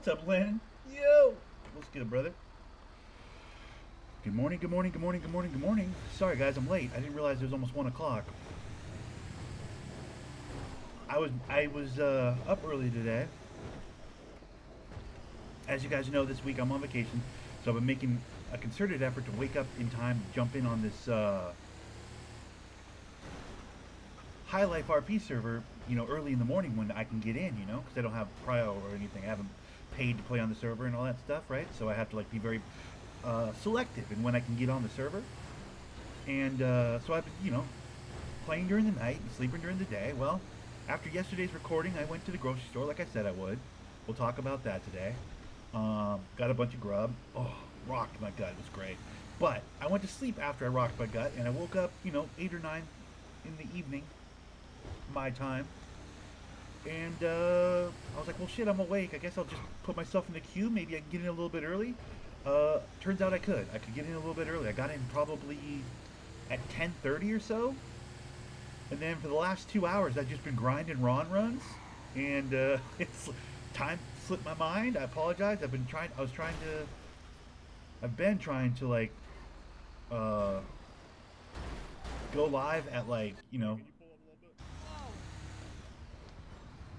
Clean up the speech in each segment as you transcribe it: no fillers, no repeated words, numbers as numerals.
What's up, Lennon? Yo! What's good, brother? Good morning, good morning, good morning, good morning, good morning. Sorry, guys, I'm late. I didn't realize it was almost 1 o'clock. I was up early today. As you guys know, this week I'm on vacation, so I've been making a concerted effort to wake up in time to jump in on this Highlife RP server, early in the morning when I can get in, because I don't have prio or anything. I haven't paid to play on the server and all that stuff, right? So I have to be very selective in when I can get on the server. And so I've been, playing during the night and sleeping during the day. Well, after yesterday's recording, I went to the grocery store like I said I would. We'll talk about that today. Got a bunch of grub. Oh, rocked my gut. It was great. But I went to sleep after I rocked my gut, and I woke up, 8 or 9 in the evening, my time. And I was like, well, shit, I'm awake. I guess I'll just put myself in the queue. Maybe I can get in a little bit early. Turns out I could. I could get in a little bit early. I got in probably at 10:30 or so. And then for the last 2 hours, I've just been grinding Ron runs. And it's time slipped my mind. I apologize. I've been trying to go live at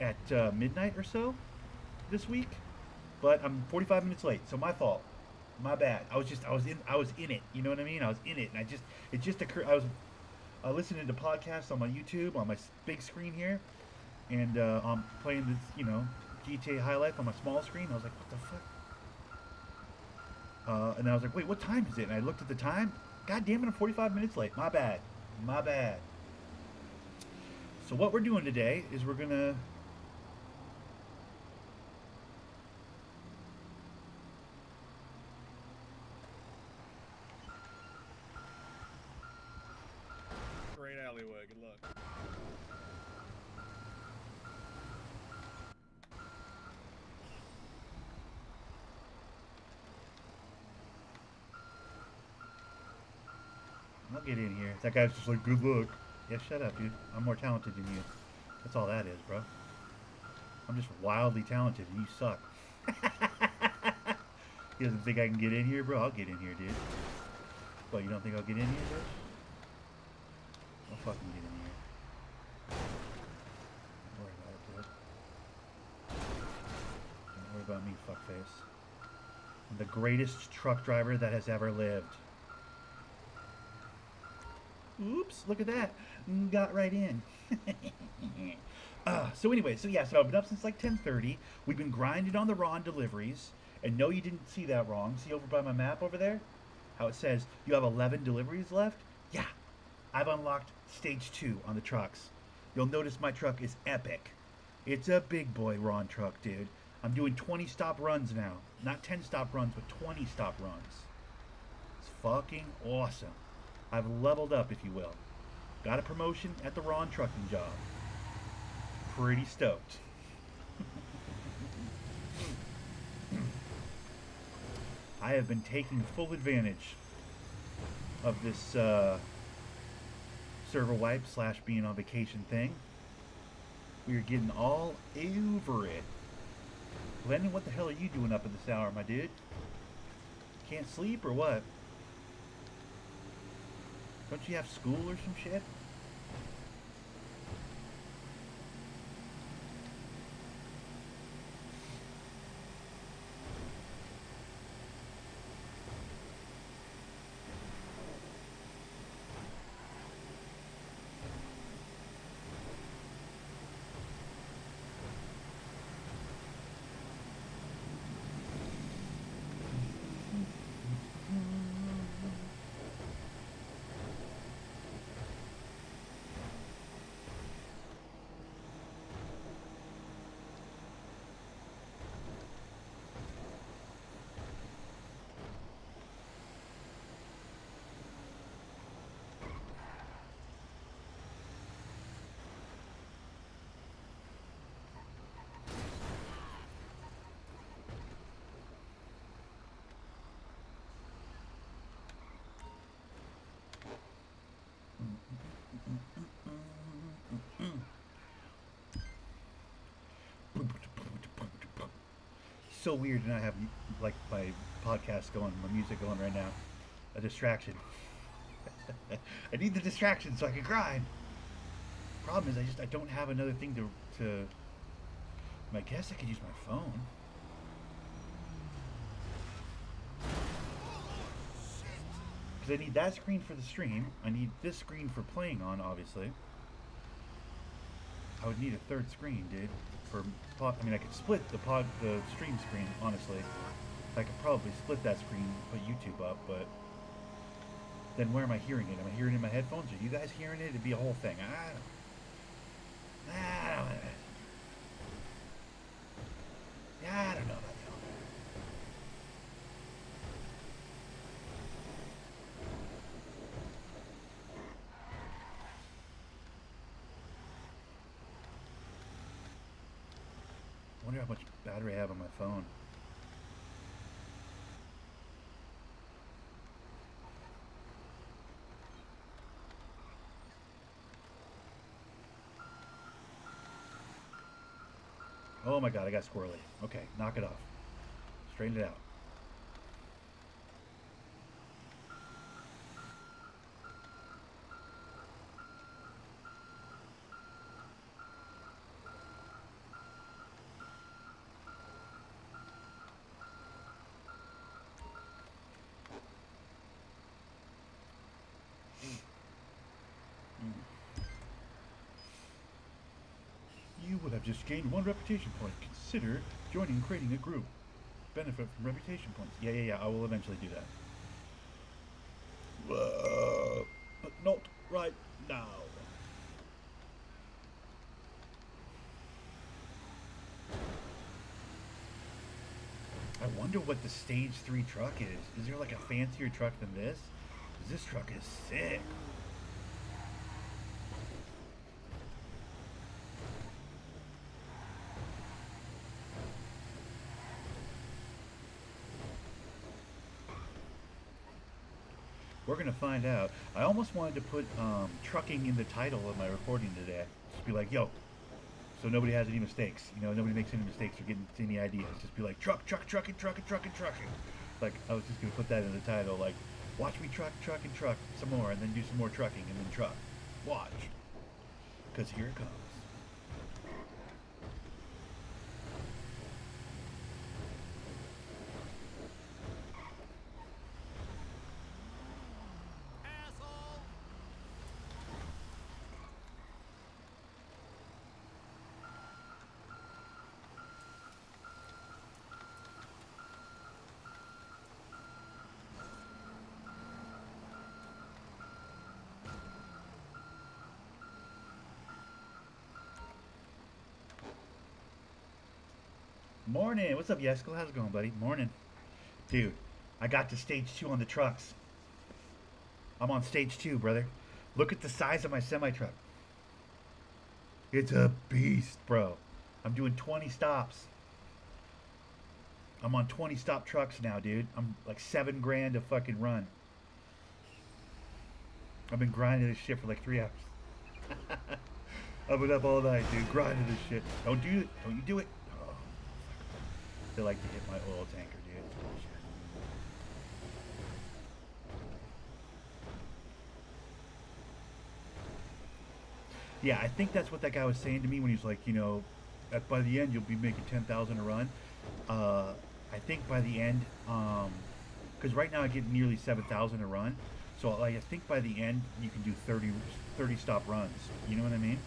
at midnight or so this week, but I'm 45 minutes late, so my fault, my bad. I was in it. You know what I mean? I was in it, and it just occurred. I was listening to podcasts on my YouTube on my big screen here, and I'm playing this, GTA High Life on my small screen. I was like, what the fuck? And I was like, wait, what time is it? And I looked at the time. God damn it, I'm 45 minutes late. My bad. My bad. So what we're doing today is we're gonna great alleyway. Good luck. I'll get in here. That guy's just like, good luck. Yeah, shut up, dude. I'm more talented than you. That's all that is, bro. I'm just wildly talented and you suck. He doesn't think I can get in here, bro. I'll get in here, dude. What, you don't think I'll get in here, bitch? I'll fucking get in here. Don't worry about it, dude. Don't worry about me, fuckface. I'm the greatest truck driver that has ever lived. Oops, look at that. Got right in. So anyway, so I've been up since like 10:30. We've been grinding on the Ron deliveries. And no, you didn't see that wrong. See over by my map over there? How it says you have 11 deliveries left? Yeah, I've unlocked stage 2 on the trucks. You'll notice my truck is epic. It's a big boy Ron truck, dude. I'm doing 20 stop runs now. Not 10 stop runs, but 20 stop runs. It's fucking awesome. I've leveled up, if you will. Got a promotion at the Ron trucking job. Pretty stoked. I have been taking full advantage of this server wipe / being on vacation thing. We are getting all over it. Lennon, what the hell are you doing up at this hour, my dude? Can't sleep or what? Don't you have school or some shit? so weird to not have like my podcast going, my music going right now. A distraction. I need the distraction so I can grind. Problem is, I don't have another thing to. I guess I could use my phone. Because I need that screen for the stream. I need this screen for playing on, obviously. I would need a third screen, dude. I mean, I could split the stream screen, honestly. I could probably split that screen, put YouTube up, but then where am I hearing it? Am I hearing it in my headphones? Are you guys hearing it? It'd be a whole thing. I don't know about that. I wonder how much battery I have on my phone. Oh my god, I got squirrely. Okay, knock it off. Straighten it out. You will have just gained 1 reputation point. Consider joining and creating a group. Benefit from reputation points. Yeah. I will eventually do that. But not right now. I wonder what the stage 3 truck is. Is there like a fancier truck than this? 'Cause this truck is sick. We're gonna find out. I almost wanted to put trucking in the title of my recording today. Just be like, yo, so nobody has any mistakes. You know, nobody makes any mistakes or getting any ideas. Just be like, trucking. Like, I was just gonna put that in the title, like, watch me truck some more, and then do some more trucking, and then truck. Watch. Because here it comes. Morning. What's up, Yesko? How's it going, buddy? Morning. Dude, I got to stage 2 on the trucks. I'm on stage 2, brother. Look at the size of my semi-truck. It's a beast, bro. I'm doing 20 stops. I'm on 20 stop trucks now, dude. I'm like $7,000 a fucking run. I've been grinding this shit for like 3 hours. I've been up all night, dude, grinding this shit. Don't do it. Don't you do it. Oh, they like to hit my oil tanker, dude. It's bullshit. Yeah, I think that's what that guy was saying to me when he was like, you know, by the end you'll be making 10,000 a run. I think by the end, because right now I get nearly 7,000 a run. So like, I think by the end you can do 30 stop runs. You know what I mean?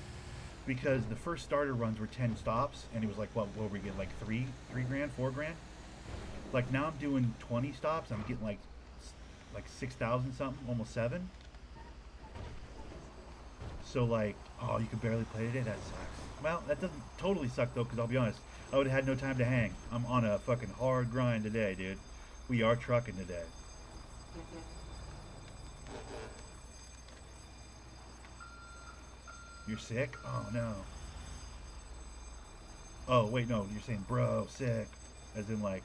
Because the first starter runs were 10 stops, and it was like, what were we getting, like $3 grand, $4 grand? Like now I'm doing 20 stops, I'm getting like 6,000 something, almost 7. So like, oh, you could barely play today? That sucks. Well, that doesn't totally suck though, because I'll be honest, I would have had no time to hang. I'm on a fucking hard grind today, dude. We are trucking today. You're sick? Oh no. Oh wait, no, you're saying bro, sick. As in like,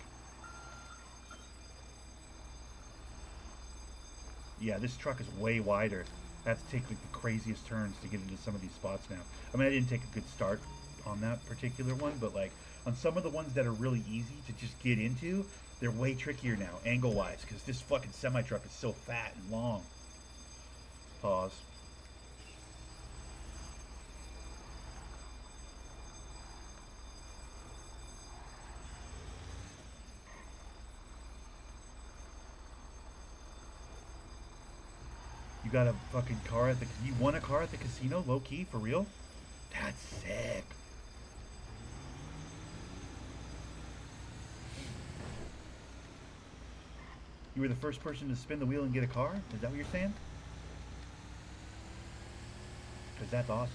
yeah, this truck is way wider. I have to take like the craziest turns to get into some of these spots now. I mean, I didn't take a good start, on that particular one, but like on some of the ones that are really easy to just get into, they're way trickier now, angle-wise, because this fucking semi-truck is so fat and long. Pause. You got a fucking car at the... You won a car at the casino, low-key, for real? That's sick. You were the first person to spin the wheel and get a car? Is that what you're saying? Because that's awesome.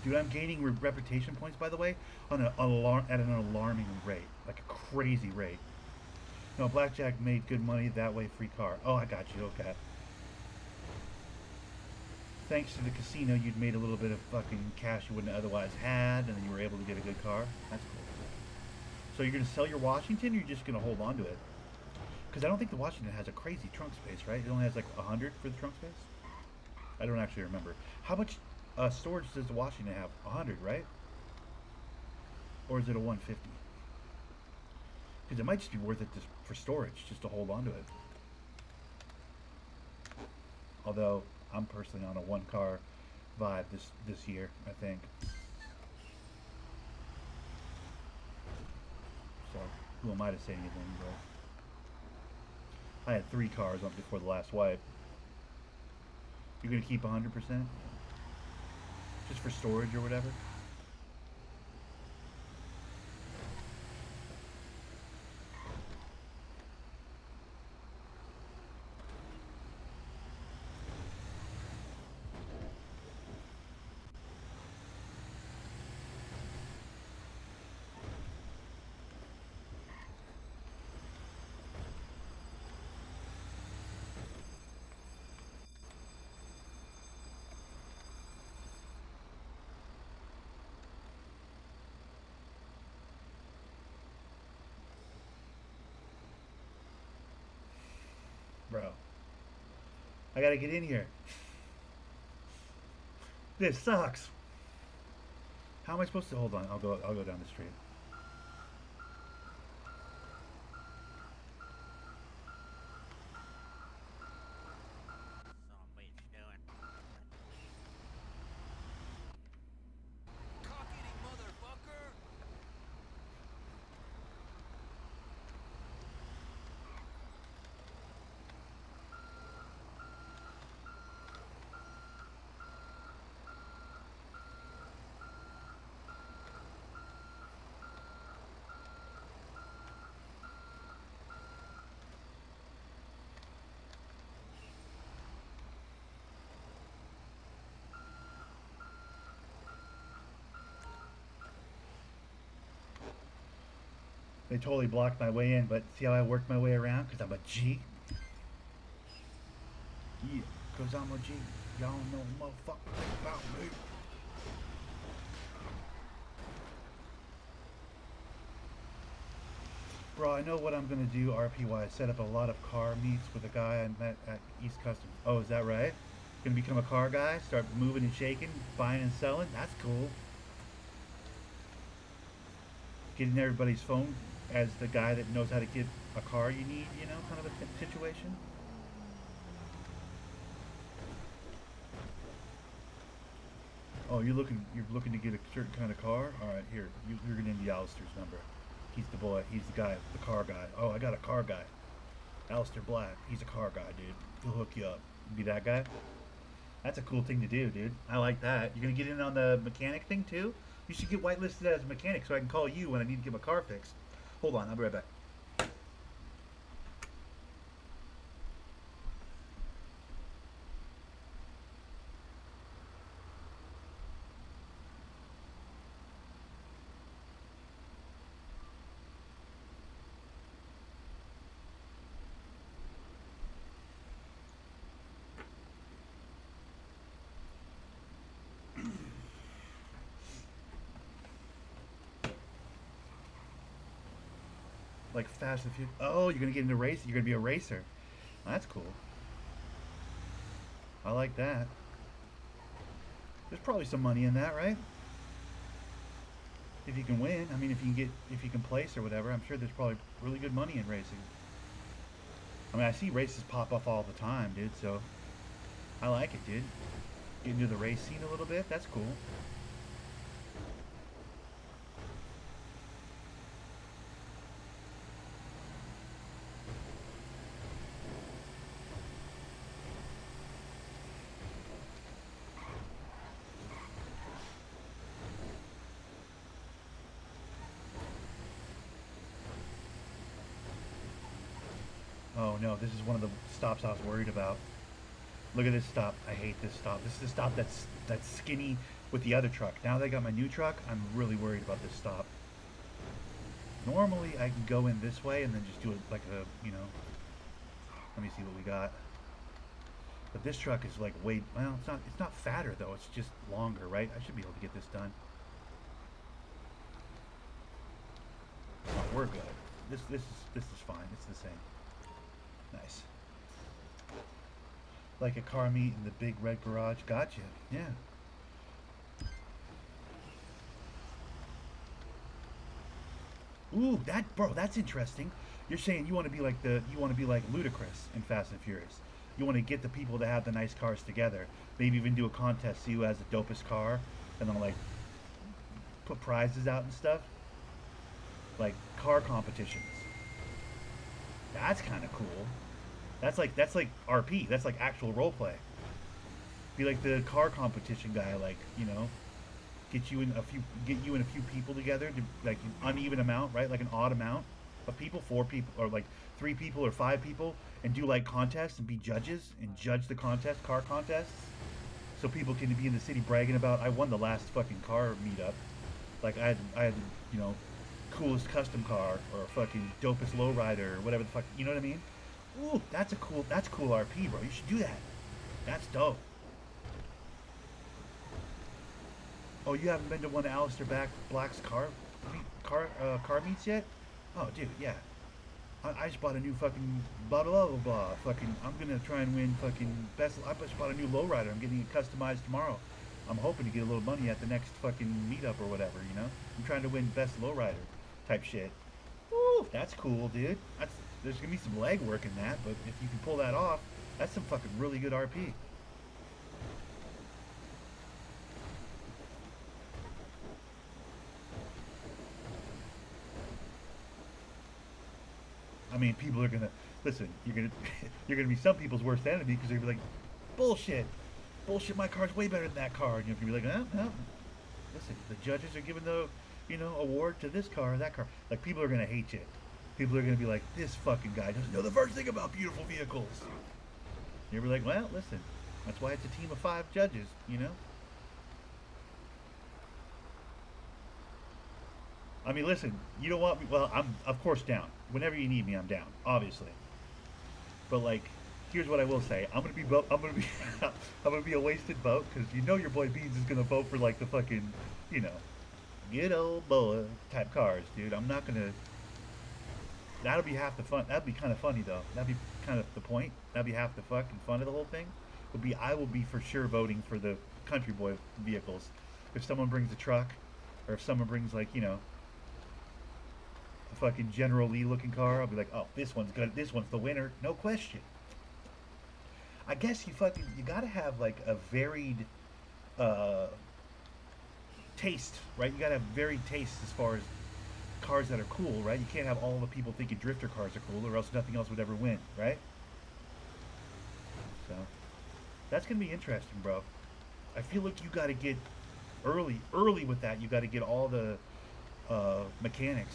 Dude, I'm gaining reputation points, by the way, on at an alarming rate, like a crazy rate. No, blackjack made good money that way. Free car. Oh, I got you. Okay. Thanks to the casino, you'd made a little bit of fucking cash you wouldn't otherwise had, and then you were able to get a good car. That's cool. So you're gonna sell your Washington, or you're just gonna hold on to it? Because I don't think the Washington has a crazy trunk space, right? It only has like 100 for the trunk space. I don't actually remember. How much storage does the Washington have? 100, right? Or is it a 150? Because it might just be worth it just for storage, just to hold on to it. Although I'm personally on a one car vibe this year, I think. So who am I to say anything? But I had 3 cars up before the last wipe. You're gonna keep 100%? Just for storage or whatever? Bro, I gotta get in here. This sucks. How am I supposed to hold on? I'll go down the street. They totally blocked my way in, but see how I worked my way around? Because I'm a G. Yeah, because I'm a G. Y'all know motherfucking about me. Bro, I know what I'm going to do RP-wise. Set up a lot of car meets with a guy I met at East Customs. Oh, is that right? Going to become a car guy? Start moving and shaking? Buying and selling? That's cool. Getting everybody's phone as the guy that knows how to get a car you need, you know, kind of a situation. Oh, you're looking to get a certain kind of car? All right, here, you're gonna need Alistair's number. He's the boy. He's the guy, the car guy. Oh, I got a car guy. Alistair Black. He's a car guy, dude. He'll hook you up. Be that guy. That's a cool thing to do, dude. I like that. You're gonna get in on the mechanic thing too? You should get whitelisted as a mechanic so I can call you when I need to get my car fixed. Hold on, I'll be right back. Like Fast and Furious. Oh, you're gonna get into racing. You're gonna be a racer. That's cool. I like that. There's probably some money in that, right? If you can win, I mean, if you can place or whatever, I'm sure there's probably really good money in racing. I mean, I see races pop up all the time, dude. So I like it, dude. Get into the race scene a little bit. That's cool. Oh no, this is one of the stops I was worried about. Look at this stop. I hate this stop. This is the stop that's skinny with the other truck. Now that I got my new truck, I'm really worried about this stop. Normally I can go in this way and then just do it like a, you know, let me see what we got. But this truck is like way, well, it's not fatter though. It's just longer, right? I should be able to get this done. Oh, we're good. This is fine. It's the same. Nice. Like a car meet in the big red garage. Gotcha. Yeah. Ooh, that's interesting. You're saying you want to be like Ludacris in Fast and Furious. You want to get the people to have the nice cars together. Maybe even do a contest, see who has the dopest car, and then like put prizes out and stuff. Like car competitions. That's kind of cool. That's like RP. That's like actual role play. Be like the car competition guy, like, you know, get you and a few people together to like an uneven amount, right? Like an odd amount of people, 4 people or like 3 people or 5 people, and do like contests and be judges and judge the car contests. So people can be in the city bragging about, I won the last fucking car meetup. Like I had you know, coolest custom car or fucking dopest lowrider or whatever the fuck, you know what I mean? Ooh, that's cool RP, bro. You should do that. That's dope. Oh, you haven't been to one of Alistair Black's car meets yet? Oh, dude, yeah. I just bought a new fucking blah blah blah blah. Fucking, I'm gonna try and win fucking best. I just bought a new lowrider. I'm getting it customized tomorrow. I'm hoping to get a little money at the next fucking meetup or whatever. You know, I'm trying to win best lowrider type shit. Woo, that's cool, dude. There's gonna be some leg work in that, but if you can pull that off, that's some fucking really good RP. I mean, people are gonna listen. You're gonna be some people's worst enemy because they're gonna be like, bullshit, bullshit. My car's way better than that car, and you're gonna be like, no. Listen, the judges are giving the, you know, award to this car or that car. Like, people are gonna hate you. People are gonna be like, this fucking guy doesn't know the first thing about beautiful vehicles. You're gonna be like, well, listen, that's why it's a team of 5 judges, you know. I mean, listen, you don't want me. Well, I'm of course down. Whenever you need me, I'm down. Obviously, but like, here's what I will say: I'm gonna be, I'm gonna be a wasted vote because you know your boy Beans is gonna vote for like the fucking, you know, good old boy type cars, dude. I'm not gonna. That'll be half the fun. That'd be kind of funny though. That'd be kind of the point. That'd be half the fucking fun of the whole thing. Would be I will be for sure voting for the country boy vehicles. If someone brings a truck, or if someone brings like, you know, a fucking General Lee looking car, I'll be like, oh, this one's good. This one's the winner, no question. I guess you gotta have like a varied uh, taste, right? You gotta have varied taste as far as cars that are cool, right? You can't have all the people thinking drifter cars are cool, or else nothing else would ever win, right? So that's gonna be interesting, bro. I feel like you gotta get early with that. You gotta get all the mechanics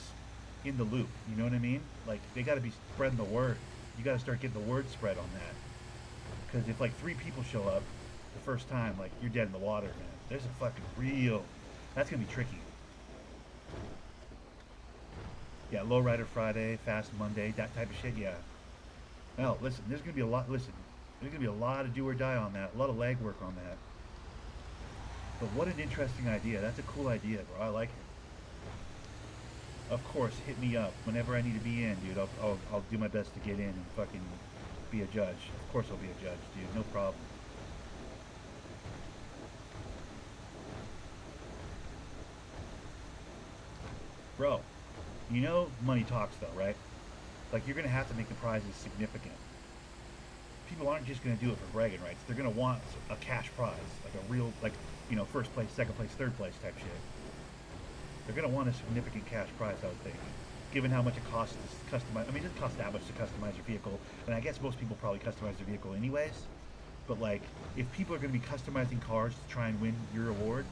in the loop. You know what I mean? Like, they gotta be spreading the word. You gotta start getting the word spread on that. Because if like 3 people show up the first time, like, you're dead in the water, man. There's a fucking real. That's gonna be tricky. Yeah, Lowrider Friday, Fast Monday, that type of shit. Yeah. Well, listen, there's gonna be a lot. Listen, there's gonna be a lot of do or die on that. A lot of leg work on that. But what an interesting idea. That's a cool idea, bro. I like it. Of course, hit me up whenever I need to be in, dude. I'll do my best to get in and fucking be a judge. Of course I'll be a judge, dude. No problem. Bro, you know money talks though, right? Like you're gonna have to make the prizes significant. People aren't just gonna do it for bragging rights. They're gonna want a cash prize, like a real, like, you know, first place, second place, third place type shit. They're gonna want a significant cash prize, I would think, given how much it costs to customize. I mean, it doesn't cost that much to customize your vehicle, and I guess most people probably customize their vehicle anyways. But like, if people are gonna be customizing cars to try and win your award,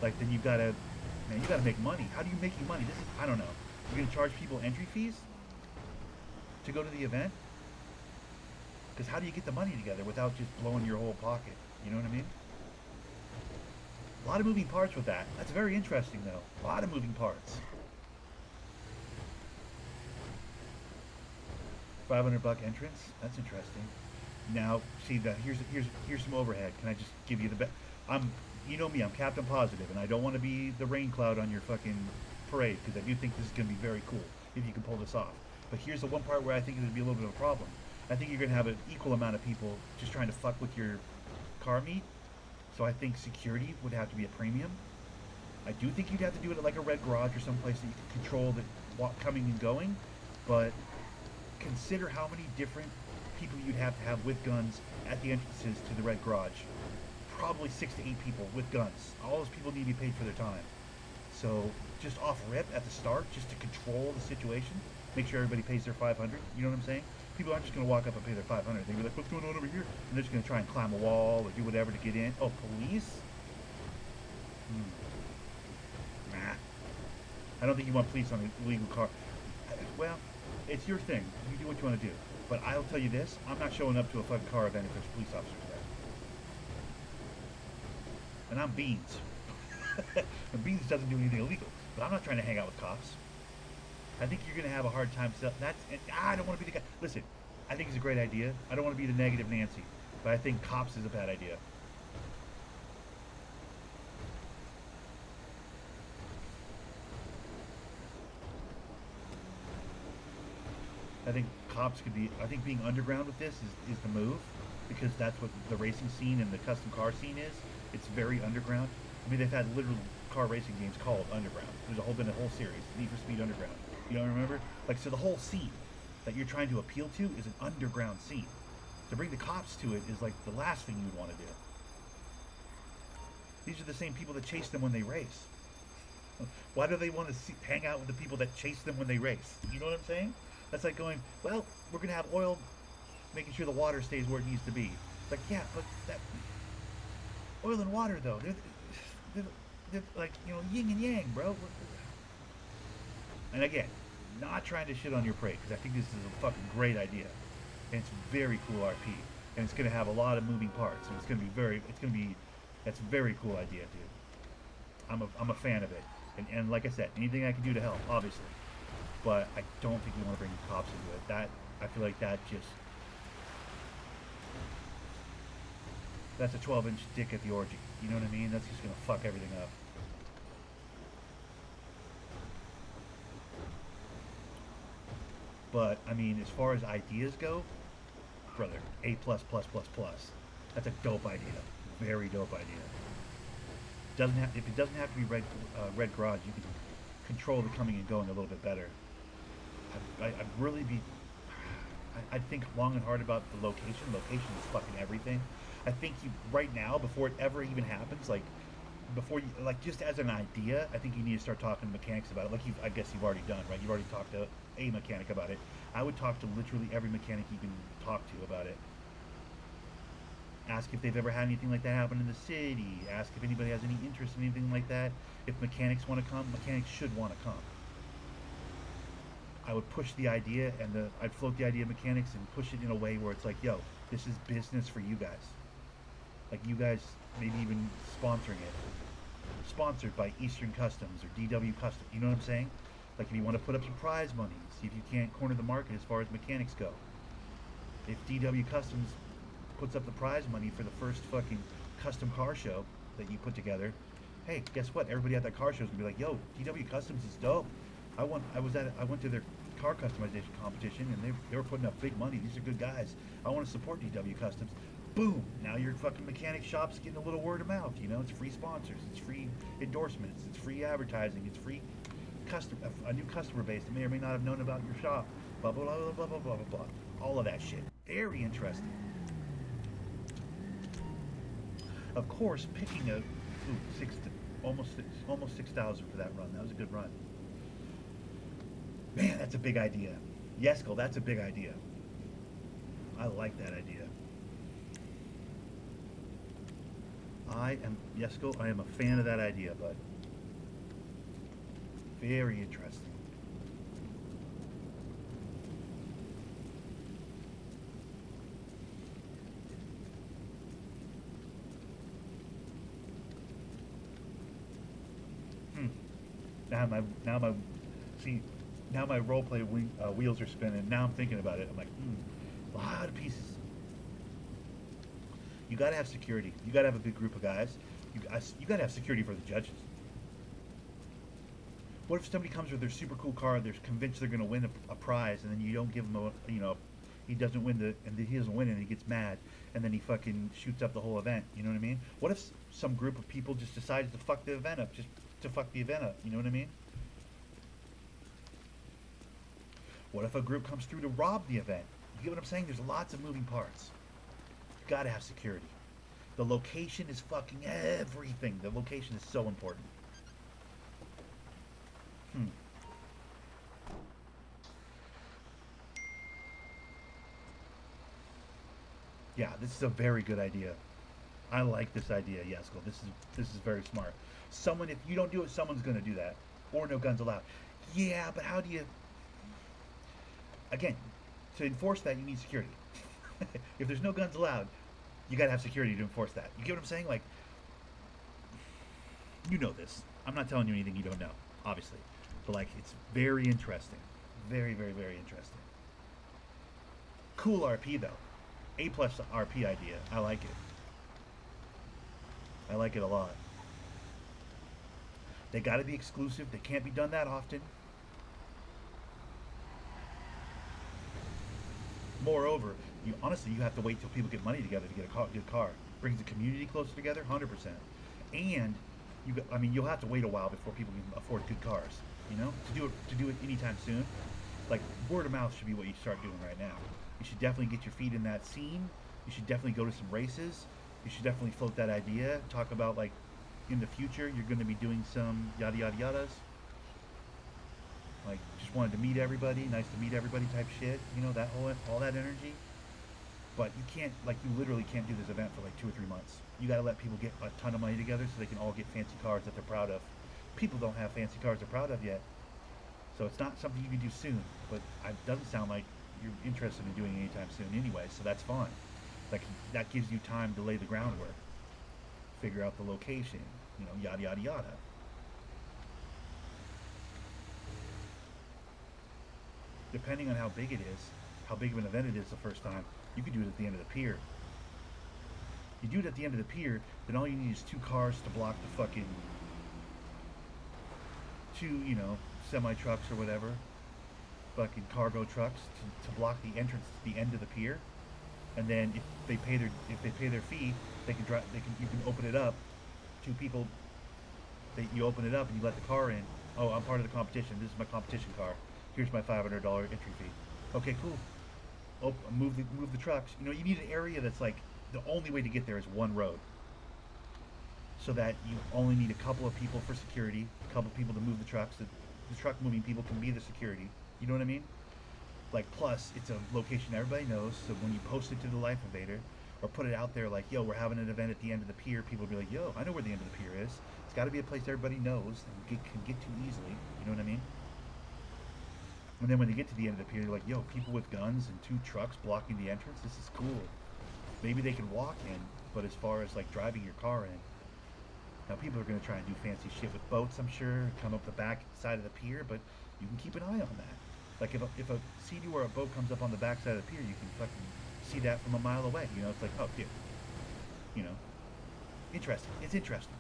like then you gotta, man, you gotta make money. How do you make your money? This is, I don't know. You're gonna charge people entry fees to go to the event? Because how do you get the money together without just blowing your whole pocket? You know what I mean? A lot of moving parts with that. That's very interesting, though. A lot of moving parts. $500 entrance. That's interesting. Now, see that here's some overhead. Can I just give you the best? You know me. I'm Captain Positive, and I don't want to be the rain cloud on your fucking parade because I do think this is going to be very cool if you can pull this off. But here's the one part where I think it would be a little bit of a problem. I think you're going to have an equal amount of people just trying to fuck with your car meet. So I think security would have to be a premium. I do think you'd have to do it at like a red garage or someplace that you can control the coming and going. But consider how many different people you'd have to have with guns at the entrances to the red garage. Probably 6 to 8 people with guns. All those people need to be paid for their time. So just off rip at the start, just to control the situation, make sure everybody pays their 500. You know what I'm saying? People aren't just going to walk up and pay their 500. They're going to be like, what's going on over here? And they're just going to try and climb a wall or do whatever to get in. Oh, police? Nah. I don't think you want police on an illegal car. Well, it's your thing. You do what you want to do. But I'll tell you this. I'm not showing up to a fucking car event if there's police officers there. And I'm Beans. And Beans doesn't do anything illegal. But I'm not trying to hang out with cops. I think you're going to have a hard time. I don't want to be the guy. Listen, I think it's a great idea. I don't want to be the negative Nancy. But I think cops is a bad idea. I think cops could be. I think being underground with this is the move. Because that's what the racing scene and the custom car scene is. It's very underground. I mean, they've had literal car racing games called Underground. There's been a whole series, Need for Speed Underground. You don't remember? Like, so the whole scene that you're trying to appeal to is an underground scene. To bring the cops to it is like the last thing you'd want to do. These are the same people that chase them when they race. Why do they want to hang out with the people that chase them when they race? You know what I'm saying? That's like going, well, we're going to have oil making sure the water stays where it needs to be. It's like, yeah, but that oil and water, though, they're like, you know, yin and yang, bro. And again, not trying to shit on your parade, because I think this is a fucking great idea. And it's very cool RP. And it's going to have a lot of moving parts. And it's going to be that's a very cool idea, dude. I'm a fan of it. And like I said, anything I can do to help, obviously. But I don't think you want to bring the cops into it. I feel like that's a 12-inch dick at the orgy. You know what I mean? That's just going to fuck everything up. But, I mean, as far as ideas go, brother, A++++. That's a dope idea. Very dope idea. If it doesn't have to be red garage, you can control the coming and going a little bit better. I'd think long and hard about the location. Location is fucking everything. I think right now, before it ever even happens, just as an idea, I think you need to start talking to mechanics about it. I guess you've already done, right? You've already talked to a mechanic about it. I would talk to literally every mechanic you can talk to about it. Ask if they've ever had anything like that happen in the city. Ask if anybody has any interest in anything like that. If mechanics want to come, mechanics should want to come. I would push the idea, and I'd float the idea of mechanics and push it in a way where it's like, yo, this is business for you guys. Like, you guys maybe even sponsoring it. Sponsored by Eastern Customs or DW Customs. You know what I'm saying? Like, if you want to put up some prize money, see if you can't corner the market as far as mechanics go. If DW Customs puts up the prize money for the first fucking custom car show that you put together, hey, guess what? Everybody at that car show is going to be like, yo, DW Customs is dope. I went to their car customization competition, and they were putting up big money. These are good guys. I want to support DW Customs. Boom! Now your fucking mechanic shop's getting a little word of mouth. You know, it's free sponsors, it's free endorsements, it's free advertising, it's free a new customer base that may or may not have known about your shop. Blah blah blah blah blah blah blah blah. All of that shit. Very interesting. Of course, picking a almost 6,000 for that run. That was a good run. Man, that's a big idea. Yesko, that's a big idea. I like that idea. Yesko, I am a fan of that idea, bud. Very interesting. Now my see now my roleplay wheels are spinning. Now I'm thinking about it. I'm like, a lot of pieces. You got to have security. You got to have a big group of guys. You got to have security for the judges. What if somebody comes with their super cool car, they're convinced they're going to win a prize, and then you don't give them he doesn't win he doesn't win it, and he gets mad, and then he fucking shoots up the whole event. You know what I mean? What if some group of people just decided to fuck the event up, just to fuck the event up? You know what I mean? What if a group comes through to rob the event? You get what I'm saying? There's lots of moving parts. You gotta have security. The location is fucking everything. The location is so important. Yeah, this is a very good idea. I like this idea, Yesko. This is very smart. If you don't do it, someone's gonna do that. Or no guns allowed. Yeah, but how do you... Again, to enforce that, you need security. If there's no guns allowed, you gotta have security to enforce that. You get what I'm saying? Like, you know this. I'm not telling you anything you don't know, obviously. But, like, it's very interesting. Very, very, very interesting. Cool RP, though. A+ RP idea. I like it. I like it a lot. They gotta be exclusive. They can't be done that often. Moreover, honestly, you have to wait till people get money together to get a good car. Brings the community closer together, 100%. And you'll have to wait a while before people can afford good cars. You know, to do it anytime soon. Like, word of mouth should be what you start doing right now. You should definitely get your feet in that scene. You should definitely go to some races. You should definitely float that idea. Talk about, like, in the future you're going to be doing some yada yada yadas. Like, just wanted to meet everybody, nice to meet everybody type shit, you know, all that energy. But you can't, like, you literally can't do this event for like 2 or 3 months. You gotta let people get a ton of money together so they can all get fancy cars that they're proud of. People don't have fancy cars they're proud of yet. So it's not something you can do soon, but it doesn't sound like you're interested in doing it anytime soon anyway, so that's fine. Like, that gives you time to lay the groundwork, figure out the location, you know, yada yada yada. Depending on how big it is, how big of an event it is the first time, you could do it at the end of the pier. You do it at the end of the pier, then all you need is 2 cars to block the fucking 2, you know, semi-trucks or whatever, fucking cargo trucks to block the entrance to the end of the pier. And then if they pay their fee, you can open it up. 2 people, you open it up and you let the car in. Oh, I'm part of the competition. This is my competition car. Here's my $500 entry fee. Okay, cool. Oh, move the trucks. You know, you need an area that's like, the only way to get there is one road. So that you only need a couple of people for security, a couple of people to move the trucks. The truck moving people can be the security. You know what I mean? Like, plus, it's a location everybody knows, so when you post it to the Life Invader, or put it out there like, yo, we're having an event at the end of the pier, people will be like, yo, I know where the end of the pier is. It's got to be a place everybody knows and can get to easily. You know what I mean? And then when they get to the end of the pier, they're like, yo, people with guns and 2 trucks blocking the entrance, this is cool. Maybe they can walk in, but as far as, like, driving your car in, now people are going to try and do fancy shit with boats, I'm sure, come up the back side of the pier, but you can keep an eye on that. Like, if a CD or a boat comes up on the back side of the pier, you can fucking see that from a mile away. You know, it's like, oh, dude. You know. Interesting. It's interesting.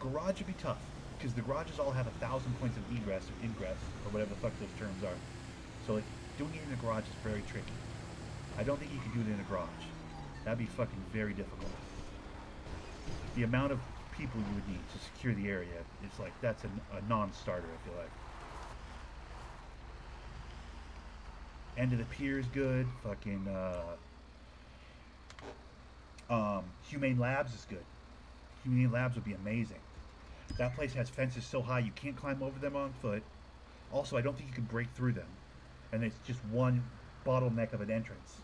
Garage would be tough. because the garages all have 1,000 points of egress or ingress or whatever the fuck those terms are. So like doing it in a garage is very tricky. I don't think you can do it in a garage. That'd be fucking very difficult. The amount of people you would need to secure the area is like, that's a non-starter, I feel like. End of the Pier is good. Fucking Humane Labs is good. Humane Labs would be amazing. That place has fences so high you can't climb over them on foot. Also, I don't think you can break through them. And it's just one bottleneck of an entrance,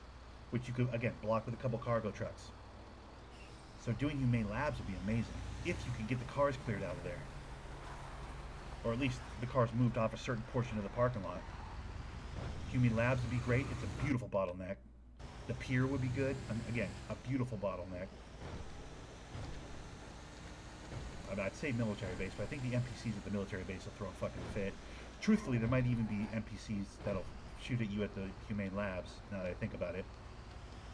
which you could, again, block with a couple cargo trucks. So doing Humane Labs would be amazing, if you can get the cars cleared out of there. Or at least the cars moved off a certain portion of the parking lot. Humane Labs would be great. It's a beautiful bottleneck. The pier would be good. Again, a beautiful bottleneck. I mean, I'd say military base, but I think the NPCs at the military base will throw a fucking fit. Truthfully, there might even be NPCs that'll shoot at you at the Humane Labs, now that I think about it.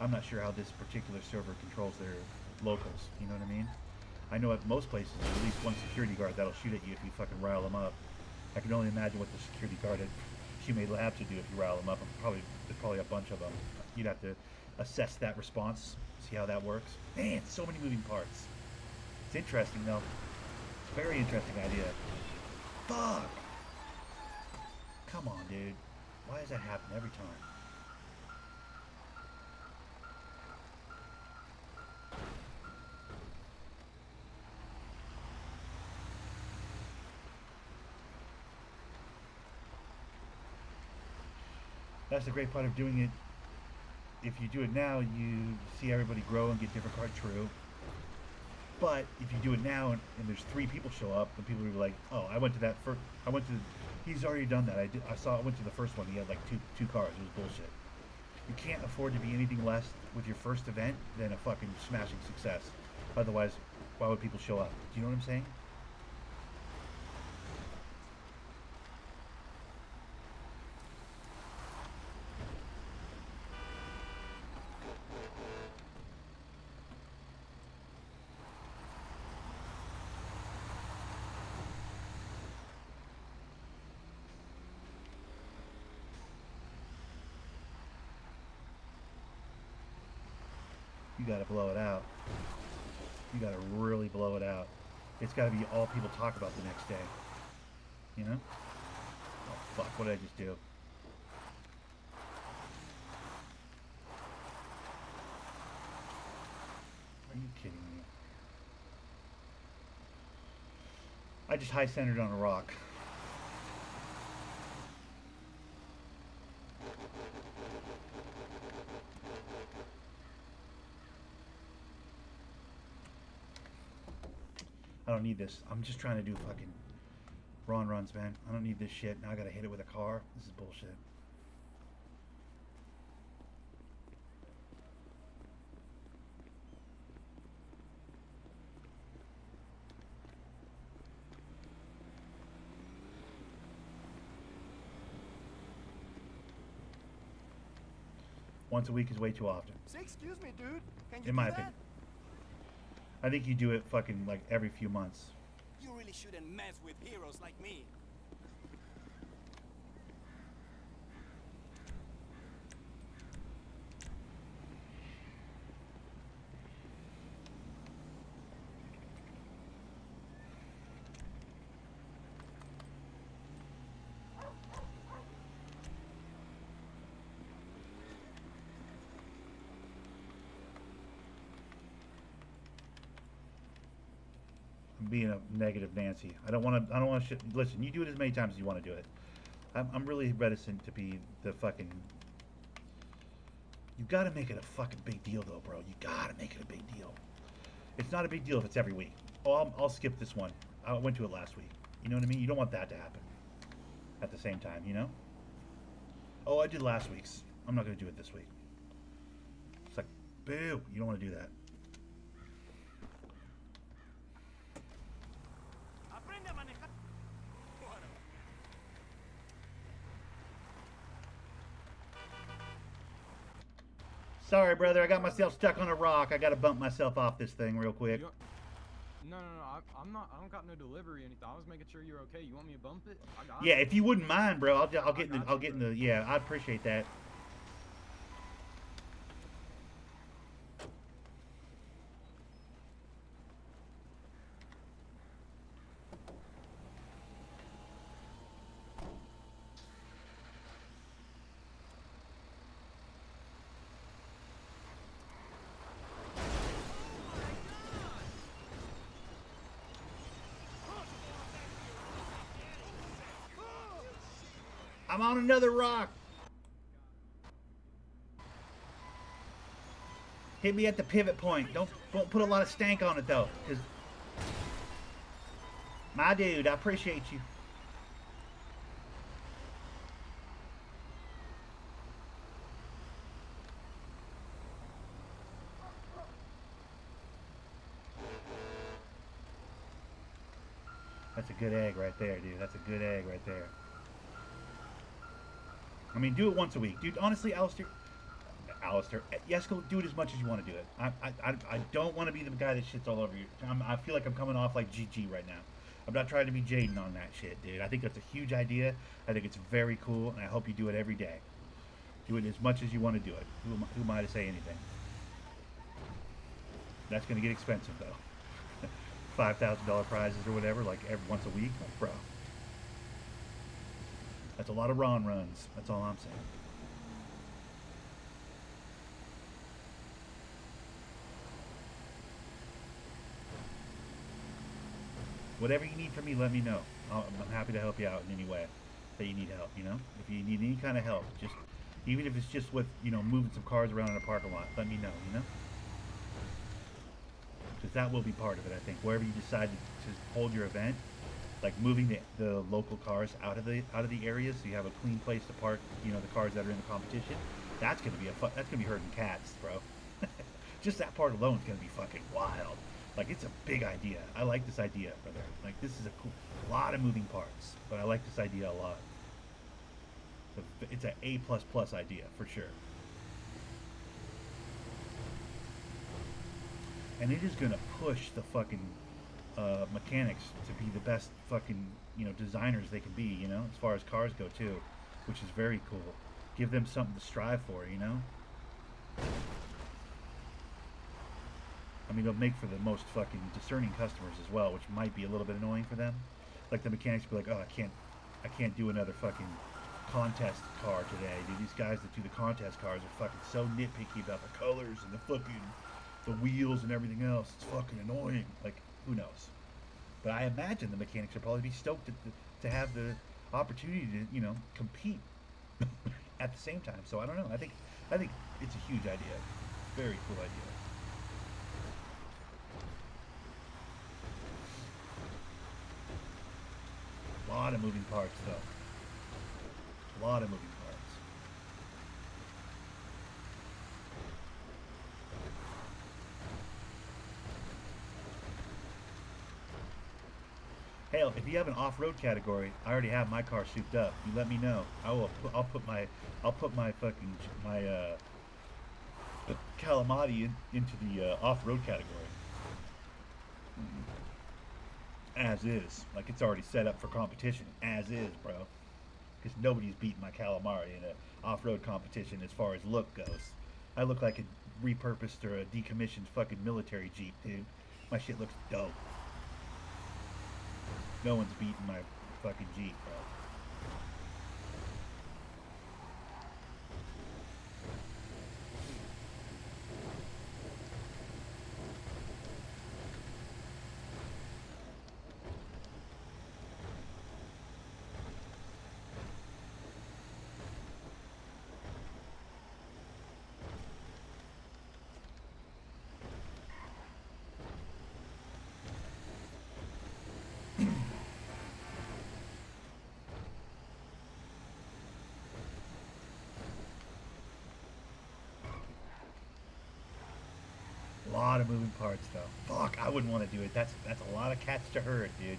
I'm not sure how this particular server controls their locals, you know what I mean? I know at most places there's at least one security guard that'll shoot at you if you fucking rile them up. I can only imagine what the security guard at Humane Labs would do if you rile them up. There's probably a bunch of them. You'd have to assess that response, see how that works. Man, so many moving parts. It's interesting though. It's a very interesting idea. Fuck! Come on, dude. Why does that happen every time? That's the great part of doing it. If you do it now, you see everybody grow and get different cards. True. But if you do it now and there's 3 people show up, and people will be like, "Oh, I went to that first. I went to. He's already done that. I went to the first one. He had like two cars. It was bullshit. You can't afford to be anything less with your first event than a fucking smashing success. Otherwise, why would people show up? Do you know what I'm saying? You gotta blow it out. You gotta really blow it out. It's gotta be all people talk about the next day. You know? Oh fuck, what did I just do? Are you kidding me? I just high centered on a rock. I don't need this. I'm just trying to do fucking runs, man. I don't need this shit. Now I gotta hit it with a car. This is bullshit. Once a week is way too often. Say, excuse me, dude. Can you In my opinion. I think you do it fucking like every few months. You really shouldn't mess with heroes like me. I'm being a negative Nancy. I don't want to. Listen, you do it as many times as you want to do it. I'm really reticent to be the fucking. You gotta make it a fucking big deal, though, bro. You gotta make it a big deal. It's not a big deal if it's every week. Oh, I'll skip this one. I went to it last week. You know what I mean? You don't want that to happen. At the same time, you know? Oh, I did last week's. I'm not gonna do it this week. It's like, boo. You don't want to do that. Sorry, brother. I got myself stuck on a rock. I gotta bump myself off this thing real quick. No, I'm not. I don't got no delivery or anything. I was making sure you're okay. You want me to bump it? I got Yeah, it. if you wouldn't mind, bro, I'll I get in the got I'll you, get in bro. the yeah. I'd appreciate that. I'm on another rock. Hit me at the pivot point. Don't put a lot of stank on it though, cause my dude, I appreciate you. That's a good egg right there, dude. That's a good egg right there. I mean, do it once a week, dude. Honestly, Alistair, yes, go do it as much as you want to do it. I don't want to be the guy that shits all over you. I feel like I'm coming off like GG right now. I'm not trying to be Jaden on that shit, dude. I think that's a huge idea. I think it's very cool, and I hope you do it every day. Do it as much as you want to do it. Who am I to say anything? That's going to get expensive, though. $5,000 prizes or whatever, like every once a week, like, bro. That's a lot of Ron runs. That's all I'm saying. Whatever you need from me, let me know. I'm happy to help you out in any way that you need help. You know, if you need any kind of help, just even if it's just with moving some cars around in a parking lot, let me know. You know, because that will be part of it. I think wherever you decide to hold your event, like moving the local cars out of the area, so you have a clean place to park. The cars that are in the competition. That's gonna be that's gonna be herding cats, bro. Just that part alone is gonna be fucking wild. Like, it's a big idea. I like this idea, brother. Like, this is a lot of moving parts, but I like this idea a lot. It's an A++ idea for sure. And it is gonna push the fucking mechanics to be the best fucking designers they can be. As far as cars go too, which is very cool. Give them something to strive for. I mean, it'll make for the most fucking discerning customers as well, which might be a little bit annoying for them. Like the mechanics be like, oh, I can't do another fucking contest car today, dude. These guys that do the contest cars are fucking so nitpicky about the colors and the wheels and everything else. It's fucking annoying. Like, who knows? But I imagine the mechanics will probably be stoked to have the opportunity to compete at the same time. So I don't know. I think it's a huge idea. Very cool idea. A lot of moving parts, though. A lot of moving parts. Hell, if you have an off-road category, I already have my car souped up. You let me know. I'll put my fucking Calamati into the off-road category. As is. Like, it's already set up for competition. As is, bro. Because nobody's beating my Calamari in an off-road competition as far as look goes. I look like a repurposed or a decommissioned fucking military Jeep, dude. My shit looks dope. No one's beating my fucking Jeep, bro. A lot of moving parts, though. Fuck, I wouldn't want to do it. That's a lot of cats to herd, dude.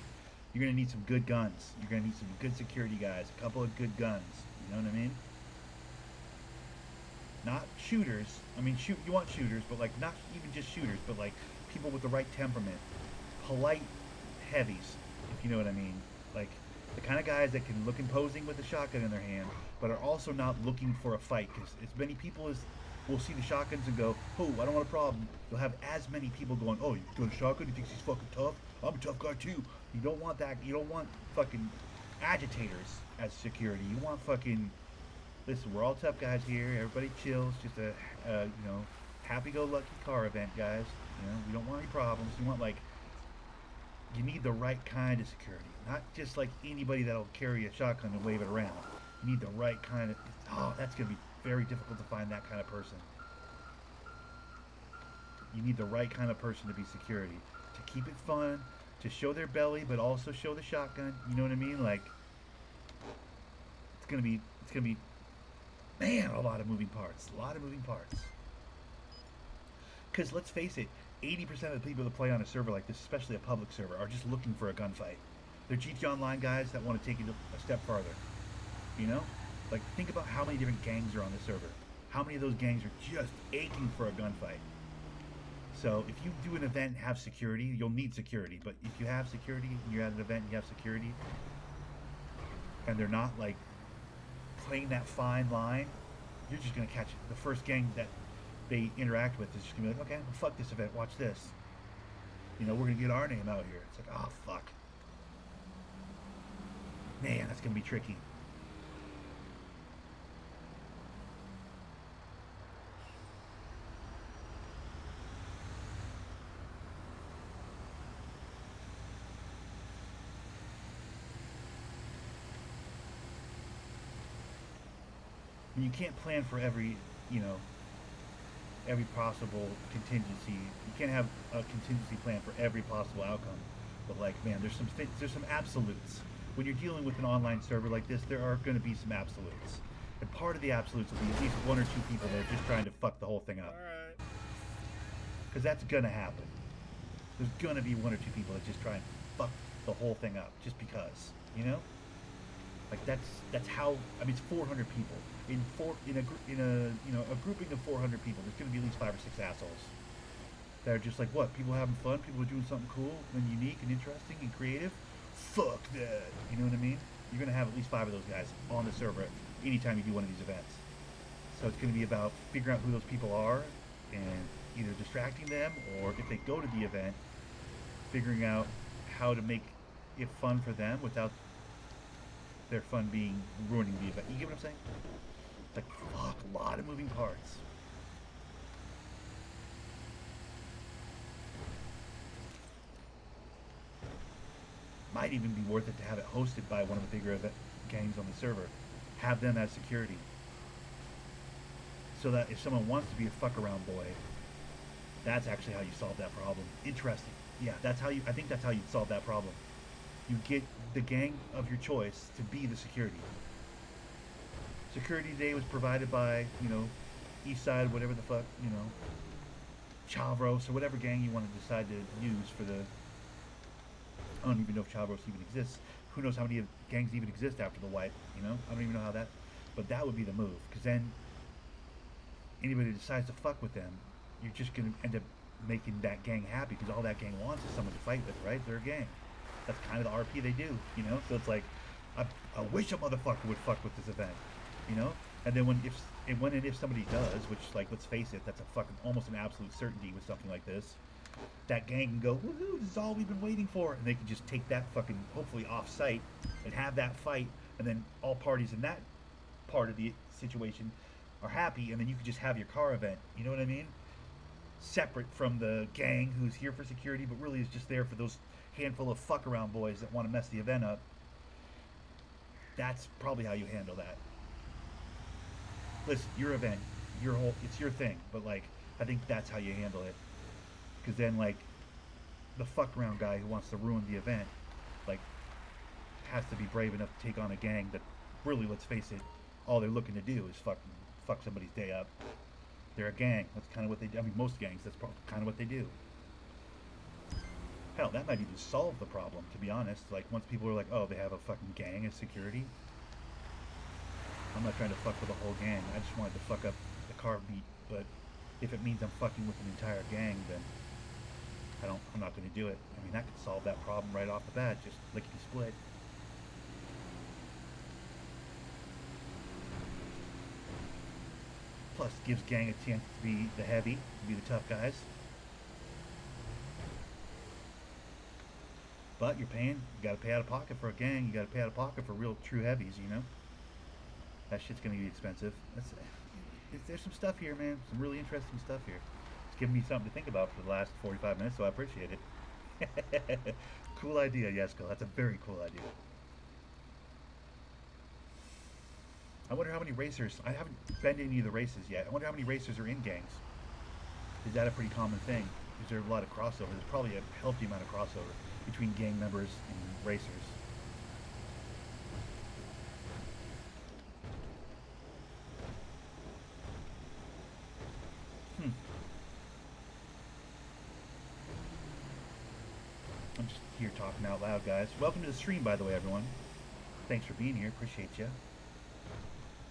You're gonna need some good guns. You're gonna need some good security guys. A couple of good guns. You know what I mean? Not shooters. I mean, you want shooters, but like not even just shooters, but like people with the right temperament, polite heavies, if you know what I mean. Like the kind of guys that can look imposing with a shotgun in their hand, but are also not looking for a fight. Because as many people as will see the shotguns and go, "Oh, I don't want a problem." You'll have as many people going, "Oh, you got a shotgun? You think he's fucking tough? I'm a tough guy too." You don't want that. You don't want fucking agitators as security. You want fucking. Listen, we're all tough guys here. Everybody chills. Just a, happy-go-lucky car event, guys. We don't want any problems. You want like. You need the right kind of security, not just like anybody that'll carry a shotgun and wave it around. You need the right kind of. Oh, that's gonna be very difficult to find that kind of person. You need the right kind of person to be security, to keep it fun, to show their belly, but also show the shotgun. You know what I mean? Like, it's gonna be, man, a lot of moving parts. Because let's face it, 80% of the people that play on a server like this, especially a public server, are just looking for a gunfight. They're GT Online guys that want to take it a step farther. Like, think about how many different gangs are on the server. How many of those gangs are just aching for a gunfight? So, if you do an event and have security, you'll need security. But if you have security, and you're at an event and you have security, and they're not, like, playing that fine line, you're just going to catch the first gang that they interact with is just going to be like, okay, well, fuck this event, watch this. We're going to get our name out here. It's like, oh, fuck. Man, that's going to be tricky. You can't plan for every possible contingency. You can't have a contingency plan for every possible outcome. But like, man, there's some absolutes. When you're dealing with an online server like this, there are going to be some absolutes. And part of the absolutes will be at least one or two people that are just trying to fuck the whole thing up. Alright. Because that's going to happen. There's going to be one or two people that just try and fuck the whole thing up just because, Like that's how. I mean, it's 400 people in a grouping of 400 people. There's going to be at least 5 or 6 assholes that are just like, what? People having fun. People are doing something cool and unique and interesting and creative. Fuck that. You know what I mean? You're going to have at least 5 of those guys on the server anytime you do one of these events. So it's going to be about figuring out who those people are and either distracting them, or if they go to the event, figuring out how to make it fun for them without their fun being ruining the event. You get what I'm saying? It's like, fuck, a lot of moving parts. Might even be worth it to have it hosted by one of the bigger event gangs on the server. Have them as security. So that if someone wants to be a fuck around boy, that's actually how you solve that problem. Interesting. Yeah, I think that's how you solve that problem. You get the gang of your choice to be the security. Security today was provided by, Eastside, whatever the fuck, Chavros, or whatever gang you want to decide to use for the... I don't even know if Chavros even exists. Who knows how many gangs even exist after the wipe, I don't even know how that... But that would be the move, because then anybody who decides to fuck with them, you're just going to end up making that gang happy, because all that gang wants is someone to fight with, right? They're a gang. That's kind of the RP they do, So it's like, I wish a motherfucker would fuck with this event, And then when and if somebody does, which, like, let's face it, that's a fucking almost an absolute certainty with something like this. That gang can go, woohoo, this is all we've been waiting for, and they can just take that fucking, hopefully off-site, and have that fight, and then all parties in that part of the situation are happy, and then you can just have your car event. You know what I mean? Separate from the gang who's here for security, but really is just there for those handful of fuck around boys that want to mess the event up. That's probably how you handle that. Listen, your event, it's your thing, but like, I think that's how you handle it. Because then, like, the fuck around guy who wants to ruin the event, like, has to be brave enough to take on a gang that really, let's face it, all they're looking to do is fuck somebody's day up. They're a gang. That's kind of what they do. I mean, most gangs, that's kind of what they do. Hell, that might even solve the problem, to be honest. Like, once people are like, oh, they have a fucking gang as security. I'm not trying to fuck with the whole gang. I just wanted to fuck up the car beat. But if it means I'm fucking with an entire gang, then I'm not going to do it. I mean, that could solve that problem right off the bat, just lickety split. Plus, gives gang a chance to be the heavy, to be the tough guys. But you're paying, you gotta pay out of pocket for a gang, you gotta pay out of pocket for real true heavies, you know? That shit's gonna be expensive. There's some stuff here, man. Some really interesting stuff here. It's giving me something to think about for the last 45 minutes, so I appreciate it. Cool idea, Yesko. That's a very cool idea. I wonder how many racers, I haven't been to any of the races yet. I wonder how many racers are in gangs. Is that a pretty common thing? Is there a lot of crossover? There's probably a healthy amount of crossover between gang members and racers. I'm just here talking out loud, guys. Welcome to the stream, by the way, everyone. Thanks for being here. Appreciate you.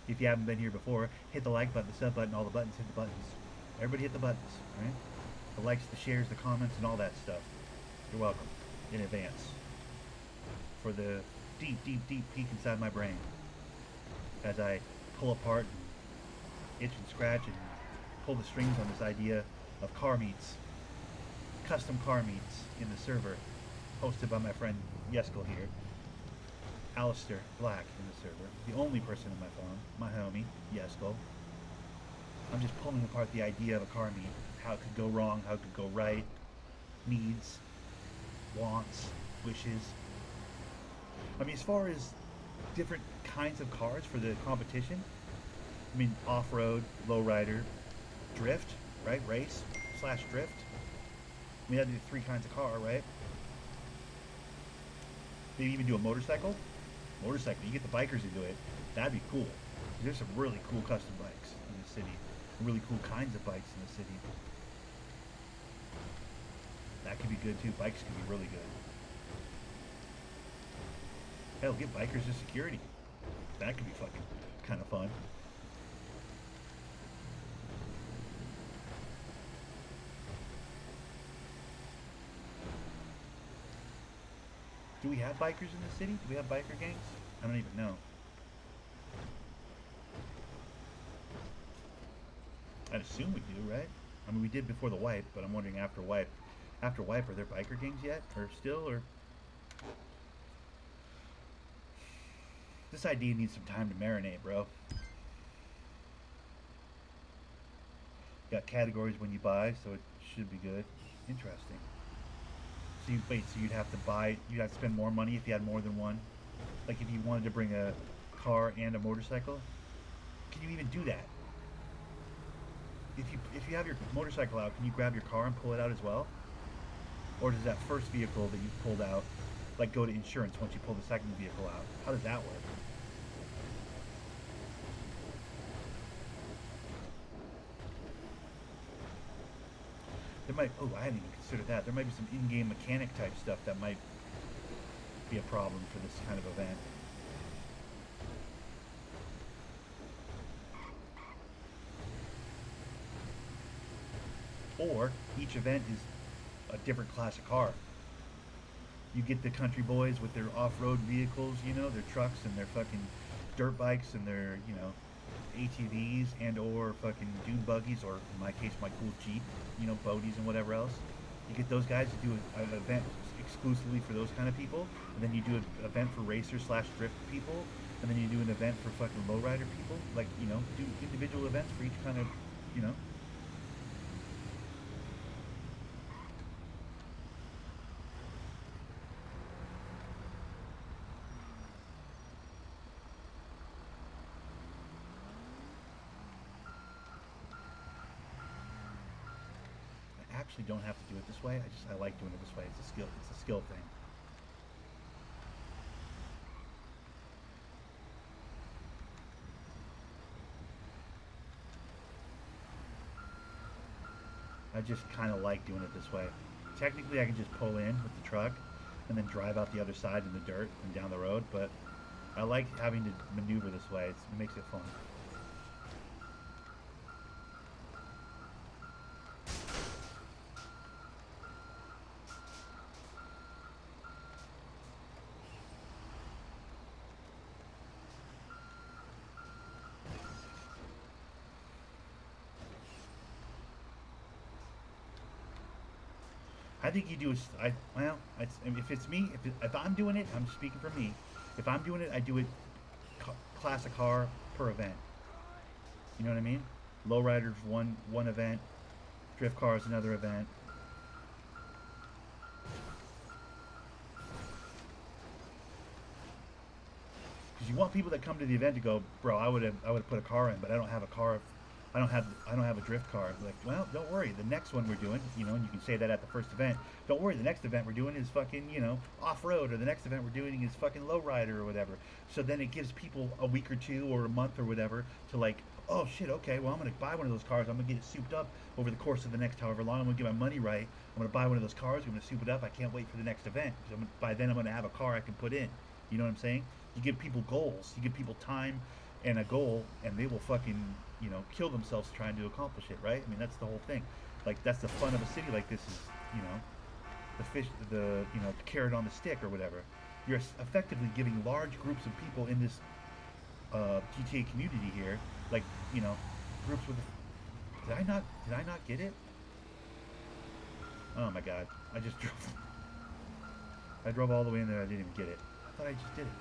If you haven't been here before, hit the like button, the sub button, all the buttons, hit the buttons. Everybody hit the buttons, right? The likes, the shares, the comments, and all that stuff. You're welcome in advance for the deep, deep, deep peek inside my brain as I pull apart and itch and scratch and pull the strings on this idea of car meets, custom car meets in the server hosted by my friend Yeskel here. Alistair Black in the server, the only person in my phone, my homie, Yeskel. I'm just pulling apart the idea of a car meet, how it could go wrong, how it could go right, needs, wants, wishes. I mean, as far as different kinds of cars for the competition, I mean, off-road, lowrider, drift, right? Race / drift. I mean, that'd be the three kinds of car, right? Maybe even do a motorcycle. You get the bikers into it. That'd be cool. There's some really cool custom bikes in the city. Really cool kinds of bikes in the city. That could be good too. Bikes could be really good. Hell, get bikers to security. That could be fucking kind of fun. Do we have bikers in the city? Do we have biker gangs? I don't even know. I'd assume we do, right? I mean, we did before the wipe, but I'm wondering after wipe. After wipe, are there biker gangs yet? Or still? Or this idea needs some time to marinate, bro. Got categories when you buy, so it should be good. Interesting. So you'd have to buy, you'd have to spend more money if you had more than one? Like if you wanted to bring a car and a motorcycle? Can you even do that? If you have your motorcycle out, can you grab your car and pull it out as well? Or does that first vehicle that you pulled out, like, go to insurance once you pull the second vehicle out? How does that work? There might, oh, I hadn't even considered that. There might be some in-game mechanic type stuff that might be a problem for this kind of event. Or each event is a different class of car. You get the country boys with their off-road vehicles, you know, their trucks and their fucking dirt bikes and their, you know, ATVs and or fucking dune buggies, or in my case, my cool Jeep, you know, boaties and whatever else. You get those guys to do an event exclusively for those kind of people, and then you do an event for racers / drift people, and then you do an event for fucking lowrider people. Like, you know, do individual events for each kind of, you know. Actually don't have to do it this way. I like doing it this way. It's a skill thing. I just kind of like doing it this way. Technically I can just pull in with the truck and then drive out the other side in the dirt and down the road, but I like having to maneuver this way. It makes it fun. I think you do. Well, if it's me, if I'm doing it, I'm speaking for me. If I'm doing it, I do it class a car per event. You know what I mean? Lowriders one event, drift cars another event. Because you want people that come to the event to go, bro, I would have put a car in, but I don't have a car. I don't have a drift car. Like, well, don't worry. The next one we're doing, you know, and you can say that at the first event. Don't worry. The next event we're doing is fucking, you know, off road, or the next event we're doing is fucking lowrider or whatever. So then it gives people a week or two or a month or whatever to like, oh shit, okay, well I'm gonna buy one of those cars. I'm gonna get it souped up over the course of the next however long. I'm gonna get my money right. I'm gonna buy one of those cars. I'm gonna soup it up. I can't wait for the next event. Because by then I'm gonna have a car I can put in. You know what I'm saying? You give people goals. You give people time and a goal, and they will fucking, you know, kill themselves trying to accomplish it, right? I mean, that's the whole thing. Like, that's the fun of a city like this is, you know, you know, the carrot on the stick or whatever. You're effectively giving large groups of people in this GTA community here, like, you know, groups with. Did I not get it? Oh my god! I just drove. I drove all the way in there. I didn't even get it. I thought I just did it.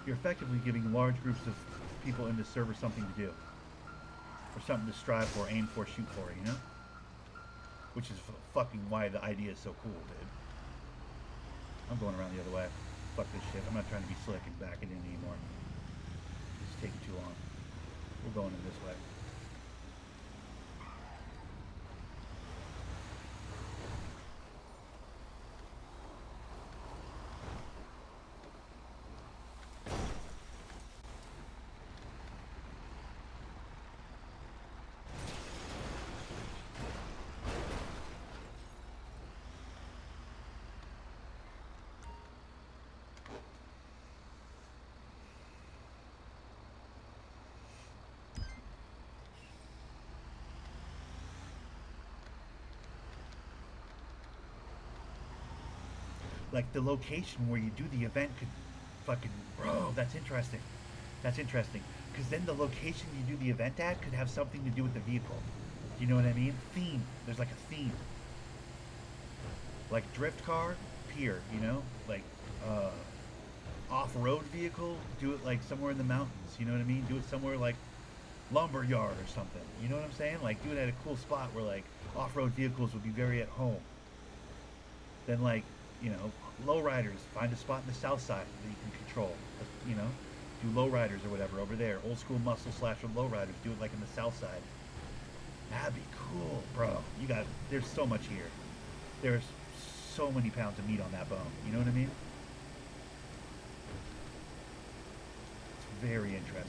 You're effectively giving large groups of people in this server something to do. Or something to strive for, aim for, shoot for, you know? Which is fucking why the idea is so cool, dude. I'm going around the other way. Fuck this shit. I'm not trying to be slick and back it in anymore. This is taking too long. We're going in this way. Like, the location where you do the event could fucking, bro, that's interesting. That's interesting. Because then the location you do the event at could have something to do with the vehicle. You know what I mean? Theme. There's like a theme. Like drift car, pier, you know? Like, off-road vehicle, do it like somewhere in the mountains. You know what I mean? Do it somewhere like lumber yard or something. You know what I'm saying? Like, do it at a cool spot where like off-road vehicles would be very at home. Then like, you know, lowriders, find a spot in the south side that you can control. You know, do lowriders or whatever over there. Old school muscle slasher lowriders. Do it like in the south side. That'd be cool, bro. There's so much here. There's so many pounds of meat on that bone. You know what I mean? It's very interesting.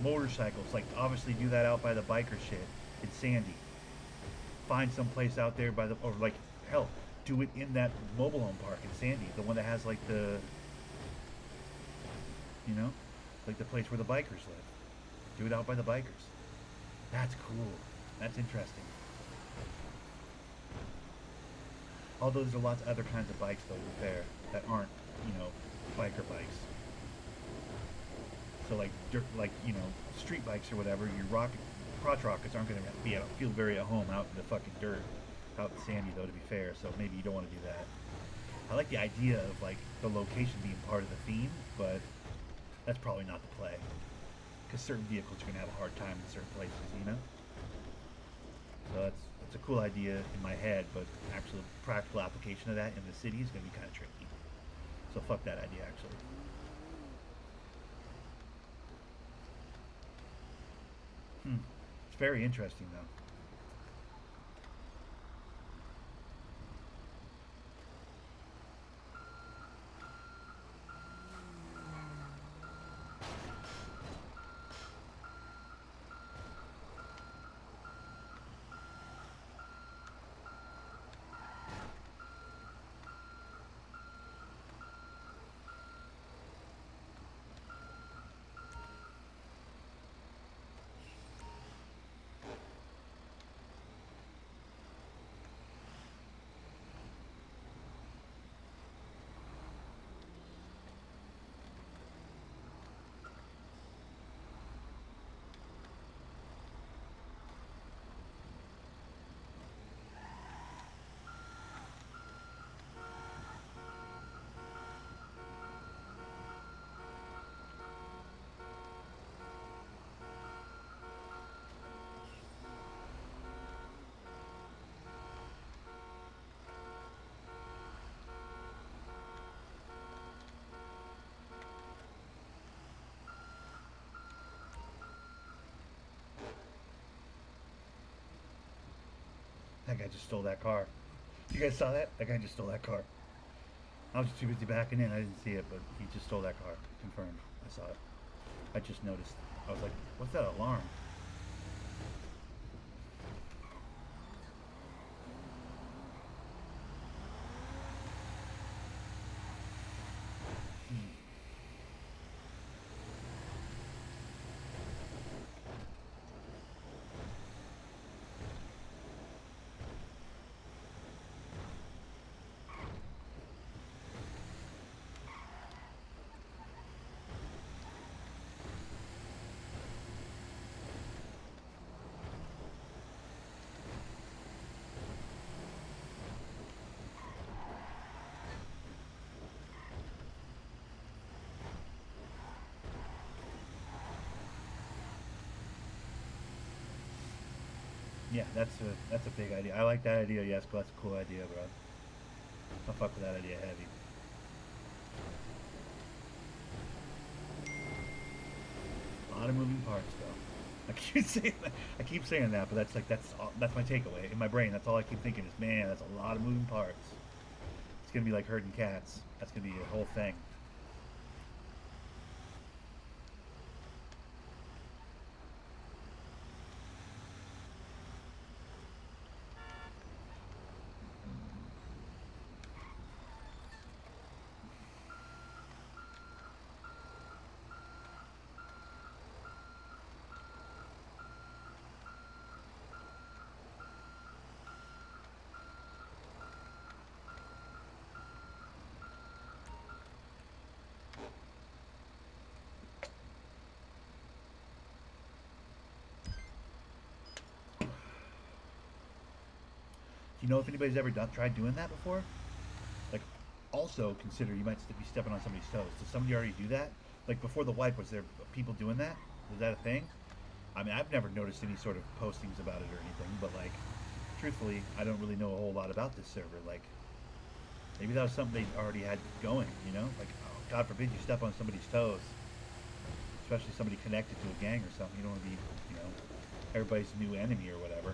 Motorcycles, like obviously do that out by the biker shit. It's Sandy. Find some place out there or like, hell, do it in that mobile home park in Sandy, the one that has like the, you know, like the place where the bikers live. Do it out by the bikers. That's cool. That's interesting. Although there's lots of other kinds of bikes though there that aren't, you know, biker bikes. So like dirt, like, you know, street bikes or whatever, your crotch rockets aren't going to feel very at home out in the fucking dirt, out in Sandy though, to be fair. So maybe you don't want to do that. I like the idea of like the location being part of the theme, but that's probably not the play, because certain vehicles are going to have a hard time in certain places, you know. So that's a cool idea in my head, but actual practical application of that in the city is going to be kind of tricky. So fuck that idea, actually. It's very interesting, though. That guy just stole that car. You guys saw that? That guy just stole that car. I was too busy backing in. I didn't see it, but he just stole that car. Confirmed. I saw it. I just noticed. I was like, what's that alarm? Yeah, that's a big idea. I like that idea, yes, that's a cool idea, bro. I'll fuck with that idea heavy. A lot of moving parts, though. I keep saying that, but that's my takeaway in my brain. That's all I keep thinking is, man, that's a lot of moving parts. It's gonna be like herding cats. That's gonna be a whole thing. Do you know if anybody's ever tried doing that before? Like, also consider you might be stepping on somebody's toes. Does somebody already do that? Like before the wipe, was there people doing that? Was that a thing? I mean, I've never noticed any sort of postings about it or anything, but like, truthfully, I don't really know a whole lot about this server. Like, maybe that was something they already had going, you know? Like, oh, God forbid you step on somebody's toes, especially somebody connected to a gang or something. You don't want to be, you know, everybody's new enemy or whatever.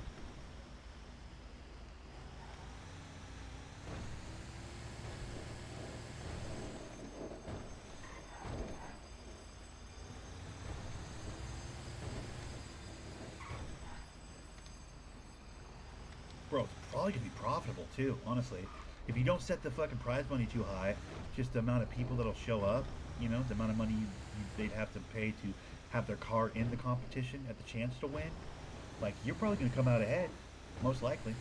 Bro, it's probably gonna be profitable too, honestly. If you don't set the fucking prize money too high, just the amount of people that'll show up, you know, the amount of money they'd have to pay to have their car in the competition at the chance to win, like, you're probably gonna come out ahead, most likely.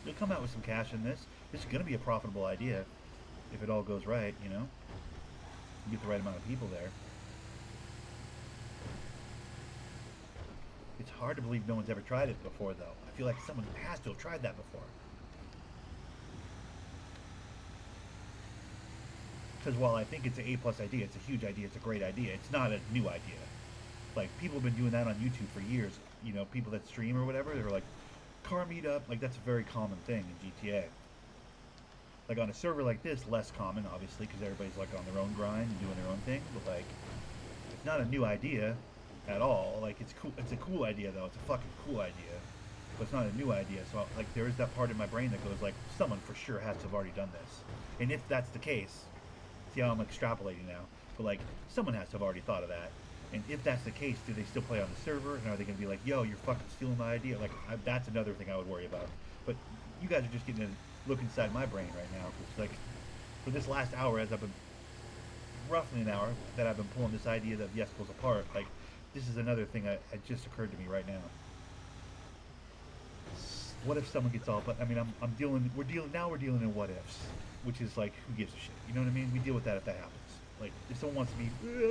You'll come out with some cash in this. This is gonna be a profitable idea if it all goes right, you know? You get the right amount of people there. It's hard to believe no one's ever tried it before, though. I feel like someone has to have tried that before. Because while I think it's an A+ idea, it's a huge idea, it's a great idea, it's not a new idea. Like, people have been doing that on YouTube for years. You know, people that stream or whatever, they're like, car meetup, like, that's a very common thing in GTA. Like, on a server like this, less common, obviously, because everybody's, like, on their own grind and doing their own thing. But, like, it's not a new idea at all. Like, it's cool. It's a cool idea, though. It's a fucking cool idea. But it's not a new idea. So, like, there is that part in my brain that goes, like, someone for sure has to have already done this. And if that's the case, see how I'm extrapolating now, but, like, someone has to have already thought of that. And if that's the case, do they still play on the server? And are they going to be like, yo, you're fucking stealing my idea? Like, that's another thing I would worry about. But you guys are just getting a look inside my brain right now. Because, like, for this last hour, as I've been, roughly an hour, that I've been pulling this idea that yes goes apart, like, this is another thing that just occurred to me right now. What if someone gets all, but I mean, we're dealing in what ifs, which is like, who gives a shit? You know what I mean? We deal with that if that happens. Like, if someone wants to be,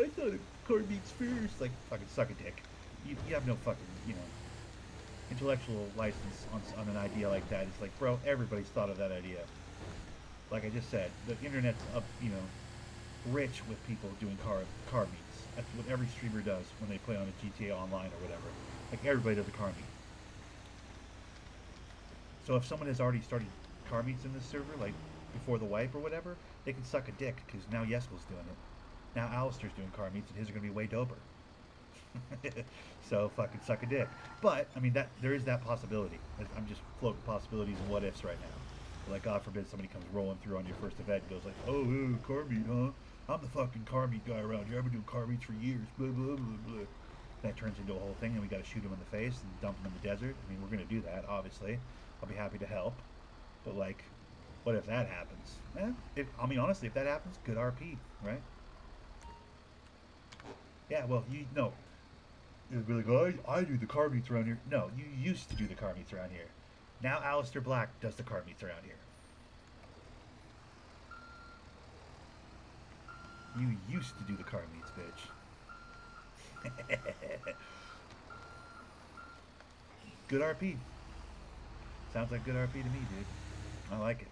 I thought a car beats first, like, fucking suck a dick. You have no fucking, you know, intellectual license on an idea like that. It's like, bro, everybody's thought of that idea. Like I just said, the internet's up, you know, rich with people doing car meets. That's what every streamer does when they play on a GTA Online or whatever. Like, everybody does a car meet. So if someone has already started car meets in this server, like before the wipe or whatever, they can suck a dick because now Yeskel's doing it. Now Alistair's doing car meets and his are going to be way doper. So fucking suck a dick. But I mean that there is that possibility. I'm just floating possibilities and what ifs right now. Like God forbid somebody comes rolling through on your first event and goes like, "Oh, car meet, huh? I'm the fucking car meet guy around here. I've been doing car meets for years." Blah blah blah blah. That turns into a whole thing, and we got to shoot him in the face and dump him in the desert. I mean, we're gonna do that, obviously. I'll be happy to help. But like, what if that happens? I mean, honestly, if that happens, good RP, right? Yeah, well, you know, you'll be like, oh, I do the car meets around here. No, you used to do the car meets around here. Now Alistair Black does the car meets around here. You used to do the car meets, bitch. Good RP. Sounds like good RP to me, dude. I like it.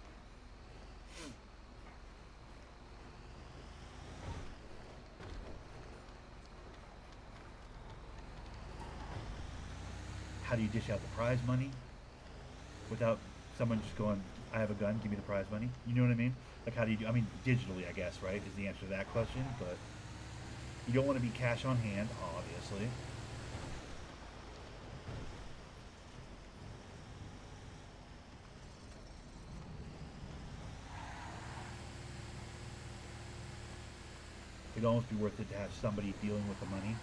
How do you dish out the prize money without someone just going, I have a gun, give me the prize money? You know what I mean? Like, how do you do? I mean, digitally, I guess, right, is the answer to that question, but you don't want to be cash on hand, obviously. It'd almost be worth it to have somebody dealing with the money.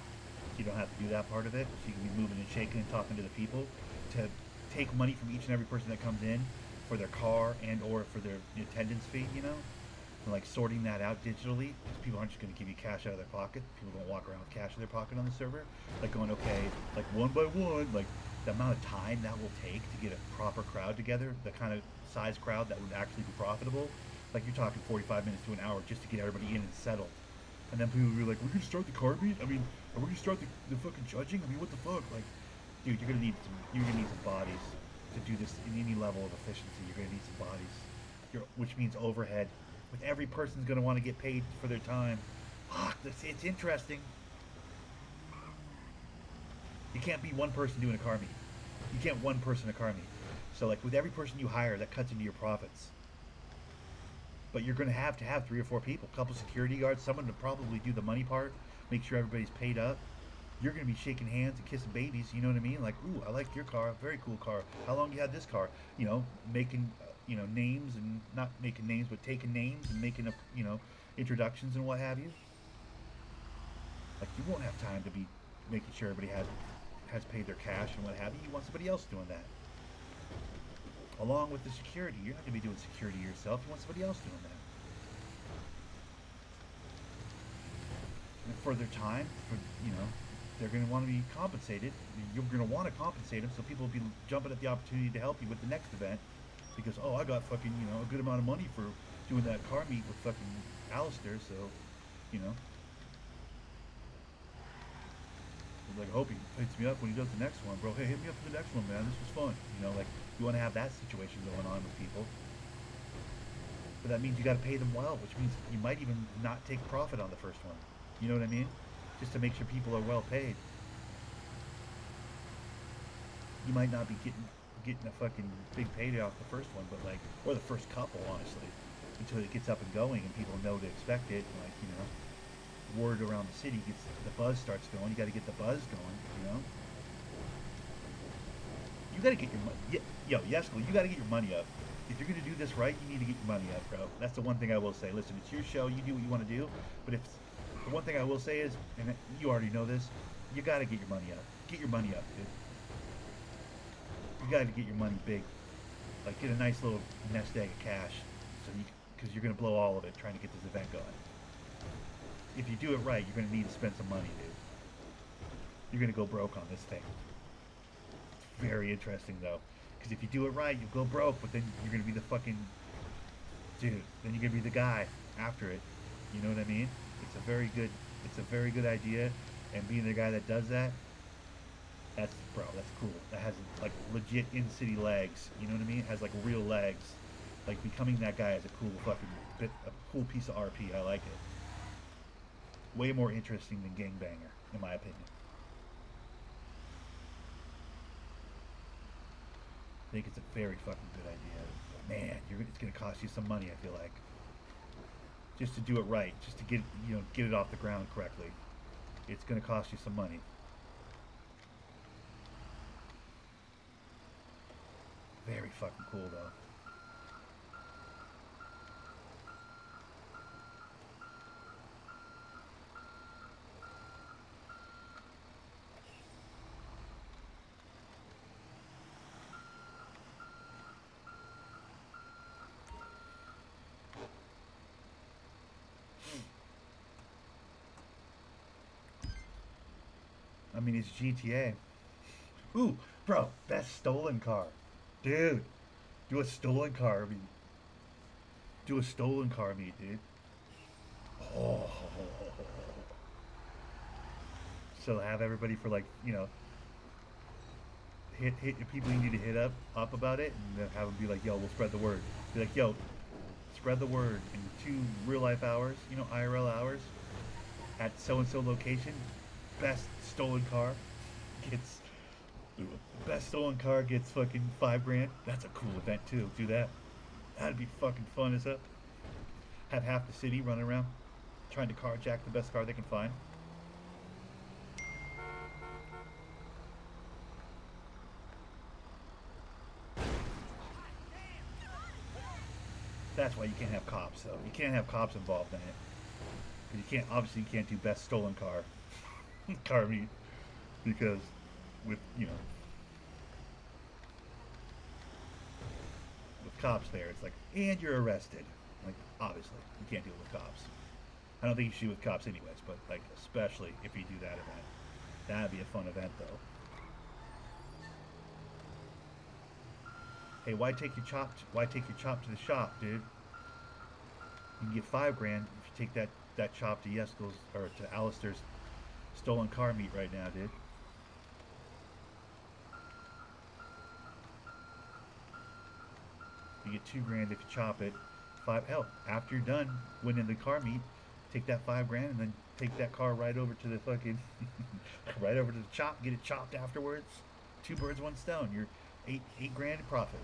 You don't have to do that part of it. So you can be moving and shaking and talking to the people to take money from each and every person that comes in for their car and or for their attendance fee, you know? And like sorting that out digitally, because people aren't just going to give you cash out of their pocket. People don't walk around with cash in their pocket on the server. Like going, okay, like one by one, like the amount of time that will take to get a proper crowd together, the kind of size crowd that would actually be profitable. Like you're talking 45 minutes to an hour just to get everybody in and settled. And then people will be like, we're going to start the car meet? I mean, are we going to start the fucking judging? I mean, what the fuck? Like, dude, you're going to need some bodies to do this in any level of efficiency. You're going to need some bodies, which means overhead. With every person's going to want to get paid for their time. Fuck, it's interesting. You can't be one person doing a car meet. You can't one person a car meet. So like with every person you hire, that cuts into your profits. But you're going to have 3 or 4 people, a couple security guards, someone to probably do the money part, make sure everybody's paid up. You're going to be shaking hands and kissing babies, you know what I mean? Like, ooh, I like your car, very cool car. How long you had this car? You know, making, names and not making names, but taking names and making up, introductions and what have you. Like, you won't have time to be making sure everybody has paid their cash and what have you. You want somebody else doing that. Along with the security. You're not going to be doing security yourself. You want somebody else doing that. And for their time, they're going to want to be compensated. You're going to want to compensate them, so people will be jumping at the opportunity to help you with the next event. Because, oh, I got fucking, a good amount of money for doing that car meet with fucking Alistair, so, Like, I hope he hits me up when he does the next one, bro. Hey, hit me up for the next one, man. This was fun. Like, you want to have that situation going on with people. But that means you got to pay them well, which means you might even not take profit on the first one. You know what I mean? Just to make sure people are well paid. You might not be getting a fucking big payday off the first one, but like, or the first couple, honestly, until it gets up and going and people know to expect it. Like, word around the city gets, the buzz starts going. You got to get the buzz going, You got to get your money. Yesko, you got to get your money up. If you're going to do this right, you need to get your money up, bro. That's the one thing I will say. Listen, it's your show. You do what you want to do. But if the one thing I will say is, and you already know this, you got to get your money up. Get your money up, dude. You got to get your money big. Like, get a nice little nest egg of cash, because you're going to blow all of it trying to get this event going. If you do it right, you're going to need to spend some money, dude. You're going to go broke on this thing. It's very interesting, though. Because if you do it right, you'll go broke, but then you're going to be the fucking... Dude, then you're going to be the guy after it. You know what I mean? It's a very good idea. And being the guy that does that, that's cool. That has, like, legit in-city legs. You know what I mean? It has, like, real legs. Like, becoming that guy is a cool piece of RP. I like it. Way more interesting than Gangbanger, in my opinion. I think it's a very fucking good idea. Man, it's going to cost you some money, I feel like. Just to do it right, just to get it off the ground correctly. It's going to cost you some money. Very fucking cool though. I mean, it's GTA. Ooh, bro, best stolen car. Dude, do a stolen car meet. Do a stolen car meet, dude. Oh. So have everybody for like, you know, hit people you need to hit up about it, and then have them be like, yo, we'll spread the word. Be like, yo, spread the word in 2 real life hours, you know, IRL hours, at so and so location. Best stolen car gets best stolen car gets fucking $5 grand. That's a cool event too. Do that. That'd be fucking fun as hell. Have half the city running around trying to carjack the best car they can find. That's why you can't have cops though. You can't have cops involved in it. You can't, obviously you can't do best stolen car car meet, because with, you know, with cops there, it's like, and you're arrested. Like, obviously you can't deal with cops. I don't think you should with cops anyways, but like especially if you do that event. That'd be a fun event though. Hey, why take your chop to the shop, dude? You can get $5 if you take that chop to Yeskel's or to Alistair's stolen car meet right now, dude. You get $2 if you chop it. Hell, after you're done winning the car meet, take that $5 and then take that car right over to the fucking right over to the chop, get it chopped afterwards. 2 birds, 1 stone. You're $8 in profit.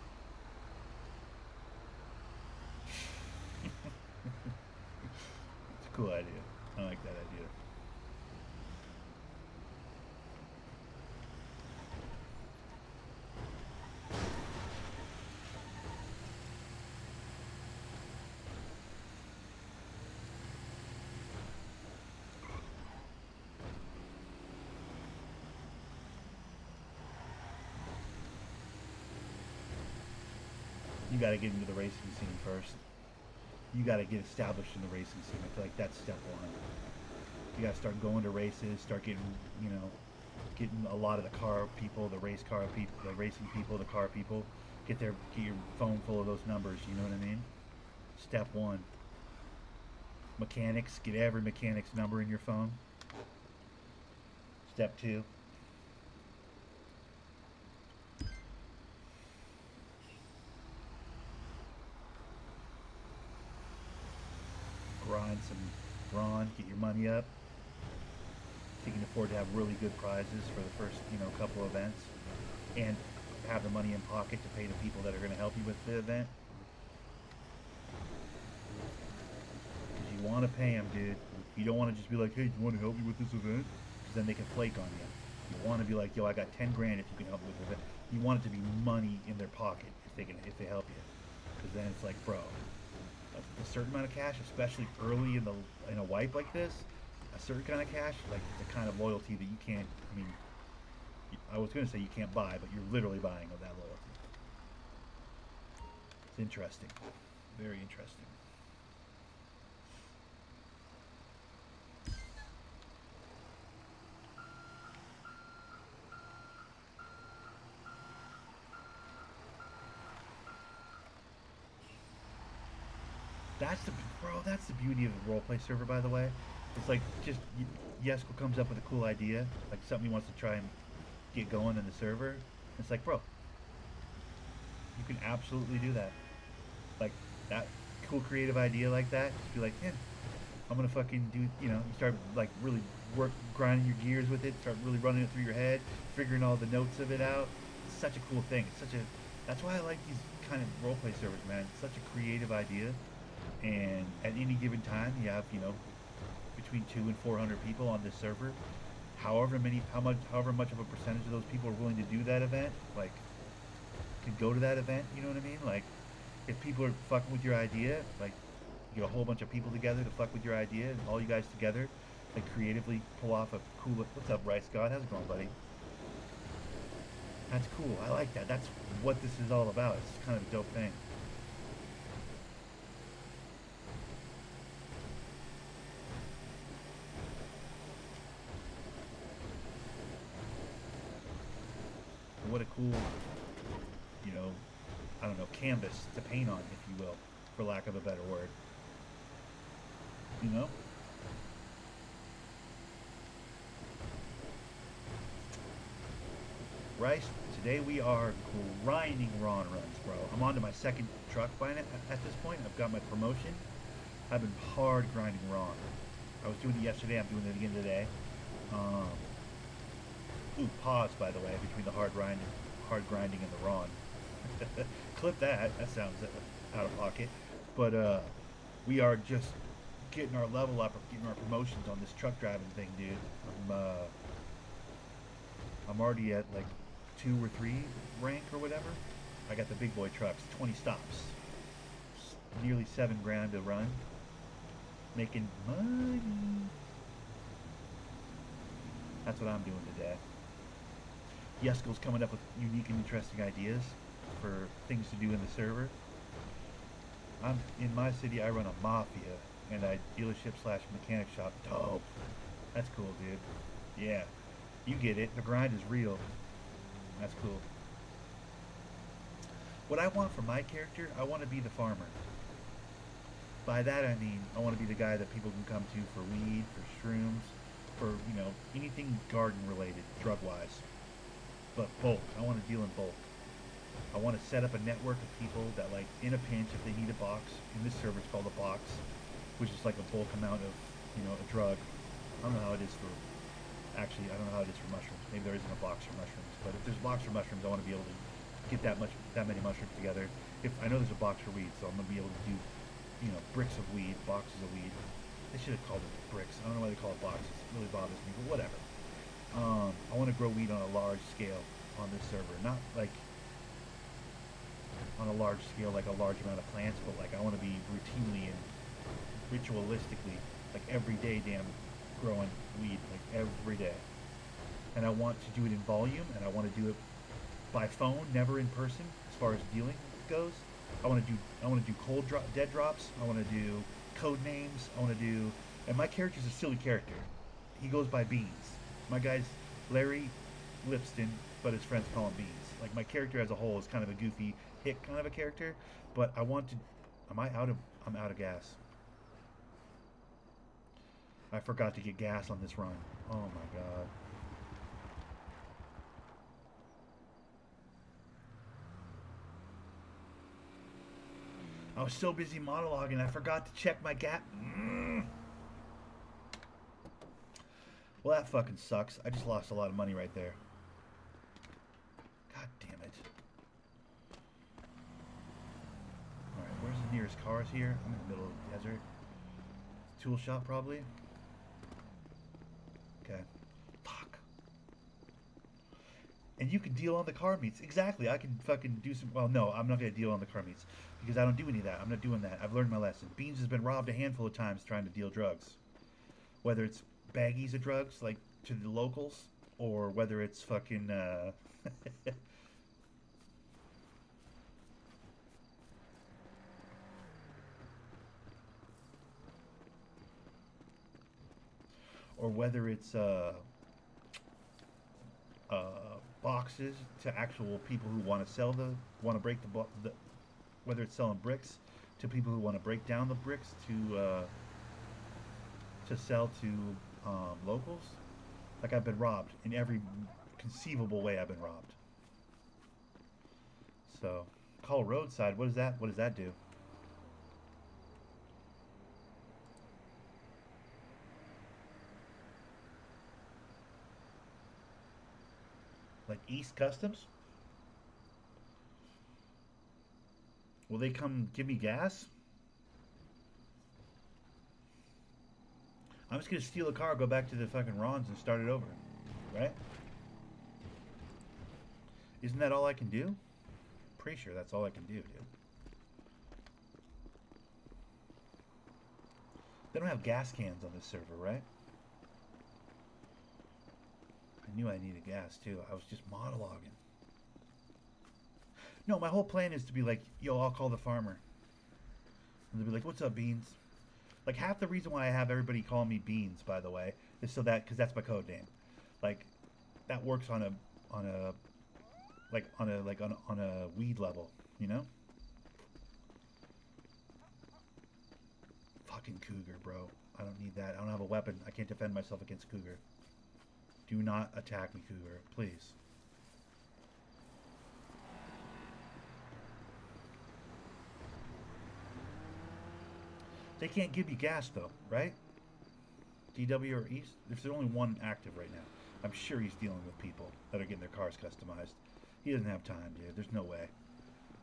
It's a cool idea. I like that idea. You got to get into the racing scene first. You got to get established in the racing scene. I feel like that's step 1. You got to start going to races, start getting, you know, getting a lot of the car people, the race car people, the racing people, the car people. Get your phone full of those numbers. You know what I mean? Step 1. Mechanics, get every mechanic's number in your phone. Step 2. Grind some brawn, get your money up. So you can afford to have really good prizes for the first, you know, couple of events, and have the money in pocket to pay the people that are going to help you with the event. Because you want to pay them, dude. You don't want to just be like, hey, do you want to help me with this event? Because then they can flake on you. You want to be like, yo, I got $10 if you can help me with the event. You want it to be money in their pocket if they help you. Because then it's like, bro, a certain amount of cash, especially early in a wipe like this, a certain kind of cash, like the kind of loyalty that you can't, I mean, I was going to say you can't buy, but you're literally buying of that loyalty. It's interesting. Very interesting. That's the beauty of the roleplay server, by the way. It's like, just, Yesko comes up with a cool idea, like something he wants to try and get going in the server. It's like, bro, you can absolutely do that. Like, that cool creative idea like that, just be like, yeah, I'm gonna fucking do, you know, you start like really grinding your gears with it, start really running it through your head, figuring all the notes of it out. It's such a cool thing. That's why I like these kind of roleplay servers, man. It's such a creative idea. And at any given time, you have, you know, between 200 and 400 people on this server. However much of a percentage of those people are willing to do that event, like, could go to that event. You know what I mean? Like, if people are fucking with your idea, like, you get a whole bunch of people together to fuck with your idea, and all you guys together, like, creatively pull off a cool. What's up, Bryce Scott? How's it going, buddy? That's cool. I like that. That's what this is all about. It's kind of a dope thing. What a cool, you know, I don't know, canvas to paint on, if you will, for lack of a better word. You know? Rice, today we are grinding Ron runs, bro. I'm on to my second truck by it at this point. I've got my promotion. I've been hard grinding Ron. I was doing it yesterday. I'm doing it again today. Ooh, pause, by the way, between the hard grinding and the Ron. Clip that. That sounds out of pocket. But we are just getting our level up, getting our promotions on this truck driving thing, dude. I'm already at like 2 or 3 rank or whatever. I got the big boy trucks, 20 stops, nearly $7 grand to run, making money. That's what I'm doing today. Yeskel's coming up with unique and interesting ideas for things to do in the server. I'm in my city. I run a mafia and a dealership / mechanic shop. Dope. That's cool, dude. Yeah, you get it. The grind is real. That's cool. What I want for my character, I want to be the farmer. By that I mean I want to be the guy that people can come to for weed, for shrooms, for, you know, anything garden related, drug wise. But bulk. I want to deal in bulk. I want to set up a network of people that, like, in a pinch, if they need a box, in this server it's called a box, which is like a bulk amount of, you know, a drug. I don't know how it is for, actually, I don't know how it is for mushrooms. Maybe there isn't a box for mushrooms. But if there's a box for mushrooms, I want to be able to get that many mushrooms together. If I know there's a box for weed, so I'm going to be able to do, you know, bricks of weed, boxes of weed. They should have called it bricks. I don't know why they call it boxes. It really bothers me, but whatever. I want to grow weed on a large scale on this server. Not like on a large scale, like a large amount of plants, but like I want to be routinely and ritualistically, like every day, damn, growing weed, like every day. And I want to do it in volume, and I want to do it by phone, never in person, as far as dealing goes. I want to do dead drops. I want to do code names. I want to do, and my character's a silly character. He goes by Beans. My guy's Larry Lipston, but his friends call him Beans. Like, my character as a whole is kind of a goofy hick kind of a character, but I want to. I'm out of gas. I forgot to get gas on this run. Oh my god. I was so busy monologuing, I forgot to check my gas. Well, that fucking sucks. I just lost a lot of money right there. God damn it. Alright, where's the nearest cars here? I'm in the middle of the desert. Tool shop, probably. Okay. Fuck. And you can deal on the car meets. Exactly. I can fucking do some. Well, no, I'm not going to deal on the car meets because I don't do any of that. I'm not doing that. I've learned my lesson. Beans has been robbed a handful of times trying to deal drugs. Whether it's baggies of drugs, like to the locals, or whether it's fucking. Or whether it's boxes to actual people who want to break the whether it's selling bricks to people who want to break down the bricks to sell to locals. Like, I've been robbed in every conceivable way. I've been robbed. So call roadside. What is that? What does that do? Like East Customs? Will they come give me gas? I'm just gonna steal a car, go back to the fucking Rons and start it over. Right? Isn't that all I can do? pretty sure that's all I can do, dude. They don't have gas cans on this server, right? I knew I needed gas too. I was just monologuing. No, my whole plan is to be like, yo, I'll call the farmer. And they'll be like, what's up, Beans? Like, half the reason why I have everybody call me Beans, by the way, is so that, because that's my code name. Like, that works on a weed level, you know? Fucking cougar, bro. I don't need that. I don't have a weapon. I can't defend myself against cougar. Do not attack me, cougar, please. They can't give you gas, though, right? DW or East? There's only one active right now. I'm sure he's dealing with people that are getting their cars customized. He doesn't have time, dude. There's no way.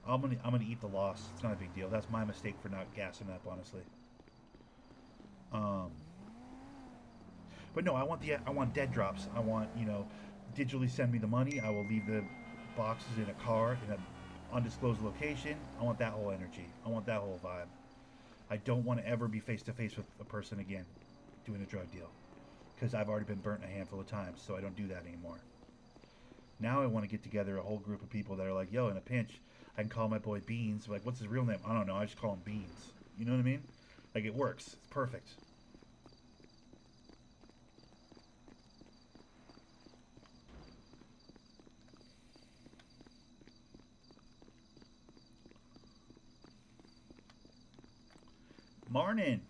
I'm gonna eat the loss. It's not a big deal. That's my mistake for not gassing up, honestly. But no, I want dead drops. I want, you know, digitally send me the money. I will leave the boxes in a car in an undisclosed location. I want that whole energy. I want that whole vibe. I don't want to ever be face to face with a person again doing a drug deal, because I've already been burnt a handful of times, so I don't do that anymore. Now I want to get together a whole group of people that are like, yo, in a pinch, I can call my boy Beans. Like, what's his real name? I don't know. I just call him Beans. You know what I mean? Like, it works. It's perfect. Morning.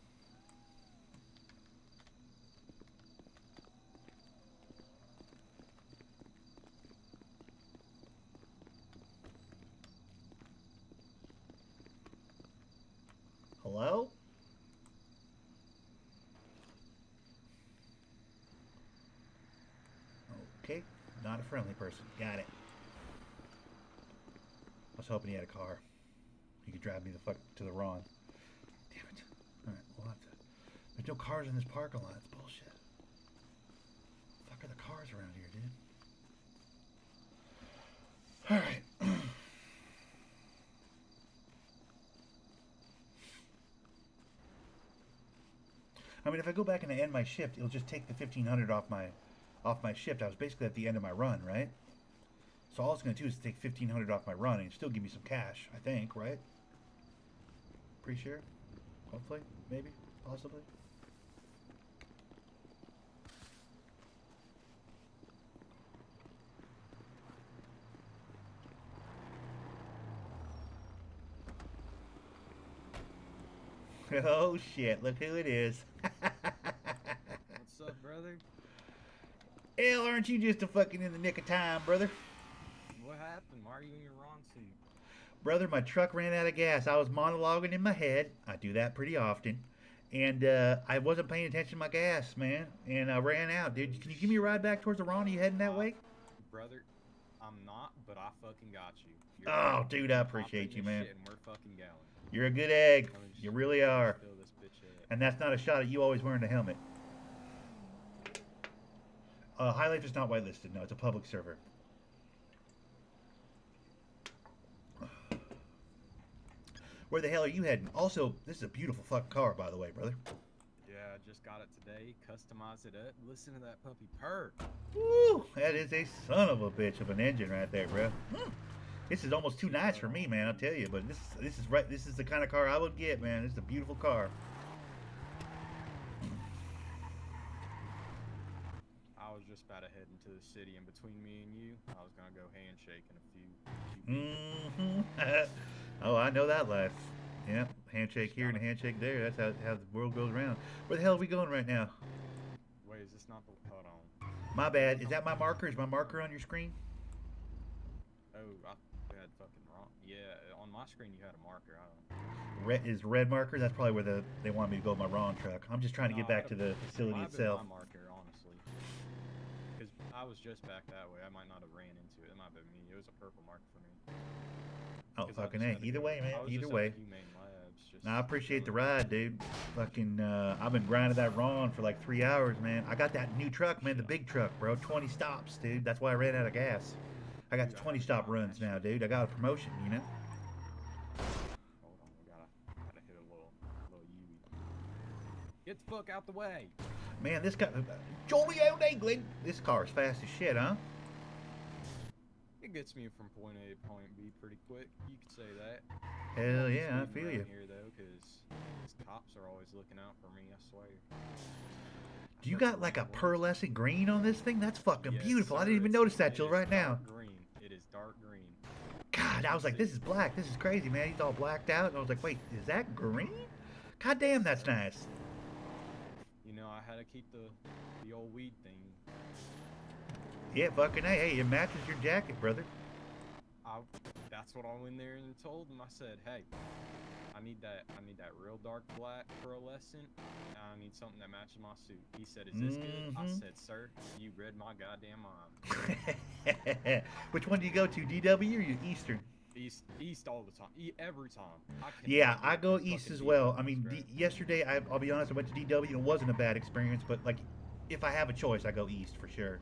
Hello? Okay, not a friendly person. Got it. I was hoping he had a car. He could drive me the fuck to the Ron. Damn it. Alright, we'll have to... There's no cars in this parking lot. It's bullshit. The fuck are the cars around here, dude? Alright. I mean, if I go back and I end my shift, it'll just take the 1,500 off my shift. I was basically at the end of my run, right? So all it's going to do is take 1,500 off my run and still give me some cash, I think, right? Pretty sure. Hopefully. Maybe. Possibly. Oh shit, look who it is. What's up, brother? Hell, aren't you just a fucking in the nick of time, brother? What happened? Why are you in your Ron suit? Brother, my truck ran out of gas. I was monologuing in my head. I do that pretty often. And I wasn't paying attention to my gas, man. And I ran out, dude. Can you give me a ride back towards the Ron? Are you heading that way? Brother, I'm not, but I fucking got you. Oh, dude, I appreciate you, man. And we're fucking going. You're a good egg. You really are. Fill this bitch up. And that's not a shot at you always wearing a helmet. Highlife is not whitelisted. No, it's a public server. Where the hell are you heading? Also, this is a beautiful fucking car, by the way, brother. Yeah, I just got it today. Customized it up. Listen to that puppy purr. Woo! That is a son of a bitch of an engine right there, bro. This is almost too nice for me, man. I'll tell you. But this is right. This is the kind of car I would get, man. This is a beautiful car. I was just about to head into the city, and between me and you, I was gonna go handshaking a few. Oh, I know that life. Yeah, handshake here and a handshake there. That's how the world goes around. Where the hell are we going right now? Wait, is this not the... Hold on. My bad. Is that my marker? Is my marker on your screen? Oh, I had fucking wrong. Yeah, on my screen you had a marker. I don't know. Red marker? That's probably where they wanted me to go with my Ron truck. I'm just trying to get back to the facility itself. My marker, honestly. Because I was just back that way. I might not have ran into it. It might have been me. It was a purple marker for me. Oh, fucking A. Either way, man. Either way. Nah, I appreciate the ride, dude. Fucking, I've been grinding that Ron for like 3 hours, man. I got that new truck, man. The big truck, bro. 20 stops, dude. That's why I ran out of gas. I got the Dude, I 20 haven't stop gotten runs that now, shit. dude. I got a promotion, you know. Hold on, we gotta hit a little U. Get the fuck out the way. Man, this guy, Jolio England. This car is fast as shit, huh? It gets me from point A to point B pretty quick. You could say that. Hell Won't be yeah, I speeding feel around you. here though, cause these cops are always looking out for me. I swear. Do you bet got like a ones- pearlescent green on this thing? That's fucking Yes, beautiful. I sir, didn't even it's- notice that it till is right now. dark green. It is dark green. God, I was like, See. this is black. This is crazy, man. He's all blacked out. And I was like, wait, is that green? God damn, that's nice. You know, I had to keep the old weed thing. Yeah, fucking A. Hey, it matches your jacket, brother. That's what I went there and told him. I said, hey, I need that real dark black pearlescent. I need something that matches my suit. He said, is this good? I said, sir, you read my goddamn mind. Which one do you go to, DW or you Eastern? East all the time. Every time. Yeah, I go fucking East as DW well. I is mean, great. yesterday, I'll be honest, I went to DW and it wasn't a bad experience, but like, if I have a choice, I go East for sure.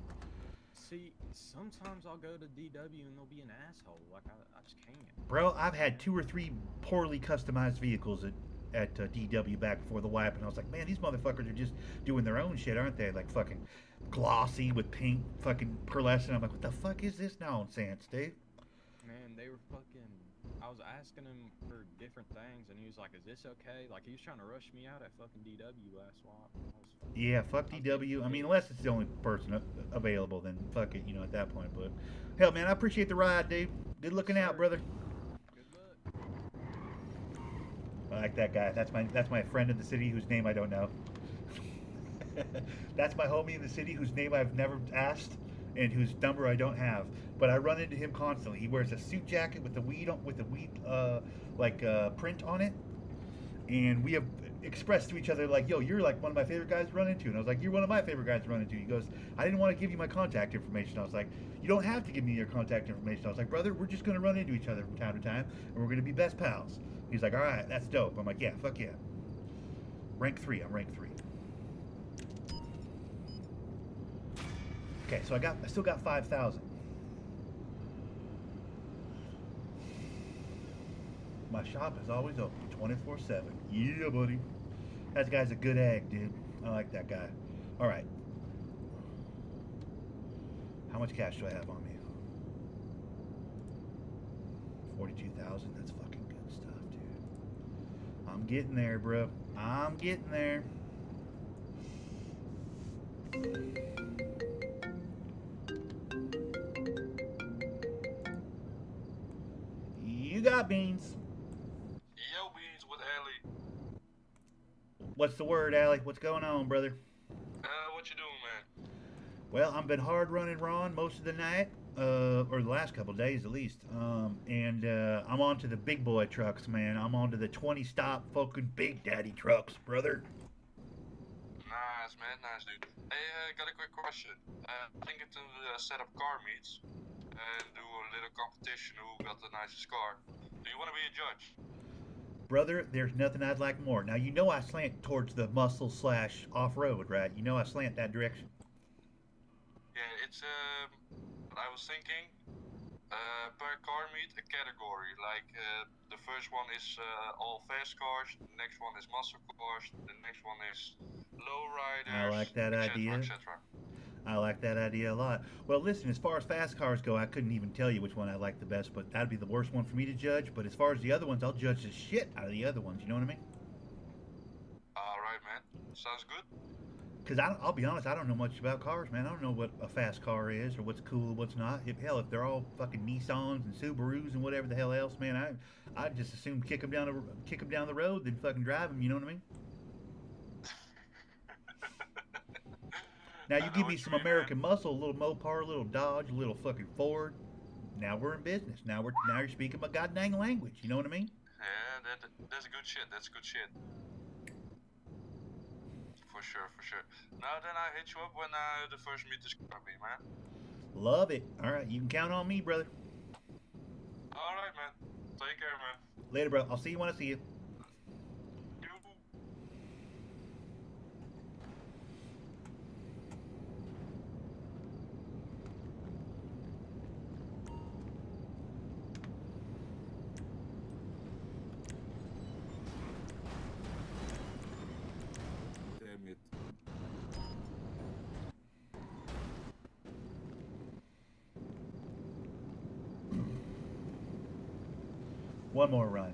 See, sometimes I'll go to DW and they'll be an asshole. Like, I just can't. Bro, I've had 2 or 3 poorly customized vehicles at DW back before the wipe, and I was like, man, these motherfuckers are just doing their own shit, aren't they? Like fucking glossy with pink fucking pearlescent. I'm like, what the fuck is this nonsense, dude? Man, they were fucking. I was asking him for different things, and he was like, "Is this okay?" Like he was trying to rush me out at fucking DW last swap. Yeah, fuck DW. I mean, unless it's the only person available, then fuck it, you know, at that point. But hell, man, I appreciate the ride, dude. Good looking out, brother. Good luck. I like that guy. That's my friend in the city whose name I don't know. That's my homie in the city whose name I've never asked and whose number I don't have. But I run into him constantly. He wears a suit jacket with the weed print on it, and we have expressed to each other like, "Yo, you're like one of my favorite guys to run into." And I was like, "You're one of my favorite guys to run into." He goes, "I didn't want to give you my contact information." I was like, "You don't have to give me your contact information." I was like, "Brother, we're just gonna run into each other from time to time, and we're gonna be best pals." He's like, "All right, that's dope." I'm like, "Yeah, fuck yeah." Rank 3. I'm rank 3. Okay, so I still got 5,000. My shop is always open 24/7. Yeah, buddy. That guy's a good egg, dude. I like that guy. All right. How much cash do I have on me? 42,000. That's fucking good stuff, dude. I'm getting there, bro. I'm getting there. You got beans. Yo, Beans with Ellie. What's the word, Allie? What's going on, brother? What you doing, man? Well, I've been hard running Ron most of the night, or the last couple days at least. And I'm on to the big boy trucks, man. I'm on to the 20 stop fucking Big Daddy trucks, brother. Nice, man. Nice, dude. Hey, got a quick question. Thinking to set up car meets and do a little competition who got the nicest car. Do you want to be a judge? Brother, there's nothing I'd like more. Now, you know I slant towards the muscle / off-road, right? You know I slant that direction. Yeah, it's what I was thinking. Per car meet a category. Like the first one is all fast cars. The next one is muscle cars. The next one is low riders. I like that idea. etc. I like that idea a lot. Well, listen, as far as fast cars go, I couldn't even tell you which one I like the best, but that'd be the worst one for me to judge. But as far as the other ones, I'll judge the shit out of the other ones. You know what I mean? Alright, man. Sounds good. Because I'll be honest, I don't know much about cars, man. I don't know what a fast car is or what's cool, what's not. If they're all fucking Nissans and Subarus and whatever the hell else, man, I'd just assume kick them down the road than fucking drive them. You know what I mean? Now you give me some American muscle, a little Mopar, a little Dodge, a little fucking Ford. Now we're in business. Now you're speaking my goddamn language. You know what I mean? Yeah, that's good shit. That's good shit. For sure, for sure. Now then I hit you up when the first meet is gonna be, man. Love it. All right, you can count on me, brother. Alright, man. Take care, man. Later, bro. I'll see you when I see you. You. One more run.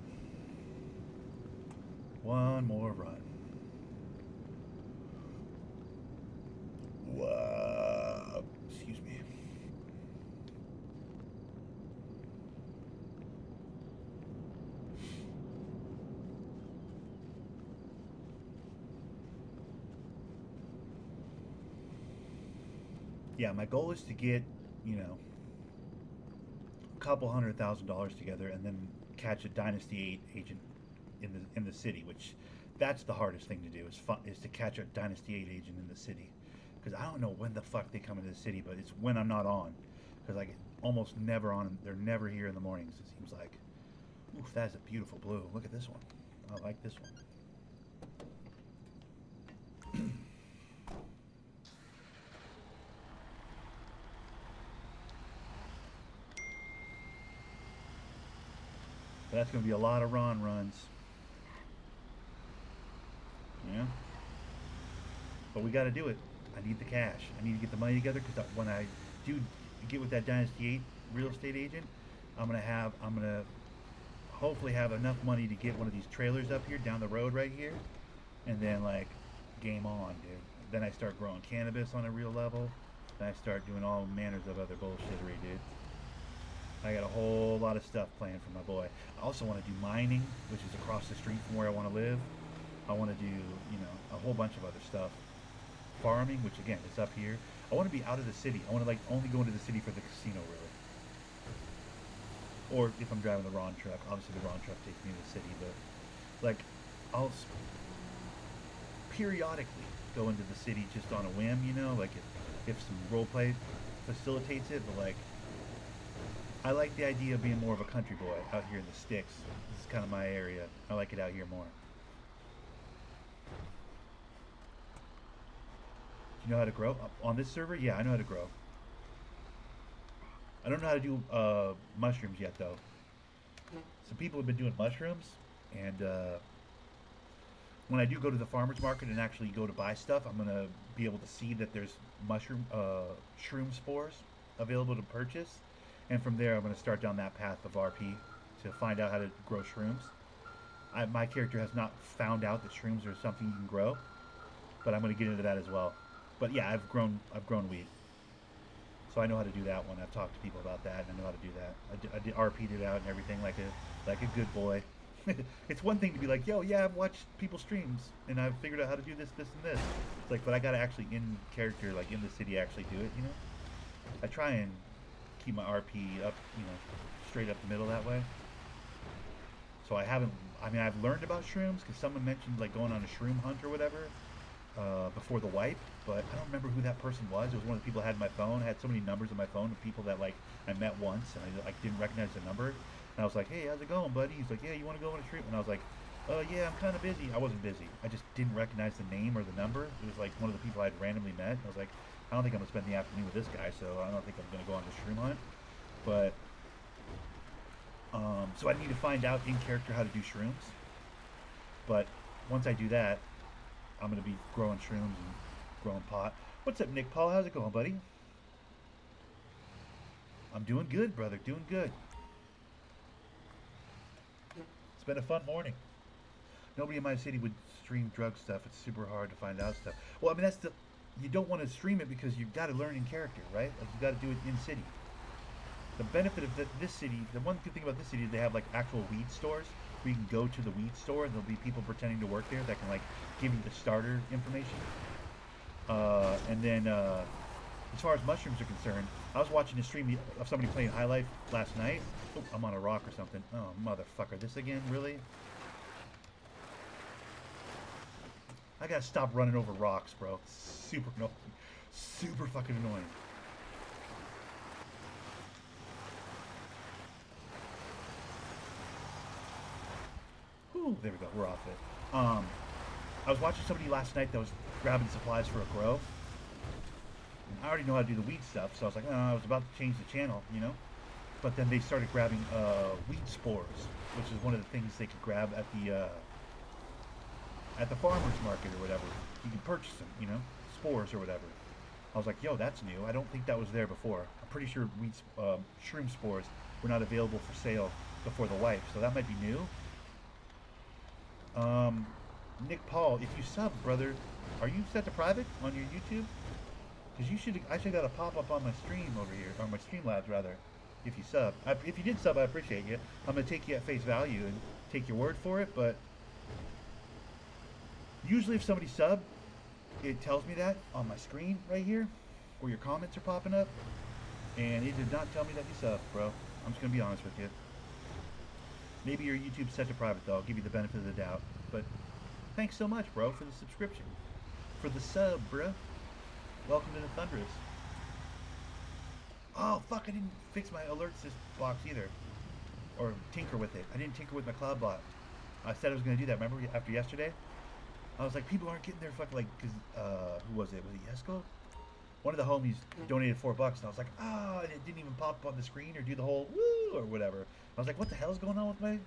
One more run. Whoa. Excuse me. Yeah, my goal is to get, you know, a couple $100,000 together and then catch a Dynasty 8 agent in the city, which that's the hardest thing to do is to catch a Dynasty 8 agent in the city, because I don't know when the fuck they come into the city, but it's when I'm not on, because like almost never on. They're never here in the mornings. It seems like. Oof, that is a beautiful blue. Look at this one. I like this one. But that's going to be a lot of runs. Yeah. But we got to do it. I need the cash. I need to get the money together, because when I do get with that Dynasty 8 real estate agent, I'm gonna hopefully have enough money to get one of these trailers up here down the road right here, and then like game on, dude. Then I start growing cannabis on a real level. Then I start doing all manners of other bullshittery, dude. I got a whole lot of stuff planned for my boy. I also want to do mining, which is across the street from where I want to live. I want to do, you know, a whole bunch of other stuff. Farming, which again is up here. I want to be out of the city. I want to like only go into the city for the casino, really. Or if I'm driving the Ron truck, obviously the Ron truck takes me to the city. But like, I'll periodically go into the city just on a whim, you know, like if some roleplay facilitates it. But like, I like the idea of being more of a country boy out here in the sticks. This is kind of my area. I like it out here more. You know how to grow? On this server? Yeah, I know how to grow. I don't know how to do mushrooms yet, though. Some people have been doing mushrooms, and when I do go to the farmer's market and actually go to buy stuff, I'm going to be able to see that there's shroom spores available to purchase. And from there, I'm going to start down that path of RP to find out how to grow shrooms. My character has not found out that shrooms are something you can grow, but I'm going to get into that as well. But yeah, I've grown weed, so I know how to do that one. I've talked to people about that, and I know how to do that. I did RP'd it out and everything like a good boy. It's one thing to be like, yo, yeah, I've watched people's streams and I've figured out how to do this, this, and this. It's like, but I gotta actually in character, like in the city, actually do it. You know, I try and keep my RP up, you know, straight up the middle that way. So I've learned about shrooms because someone mentioned like going on a shroom hunt or whatever before the wipe, but I don't remember who that person was. It was one of the people I had in my phone. I had so many numbers on my phone of people that like I met once and I like didn't recognize the number. And I was like, hey, how's it going, buddy? He's like, yeah, you want to go on a shroom? And I was like, yeah, I'm kind of busy. I wasn't busy. I just didn't recognize the name or the number. It was like one of the people I had randomly met. I was like, I don't think I'm going to spend the afternoon with this guy, so I don't think I'm going to go on this shroom hunt. But so I need to find out in character how to do shrooms. But once I do that, I'm going to be growing shrooms and growing pot. What's up, Nick Paul? How's it going, buddy? I'm doing good, brother. Doing good. It's been a fun morning. Nobody in my city would stream drug stuff. It's super hard to find out stuff. Well, I mean, you don't want to stream it because you've got to learn in character, right? Like, you got to do it in city. The benefit of this city, the one good thing about this city is they have like actual weed stores where you can go to the weed store and there'll be people pretending to work there that can like give you the starter information. And then as far as mushrooms are concerned, I was watching a stream of somebody playing Highlife last night. Oh, I'm on a rock or something. Oh, motherfucker. This again? Really? I gotta stop running over rocks, bro. Super annoying. Super fucking annoying. Whew, there we go. We're off it. I was watching somebody last night that was grabbing supplies for a grow. And I already know how to do the weed stuff, so I was like, oh, I was about to change the channel, you know? But then they started grabbing weed spores, which is one of the things they could grab at the farmer's market or whatever. You can purchase them, you know, spores or whatever. I was like, yo, that's new. I don't think that was there before. I'm pretty sure shroom spores were not available for sale before the wife, so that might be new. Nick Paul, if you sub, brother, are you set to private on your YouTube? Because I should got a pop up on my stream over here, or my Streamlabs rather. If you sub, if you did sub, I appreciate you. I'm gonna take you at face value and take your word for it, but usually if somebody sub, it tells me that on my screen right here, where your comments are popping up, and it did not tell me that you sub, bro. I'm just gonna be honest with you. Maybe your YouTube's set to private though. I'll give you the benefit of the doubt, but thanks so much, bro, for the subscription, for the sub, bro. Welcome to the Thunderous. Oh fuck! I didn't fix my alerts box either, or tinker with it. I didn't tinker with my cloud bot. I said I was gonna do that. Remember after yesterday? I was like, people aren't getting their fucking, like, cause who was it? Was it Yesko? One of the homies donated $4, and I was like, and it didn't even pop up on the screen or do the whole woo or whatever. I was like, what the hell's going on with my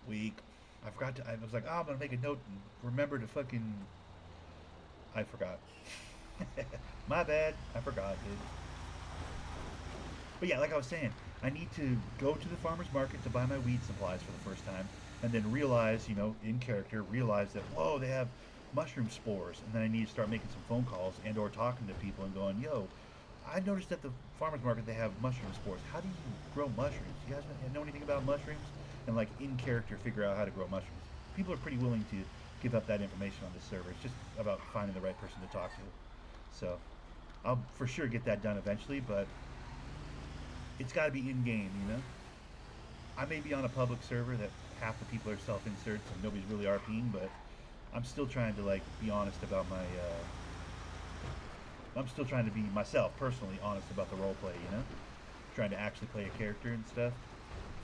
week? I forgot to. I was like, I'm gonna make a note and remember to fucking. I forgot. My bad. I forgot, dude. But yeah, like I was saying, I need to go to the farmer's market to buy my weed supplies for the first time, and then realize, you know, in character, realize that, whoa, they have mushroom spores, and then I need to start making some phone calls and or talking to people and going, yo, I noticed at the farmer's market they have mushroom spores. How do you grow mushrooms? You guys know anything about mushrooms? And like in character, figure out how to grow mushrooms. People are pretty willing to give up that information on this server. It's just about finding the right person to talk to. So I'll for sure get that done eventually, but it's got to be in-game, you know? I may be on a public server that half the people are self-inserts and nobody's really RPing, but I'm still trying to, like, be honest about my, I'm still trying to be myself, personally honest about the roleplay, you know? Trying to actually play a character and stuff,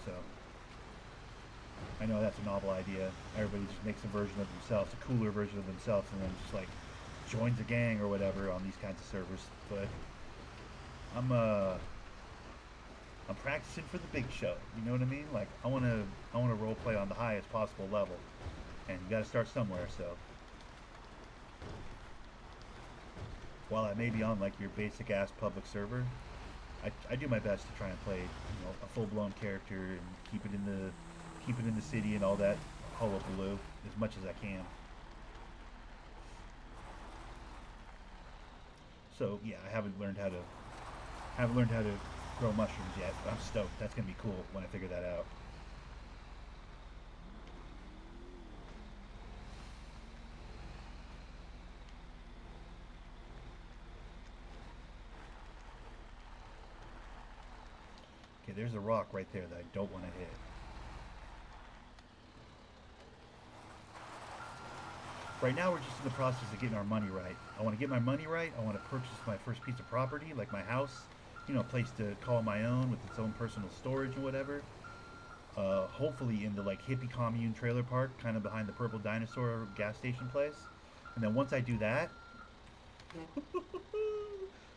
so. I know that's a novel idea. Everybody just makes a version of themselves, a cooler version of themselves, and then just, like, joins a gang or whatever on these kinds of servers, but I'm practicing for the big show. You know what I mean? Like I want to role play on the highest possible level, and you got to start somewhere. So while I may be on like your basic ass public server, I do my best to try and play, you know, a full blown character and keep it in the city and all that hullabaloo as much as I can. So yeah, I haven't learned how to grow mushrooms yet, but I'm stoked. That's gonna be cool when I figure that out. Okay, there's a rock right there that I don't want to hit. Right now we're just in the process of getting our money right. I want to get my money right. I want to purchase my first piece of property, like my house. You know, a place to call my own with its own personal storage and whatever. Hopefully in the like hippie commune trailer park, kind of behind the Purple Dinosaur gas station place. And then once I do that,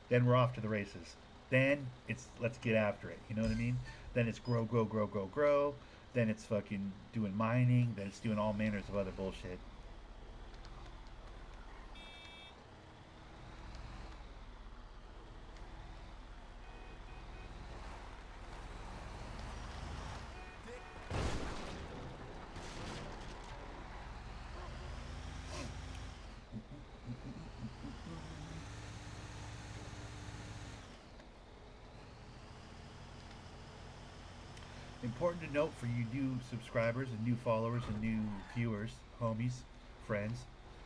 then we're off to the races. Then it's let's get after it. You know what I mean? Then it's grow, grow, grow, grow, grow. Then it's fucking doing mining. Then it's doing all manners of other bullshit. Important to note for you new subscribers and new followers and new viewers, homies, friends,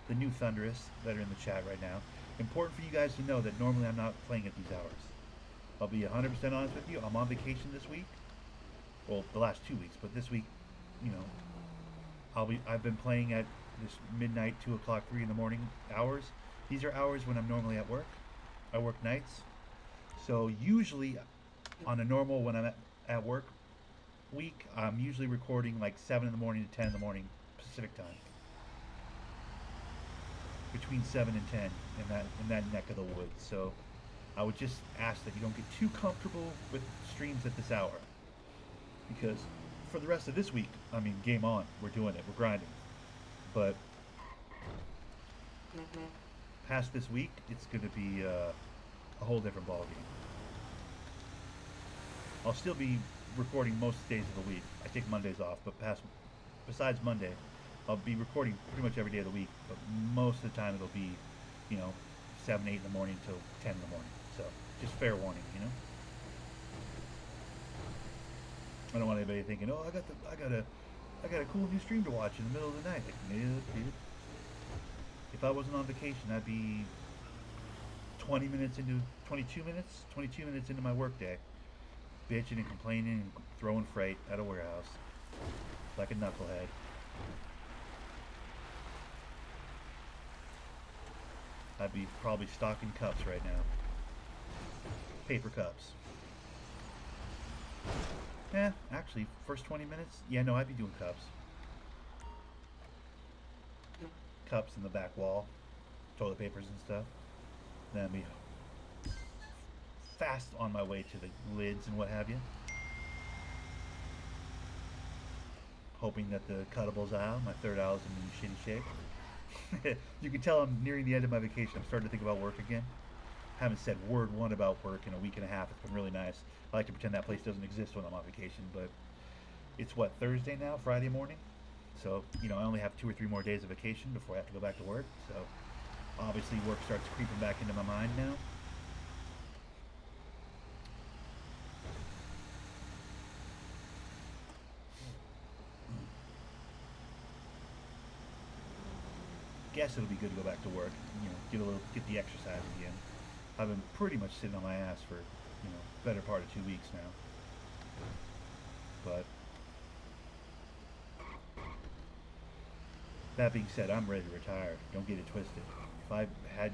the new Thunderous that are in the chat right now. Important for you guys to know that normally I'm not playing at these hours. I'll be 100% honest with you. I'm on vacation this week. Well, the last 2 weeks, but this week, you know, I've been playing at this midnight, 2 o'clock, 3 in the morning hours. These are hours when I'm normally at work. I work nights. So usually on a normal when I'm at work week, I'm usually recording like 7 in the morning to 10 in the morning Pacific time. Between 7 and 10 in that neck of the woods. So I would just ask that you don't get too comfortable with streams at this hour. Because for the rest of this week, I mean, game on. We're doing it. We're grinding. But past this week, it's going to be a whole different ballgame. I'll still be recording most days of the week. I take Mondays off, but besides Monday, I'll be recording pretty much every day of the week. But most of the time, it'll be, 7, 8 in the morning till 10 in the morning. So just fair warning, I don't want anybody thinking, oh, I got a cool new stream to watch in the middle of the night. Like, no, dude. If I wasn't on vacation, I'd be 22 minutes into my workday, bitching and complaining and throwing freight at a warehouse like a knucklehead. I'd be probably stocking cups right now. Paper cups. Actually, first 20 minutes? Yeah, no, I'd be doing cups. Cups in the back wall. Toilet papers and stuff. Then I'd be fast on my way to the lids and what have you. Hoping that the cuttables aisle, my third aisle, is in shitty shape. You can tell I'm nearing the end of my vacation. I'm starting to think about work again. Haven't said word one about work in a week and a half. It's been really nice. I like to pretend that place doesn't exist when I'm on vacation, but it's what, Thursday now, Friday morning? So, I only have 2 or 3 more days of vacation before I have to go back to work. So, obviously work starts creeping back into my mind now. Guess it'll be good to go back to work, get the exercise again. I've been pretty much sitting on my ass for, better part of 2 weeks now. But that being said, I'm ready to retire. Don't get it twisted. If I had,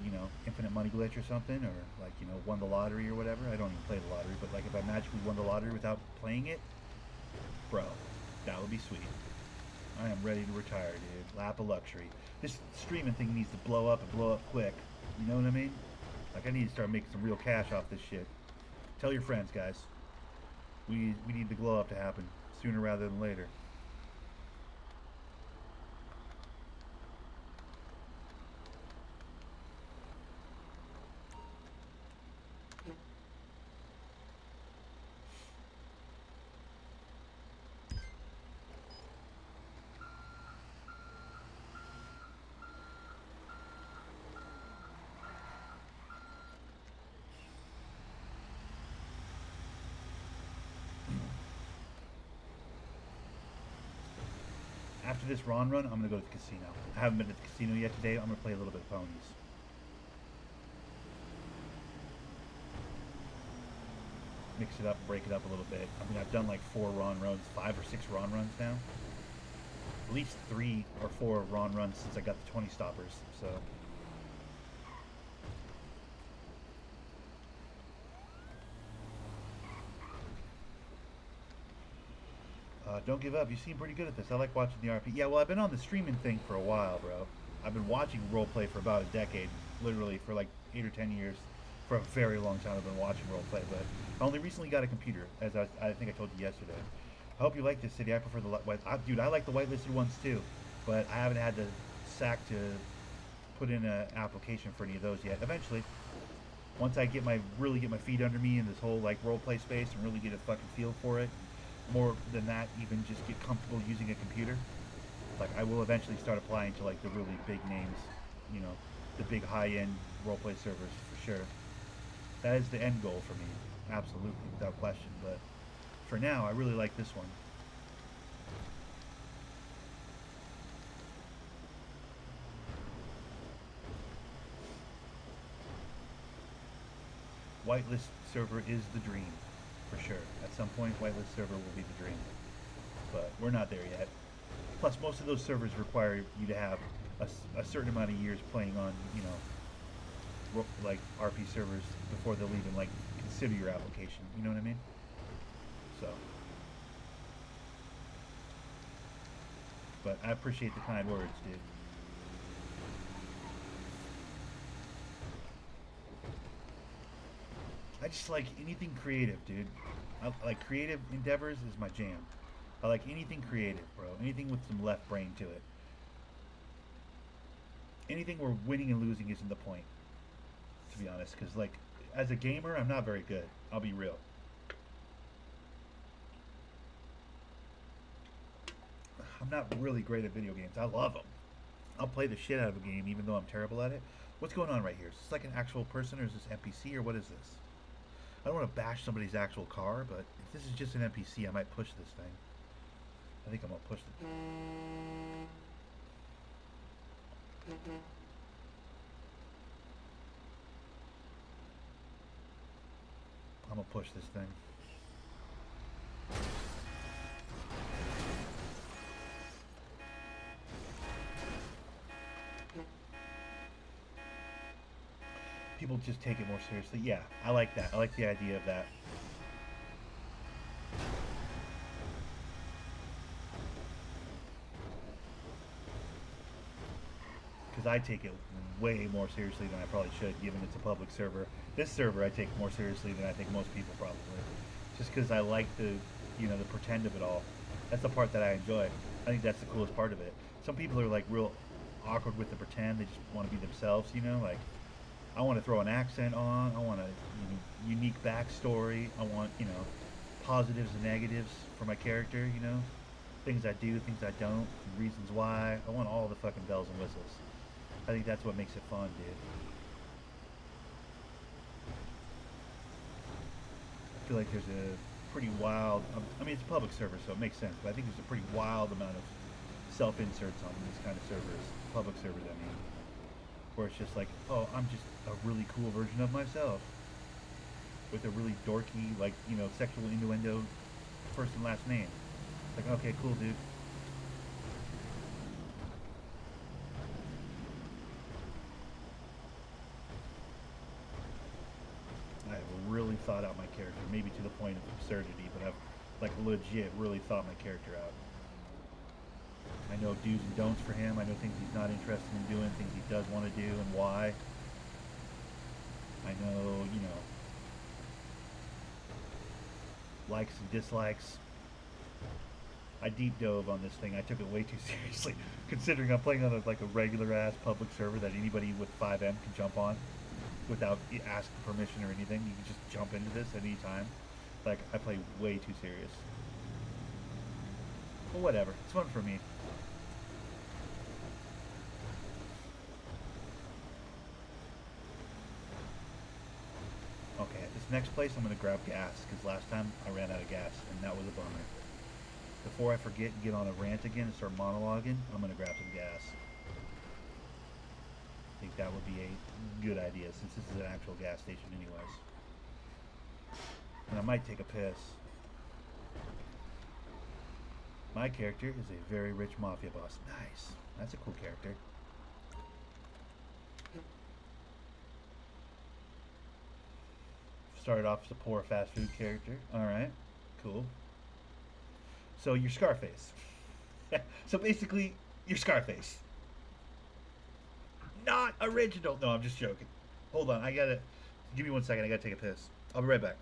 infinite money glitch or something, or like, won the lottery or whatever, I don't even play the lottery, but like if I magically won the lottery without playing it, bro, that would be sweet. I am ready to retire, dude. Lap of luxury. This streaming thing needs to blow up and blow up quick. You know what I mean? Like, I need to start making some real cash off this shit. Tell your friends, guys. We need the glow up to happen sooner rather than later. After this Ron run, I'm going to go to the casino. I haven't been to the casino yet today. I'm going to play a little bit of ponies. Mix it up, break it up a little bit. I mean, I've done like 4 Ron runs, 5 or 6 Ron runs now. At least 3 or 4 Ron runs since I got the 20 stoppers, so... Don't give up. You seem pretty good at this. I like watching the RP. Yeah, well, I've been on the streaming thing for a while, bro. I've been watching roleplay for about a decade. Literally, for like 8 or 10 years. For a very long time, I've been watching roleplay. But I only recently got a computer, as I think I told you yesterday. I hope you like this city. I prefer the white... Dude, I like the whitelisted ones, too. But I haven't had the sack to put in an application for any of those yet. Eventually. Once I really get my feet under me in this whole, like, roleplay space and really get a fucking feel for it. More than that, even just get comfortable using a computer. Like, I will eventually start applying to like the really big names, the big high-end roleplay servers for sure. That is the end goal for me, absolutely, without question. But for now, I really like this one. Whitelist server is the dream. For sure. At some point, whitelist server will be the dream. But we're not there yet. Plus, most of those servers require you to have a certain amount of years playing on, like RP servers before they'll even like consider your application. You know what I mean? So. But I appreciate the kind words, dude. I just like anything creative, dude. Like creative endeavors is my jam. I like anything creative, bro. Anything with some left brain to it. Anything where winning and losing isn't the point, to be honest. Because, like, as a gamer, I'm not very good. I'll be real. I'm not really great at video games. I love them. I'll play the shit out of a game even though I'm terrible at it. What's going on right here? Is this like an actual person or is this NPC or what is this? I don't want to bash somebody's actual car, but if this is just an NPC, I might push this thing. I think I'm gonna push it. I'm gonna push this thing. People just take it more seriously. Yeah, I like that. I like the idea of that. Because I take it way more seriously than I probably should, given it's a public server. This server I take more seriously than I think most people probably. Just because I like the, you know, the pretend of it all. That's the part that I enjoy. I think that's the coolest part of it. Some people are like real awkward with the pretend. They just want to be themselves, you know, like I want to throw an accent on. I want a unique backstory. I want, you know, positives and negatives for my character, you know, things I do, things I don't, reasons why. I want all the fucking bells and whistles. I think that's what makes it fun, dude. I feel like there's a pretty wild, I mean, it's a public server, so it makes sense, but I think there's a pretty wild amount of self-inserts on these kind of servers, public servers, I mean, where it's just like, oh, I'm just a really cool version of myself with a really dorky, like, you know, sexual innuendo first and last name. Like, okay, cool, dude. I have really thought out my character, maybe to the point of absurdity, but I've, like, legit really thought my character out. I know do's and don'ts for him. I know things he's not interested in doing, things he does want to do, and why. I know, you know, likes and dislikes. I deep dove on this thing. I took it way too seriously, considering I'm playing on a regular ass public server that anybody with 5M can jump on without asking permission or anything. You can just jump into this at any time. Like, I play way too serious. But whatever, it's fun for me. Okay, this next place I'm going to grab gas, because last time I ran out of gas, and that was a bummer. Before I forget and get on a rant again and start monologuing, I'm going to grab some gas. I think that would be a good idea, since this is an actual gas station anyways. And I might take a piss. My character is a very rich mafia boss. Nice. That's a cool character. Started off as a poor fast food character. Alright, cool. So you're Scarface. So basically, you're Scarface. Not original. No, I'm just joking. Hold on, I gotta... Give me 1 second, I gotta take a piss. I'll be right back.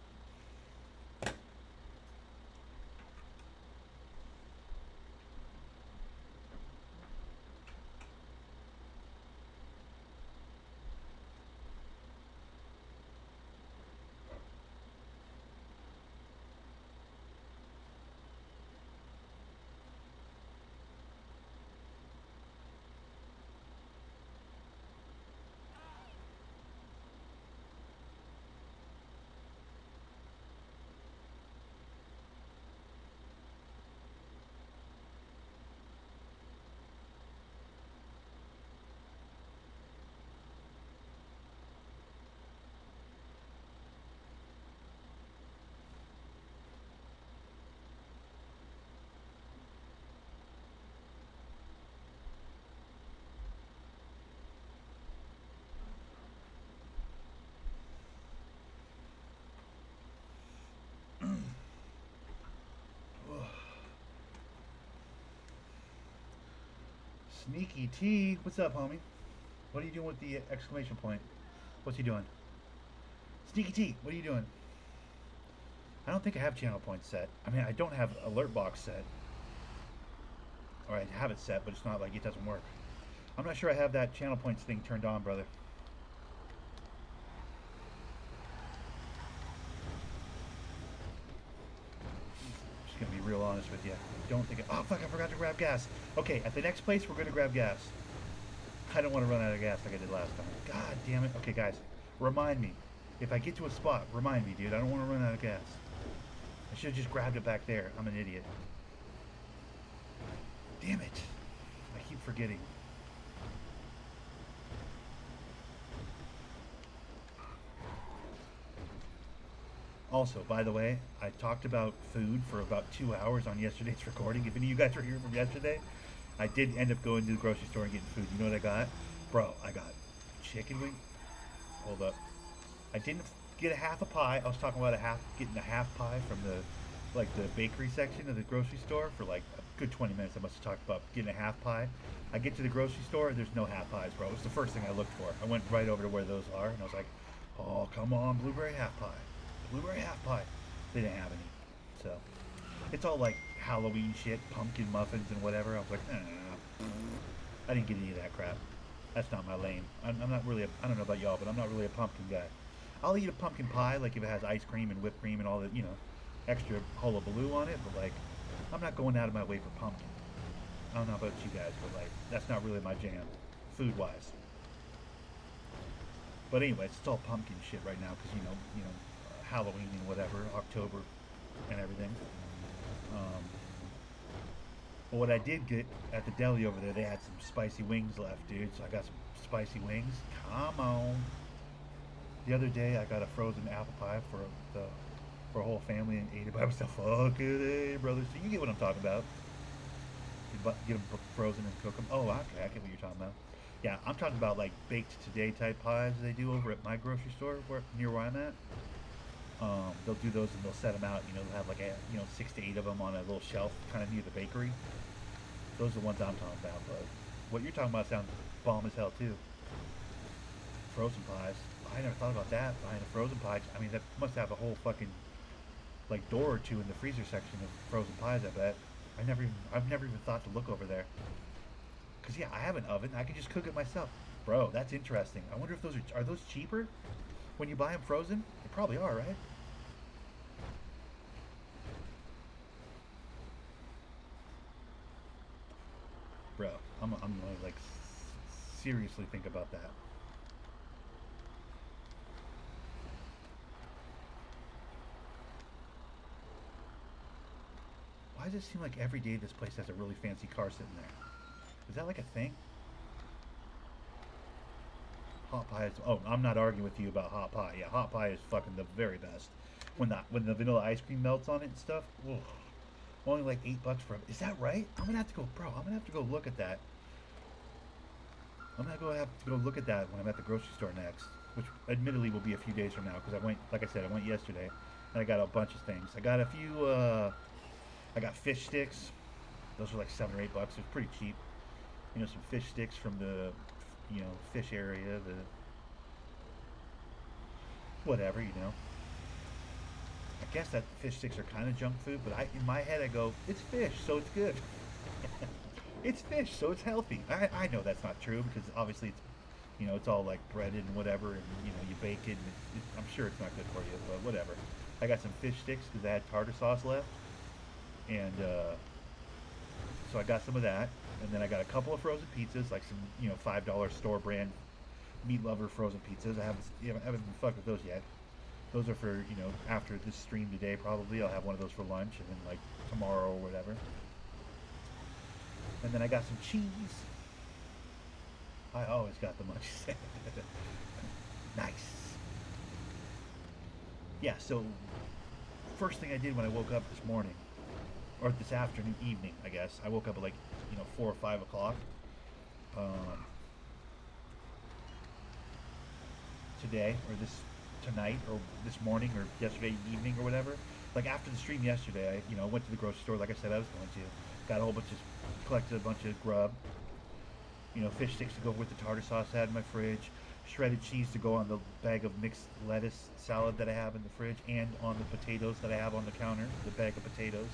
Sneaky T, what's up, homie? What are you doing with the exclamation point? What's he doing? Sneaky T, what are you doing? I don't think I have channel points set. I mean, I don't have alert box set. Or I have it set, but it's not like it doesn't work. I'm not sure I have that channel points thing turned on, brother. Just gonna be real honest with you. I don't think. Oh fuck! I forgot to grab gas. Okay, at the next place we're gonna grab gas. I don't want to run out of gas like I did last time. God damn it. Okay, guys, remind me. If I get to a spot, remind me, dude. I don't want to run out of gas. I should have just grabbed it back there. I'm an idiot. Damn it. I keep forgetting. Also, by the way, I talked about food for about 2 hours on yesterday's recording. If any of you guys were here from yesterday, I did end up going to the grocery store and getting food. You know what I got? Bro, I got chicken wing. Hold up. I didn't get a half a pie. I was talking about getting a half pie from the bakery section of the grocery store for like a good 20 minutes. I must have talked about getting a half pie. I get to the grocery store, there's no half pies, bro. It was the first thing I looked for. I went right over to where those are, and I was like, oh, come on, blueberry half pie. Blueberry half pie. They didn't have any. So, it's all like Halloween shit, pumpkin muffins and whatever. I was like, I didn't get any of that crap. That's not my lane. I'm not really, I don't know about y'all, but I'm not really a pumpkin guy. I'll eat a pumpkin pie, like if it has ice cream and whipped cream and all that, you know, extra hullabaloo on it, but like, I'm not going out of my way for pumpkin. I don't know about you guys, but like, that's not really my jam, food-wise. But anyways, it's all pumpkin shit right now, because, you know, Halloween and whatever, October and everything. But what I did get at the deli over there, they had some spicy wings left, dude, so I got some spicy wings. Come on. The other day, I got a frozen apple pie for a whole family and ate it by myself. Fuck it, brother. So you get what I'm talking about. You get them frozen and cook them. Oh, okay, I get what you're talking about. Yeah, I'm talking about like baked today type pies they do over at my grocery store near where I'm at. They'll do those and they'll set them out. You know, they'll have like 6 to 8 of them on a little shelf, kind of near the bakery. Those are the ones I'm talking about. But what you're talking about sounds bomb as hell too. Frozen pies. I never thought about that. Buying a frozen pie. I mean, that must have a whole fucking like door or two in the freezer section of frozen pies. I bet. I've never even thought to look over there. Cause yeah, I have an oven. I can just cook it myself. Bro, that's interesting. I wonder if those are those cheaper when you buy them frozen? They probably are, right? Bro, I'm gonna like seriously think about that. Why does it seem like every day this place has a really fancy car sitting there? Is that like a thing? Hot pie is, oh, I'm not arguing with you about hot pie. Yeah, hot pie is fucking the very best. When the vanilla ice cream melts on it and stuff, ugh, only like $8 for it. Is that right? I'm gonna have to go, bro. I'm gonna have to go look at that. I'm gonna have to go look at that when I'm at the grocery store next, which admittedly will be a few days from now because I went, like I said, I went yesterday and I got a bunch of things. I got a few. I got fish sticks. Those are like $7 or $8. It's pretty cheap. You know, some fish sticks from the, fish area. The whatever, I guess that fish sticks are kind of junk food, but in my head I go, it's fish, so it's good. It's fish, so it's healthy. I know that's not true because obviously it's, it's all like breaded and whatever, and you bake it. And I'm sure it's not good for you, but whatever. I got some fish sticks because I had tartar sauce left. And so I got some of that, and then I got a couple of frozen pizzas, like some $5 store brand Meat Lover frozen pizzas. I haven't even fucked with those yet. Those are for after this stream today probably. I'll have one of those for lunch, and then like tomorrow or whatever. And then I got some cheese. I always got the munchies. Nice. Yeah. So first thing I did when I woke up this morning. Or this evening, I guess. I woke up at like, 4 or 5 o'clock. Today, or tonight, or this morning, or yesterday evening, or whatever. Like after the stream yesterday, I went to the grocery store like I said I was going to. Got a whole bunch collected a bunch of grub. Fish sticks to go with the tartar sauce I had in my fridge. Shredded cheese to go on the bag of mixed lettuce salad that I have in the fridge. And on the potatoes that I have on the counter. The bag of potatoes.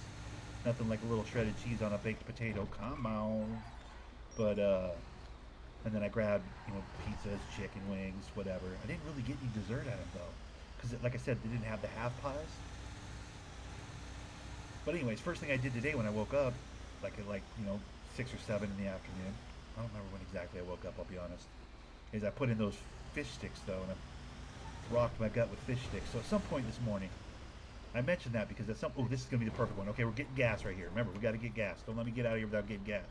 Nothing like a little shredded cheese on a baked potato. Come on. But, and then I grabbed, pizzas, chicken wings, whatever. I didn't really get any dessert at them, though. Because, like I said, they didn't have the half pies. But anyways, first thing I did today when I woke up, like at 6 or 7 in the afternoon, I don't remember when exactly I woke up, I'll be honest, is I put in those fish sticks though, and I rocked my gut with fish sticks. So at some point this morning, I mentioned that because oh, this is going to be the perfect one. Okay, we're getting gas right here. Remember, we got to get gas. Don't let me get out of here without getting gas.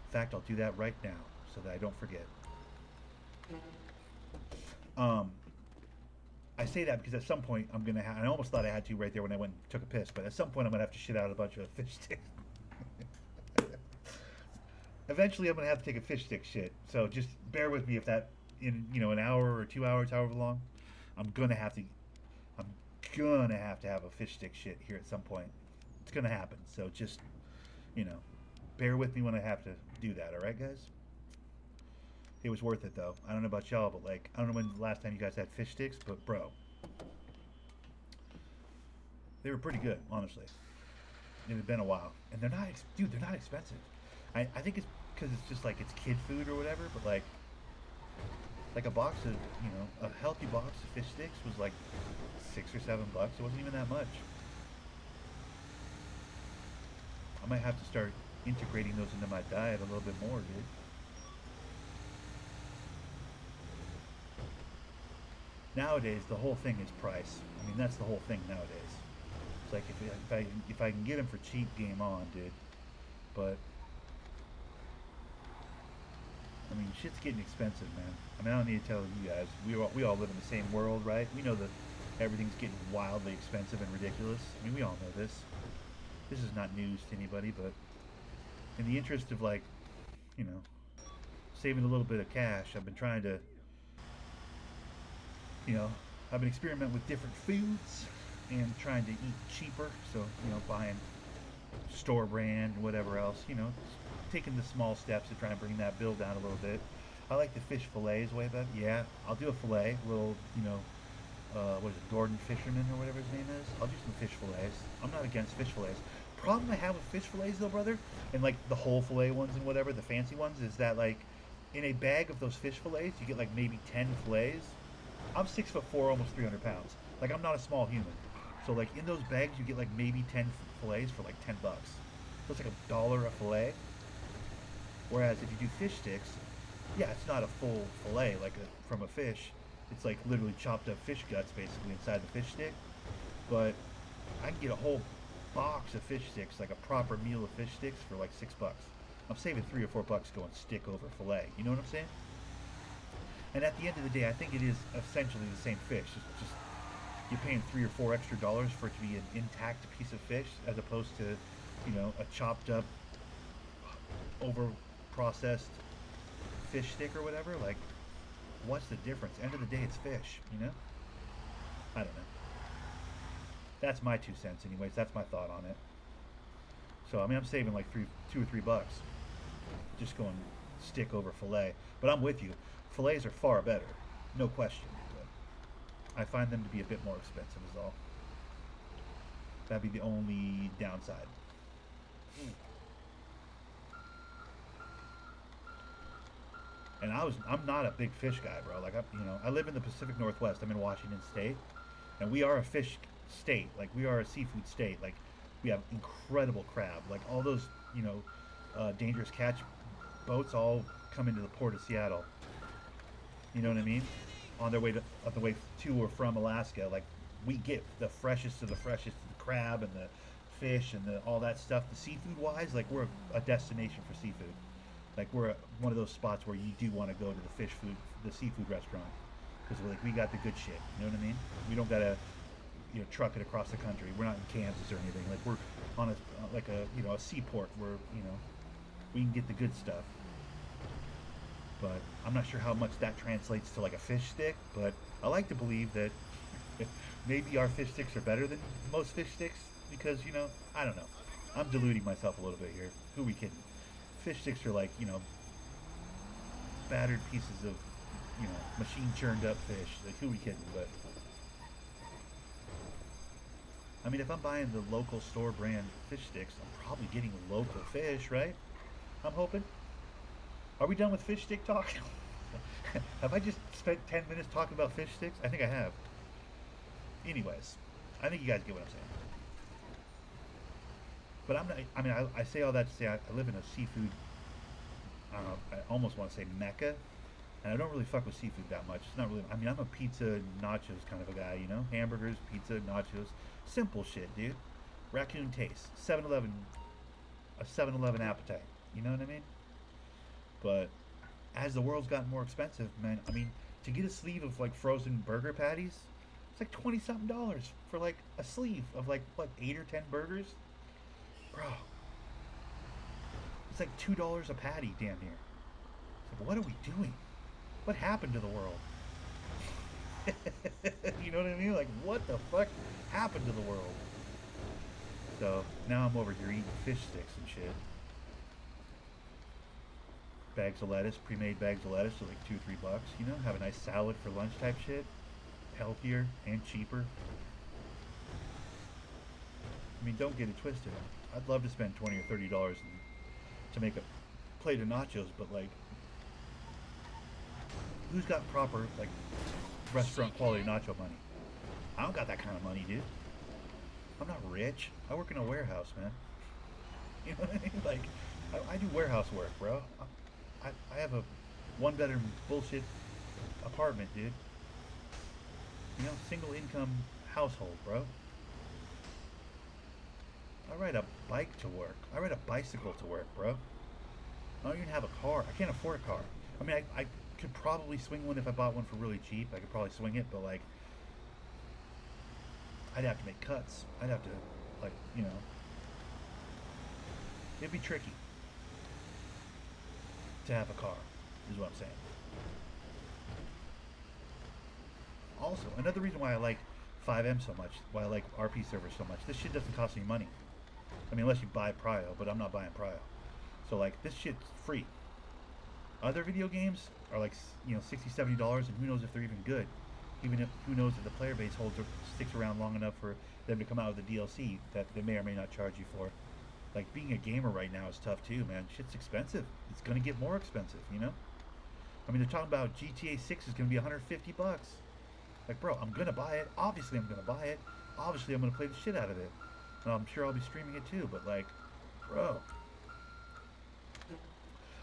In fact, I'll do that right now so that I don't forget. I say that because at some point I'm going to have, I almost thought I had to right there when I went and took a piss, but at some point I'm going to have to shit out a bunch of fish sticks. Eventually I'm going to have to take a fish stick shit. So just bear with me if that, in an hour or 2 hours, however long, I'm going to have to have a fish stick shit here at some point. It's going to happen. So just, bear with me when I have to do that. All right, guys? It was worth it, though. I don't know about y'all, but, I don't know when the last time you guys had fish sticks, but, bro. They were pretty good, honestly. It had been a while. And they're not, dude, they're not expensive. I think it's because it's just, it's kid food or whatever, but, like a box of, a healthy box of fish sticks was, $6 or $7. It wasn't even that much. I might have to start integrating those into my diet a little bit more, dude. Nowadays, the whole thing is price. I mean, that's the whole thing nowadays. It's like if I can get them for cheap, game on, dude. But I mean, shit's getting expensive, man. I mean, I don't need to tell you guys. We all live in the same world, right? We know that everything's getting wildly expensive and ridiculous. I mean, we all know this. This is not news to anybody, but in the interest of saving a little bit of cash, I've been trying to. I've been experimenting with different foods and trying to eat cheaper. So, buying store brand, whatever else, taking the small steps to try and bring that bill down a little bit. I like the fish fillets way better. Yeah, I'll do a fillet, a little, what is it, Gordon Fisherman or whatever his name is. I'll do some fish fillets. I'm not against fish fillets. Problem I have with fish fillets though, brother, and the whole fillet ones and whatever, the fancy ones, is that in a bag of those fish fillets, you get maybe 10 fillets. I'm 6'4", almost 300 pounds. I'm not a small human. So in those bags, you get maybe 10 fillets for $10. So it's $1 a fillet. Whereas if you do fish sticks, yeah, it's not a full fillet from a fish. It's literally chopped up fish guts basically inside the fish stick. But I can get a whole box of fish sticks, a proper meal of fish sticks for $6. I'm saving $3 or $4 going stick over fillet. You know what I'm saying? And at the end of the day, I think it is essentially the same fish. It's just you're paying $3 or $4 extra for it to be an intact piece of fish, as opposed to, a chopped up, over processed fish stick or whatever. What's the difference? End of the day, it's fish. I don't know. That's my 2 cents, anyways. That's my thought on it. So I mean, I'm saving $2 or $3, just going stick over fillet. But I'm with you. Fillets are far better, no question. But I find them to be a bit more expensive, is all. That'd be the only downside. And I'm not a big fish guy, bro. I live in the Pacific Northwest. I'm in Washington State, and we are a fish state. We are a seafood state. We have incredible crab. All those, dangerous catch boats all come into the port of Seattle. You know what I mean? On the way to or from Alaska, we get the freshest of the freshest, the crab and the fish and all that stuff. The seafood wise, we're a destination for seafood. We're one of those spots where you do want to go to the seafood restaurant, because we got the good shit. You know what I mean? We don't gotta truck it across the country. We're not in Kansas or anything. We're on a seaport where we can get the good stuff. But I'm not sure how much that translates to a fish stick, but I like to believe that maybe our fish sticks are better than most fish sticks, because, I don't know. I'm deluding myself a little bit here. Who are we kidding? Fish sticks are battered pieces of, machine churned up fish. Who are we kidding? But I mean, if I'm buying the local store brand fish sticks, I'm probably getting local fish, right? I'm hoping. Are we done with fish stick talk? Have I just spent 10 minutes talking about fish sticks? I think I have. Anyways, I think you guys get what I'm saying. But I'm not. I mean, I say all that to say I live in a seafood. I don't know. I almost want to say mecca, and I don't really fuck with seafood that much. It's not really. I mean, I'm a pizza nachos kind of a guy. You know, hamburgers, pizza, nachos, simple shit, dude. Raccoon taste. 7-Eleven, a 7-Eleven appetite. You know what I mean? But as the world's gotten more expensive, man, I mean, to get a sleeve of like frozen burger patties, it's like $20-something for like a sleeve of like what 8 or 10 burgers, bro. It's like $2 a patty, damn near. It's like, what are we doing? What happened to the world? You know what I mean? Like, what the fuck happened to the world? So now I'm over here eating fish sticks and shit. Bags of lettuce, pre-made bags of lettuce, are like $2-3. You know, have a nice salad for lunch type shit. Healthier and cheaper. I mean, don't get it twisted. I'd love to spend $20 or $30 to make a plate of nachos, but like, who's got proper like restaurant quality nacho money? I don't got that kind of money, dude. I'm not rich. I work in a warehouse, man. You know what I mean? Like, I do warehouse work, bro. I have a one-bedroom bullshit apartment, dude. You know, single income household, bro. I ride a bike to work. I ride a bicycle to work, bro. I don't even have a car. I can't afford a car. I mean, I could probably swing one if I bought one for really cheap. I could probably swing it, but like, I'd have to make cuts. I'd have to, like, you know, it'd be tricky to have a car, is what I'm saying. Also, another reason why I like 5M so much, why I like RP servers so much, this shit doesn't cost any money. I mean, unless you buy Prio, but I'm not buying Prio. So, like, this shit's free. Other video games are like, you know, $60, $70, and who knows if they're even good. Even if, who knows if the player base sticks around long enough for them to come out with a DLC that they may or may not charge you for. Like, being a gamer right now is tough too, man. Shit's expensive. It's gonna get more expensive, you know? I mean, they're talking about GTA 6 is gonna be $150. Like, bro, I'm gonna buy it. Obviously, I'm gonna buy it. Obviously, I'm gonna play the shit out of it. And I'm sure I'll be streaming it too, but like, bro.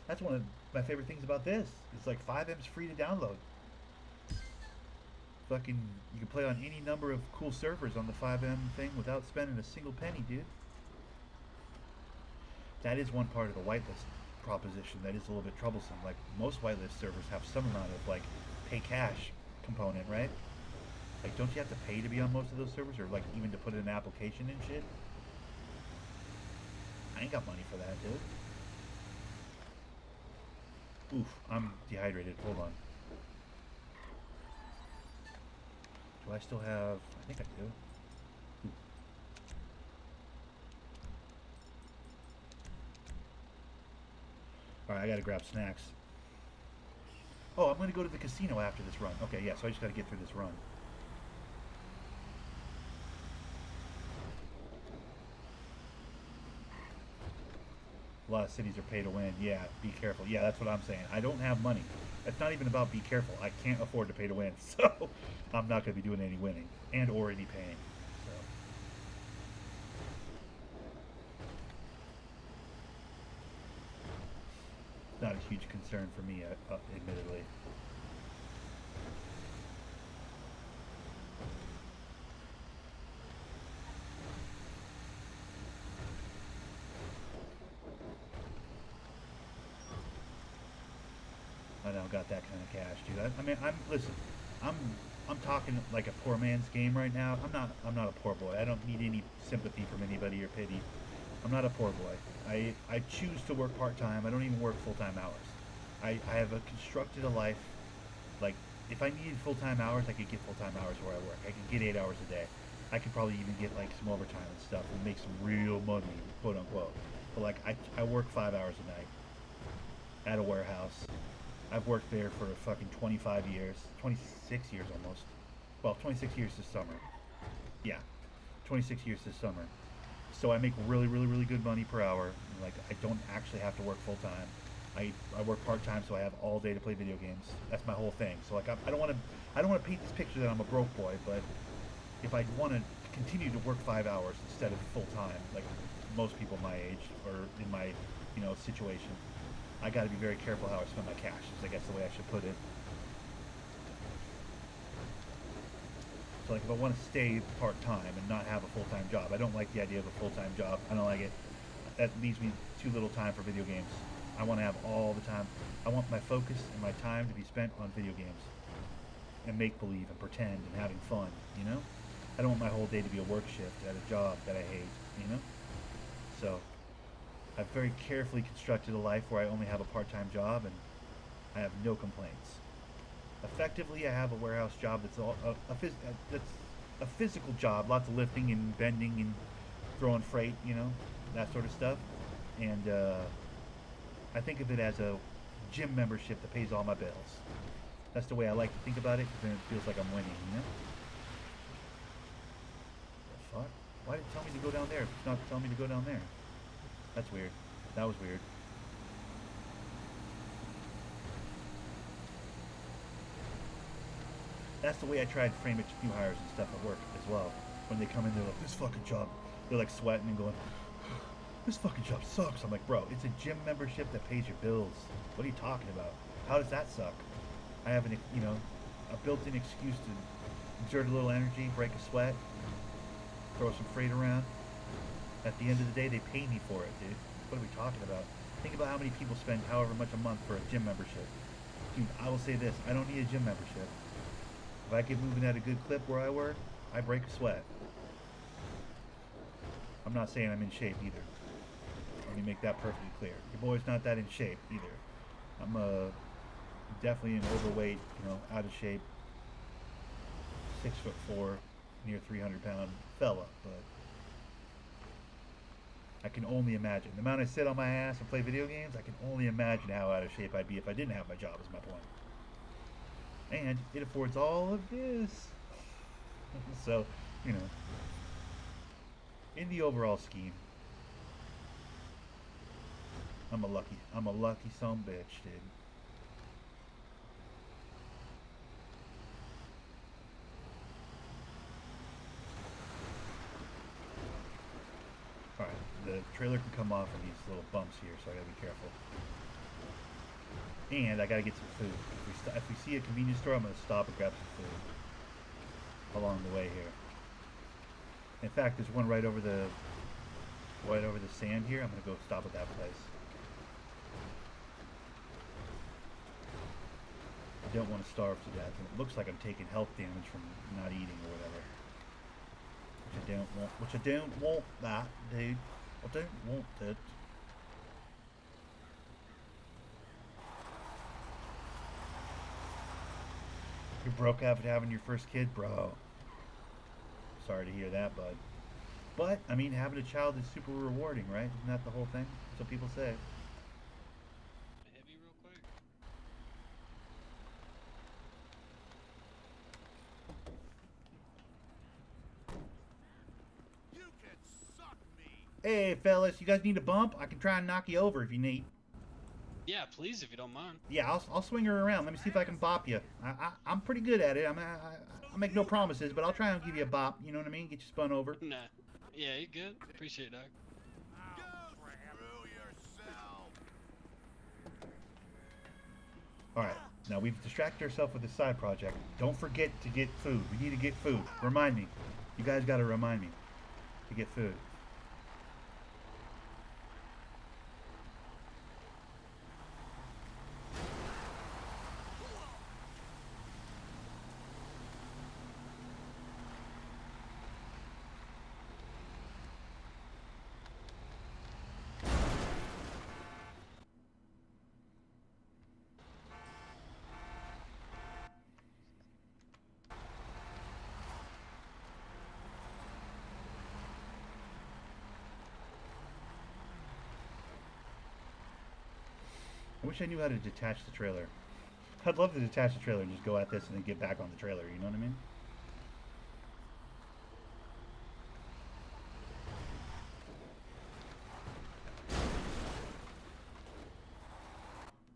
That's one of my favorite things about this. It's like 5M's free to download. Fucking, you can play on any number of cool servers on the 5M thing without spending a single penny, dude. That is one part of the whitelist proposition that is a little bit troublesome. Like, most whitelist servers have some amount of, like, pay cash component, right? Like, don't you have to pay to be on most of those servers, or, like, even to put in an application and shit? I ain't got money for that, dude. Oof, I'm dehydrated. Hold on. Do I still have... I think I do. Ooh. Alright, I gotta grab snacks. Oh, I'm gonna go to the casino after this run. Okay, yeah, so I just gotta get through this run. A lot of cities are pay to win. Yeah, be careful. Yeah, that's what I'm saying. I don't have money. It's not even about be careful. I can't afford to pay to win, so I'm not going to be doing any winning and or any paying. So, not a huge concern for me, admittedly. I don't got that kind of cash, dude. I mean, I'm talking like a poor man's game right now. I'm not a poor boy. I don't need any sympathy from anybody or pity. I'm not a poor boy. I choose to work part-time. I don't even work full-time hours. I have constructed a life, like, if I needed full-time hours, I could get full-time hours where I work. I could get 8 hours a day. I could probably even get, like, some overtime and stuff and make some real money, quote-unquote. But, like, I work 5 hours a night at a warehouse. I've worked there for fucking 25 years, 26 years almost. Well, 26 years this summer. Yeah, 26 years this summer. So I make really, really, really good money per hour. Like, I don't actually have to work full time. I work part time, so I have all day to play video games. That's my whole thing. So like, I don't want to paint this picture that I'm a broke boy, but if I want to continue to work 5 hours instead of full time, like most people my age or in my, situation. I got to be very careful how I spend my cash. Is I guess the way I should put it. So like if I want to stay part-time and not have a full-time job, I don't like the idea of a full-time job. I don't like it. That leaves me too little time for video games. I want to have all the time. I want my focus and my time to be spent on video games and make-believe and pretend and having fun, I don't want my whole day to be a work shift at a job that I hate, So I've very carefully constructed a life where I only have a part-time job and I have no complaints. Effectively, I have a warehouse job that's that's a physical job, lots of lifting and bending and throwing freight, that sort of stuff. And I think of it as a gym membership that pays all my bills. That's the way I like to think about it, because then it feels like I'm winning, The fuck? Why did it tell me to go down there if it's not telling me to go down there? That's weird. That was weird. That's the way I try to frame it to new hires and stuff at work as well. When they come in, they're like, this fucking job. They're like sweating and going, this fucking job sucks. I'm like, bro, it's a gym membership that pays your bills. What are you talking about? How does that suck? I have a built-in excuse to exert a little energy, break a sweat, throw some freight around. At the end of the day, they pay me for it, dude. What are we talking about? Think about how many people spend however much a month for a gym membership. Dude, I will say this, I don't need a gym membership. If I get moving at a good clip where I work, I break a sweat. I'm not saying I'm in shape either. Let me make that perfectly clear. Your boy's not that in shape either. I'm definitely an overweight, out of shape, 6'4", near 300-pound fella, but I can only imagine. The amount I sit on my ass and play video games, I can only imagine how out of shape I'd be if I didn't have my job, is my point. And it affords all of this. So, in the overall scheme, I'm a lucky son bitch, dude. Alright, the trailer can come off of these little bumps here, so I gotta be careful. And I gotta get some food. If we see a convenience store, I'm gonna stop and grab some food along the way here. In fact, there's one right over the sand here. I'm gonna go stop at that place. I don't want to starve to death, and it looks like I'm taking health damage from not eating or whatever. Which I don't want that, dude. I don't want it. You're broke after having your first kid, bro. Sorry to hear that, bud. But, I mean, having a child is super rewarding, right? Isn't that the whole thing? That's what people say. Heavy real quick. You can suck me. Hey, fellas, you guys need a bump? I can try and knock you over if you need. Yeah, please, if you don't mind. Yeah, I'll swing her around. Let me see if I can bop you. I'm pretty good at it. I make no promises, but I'll try and give you a bop. You know what I mean? Get you spun over. Nah. Yeah, you good? Appreciate it, dog. Go screw yourself. All right. Now we've distracted ourselves with this side project. Don't forget to get food. We need to get food. Remind me. You guys got to remind me to get food. I wish I knew how to detach the trailer. I'd love to detach the trailer and just go at this and then get back on the trailer, you know what I mean?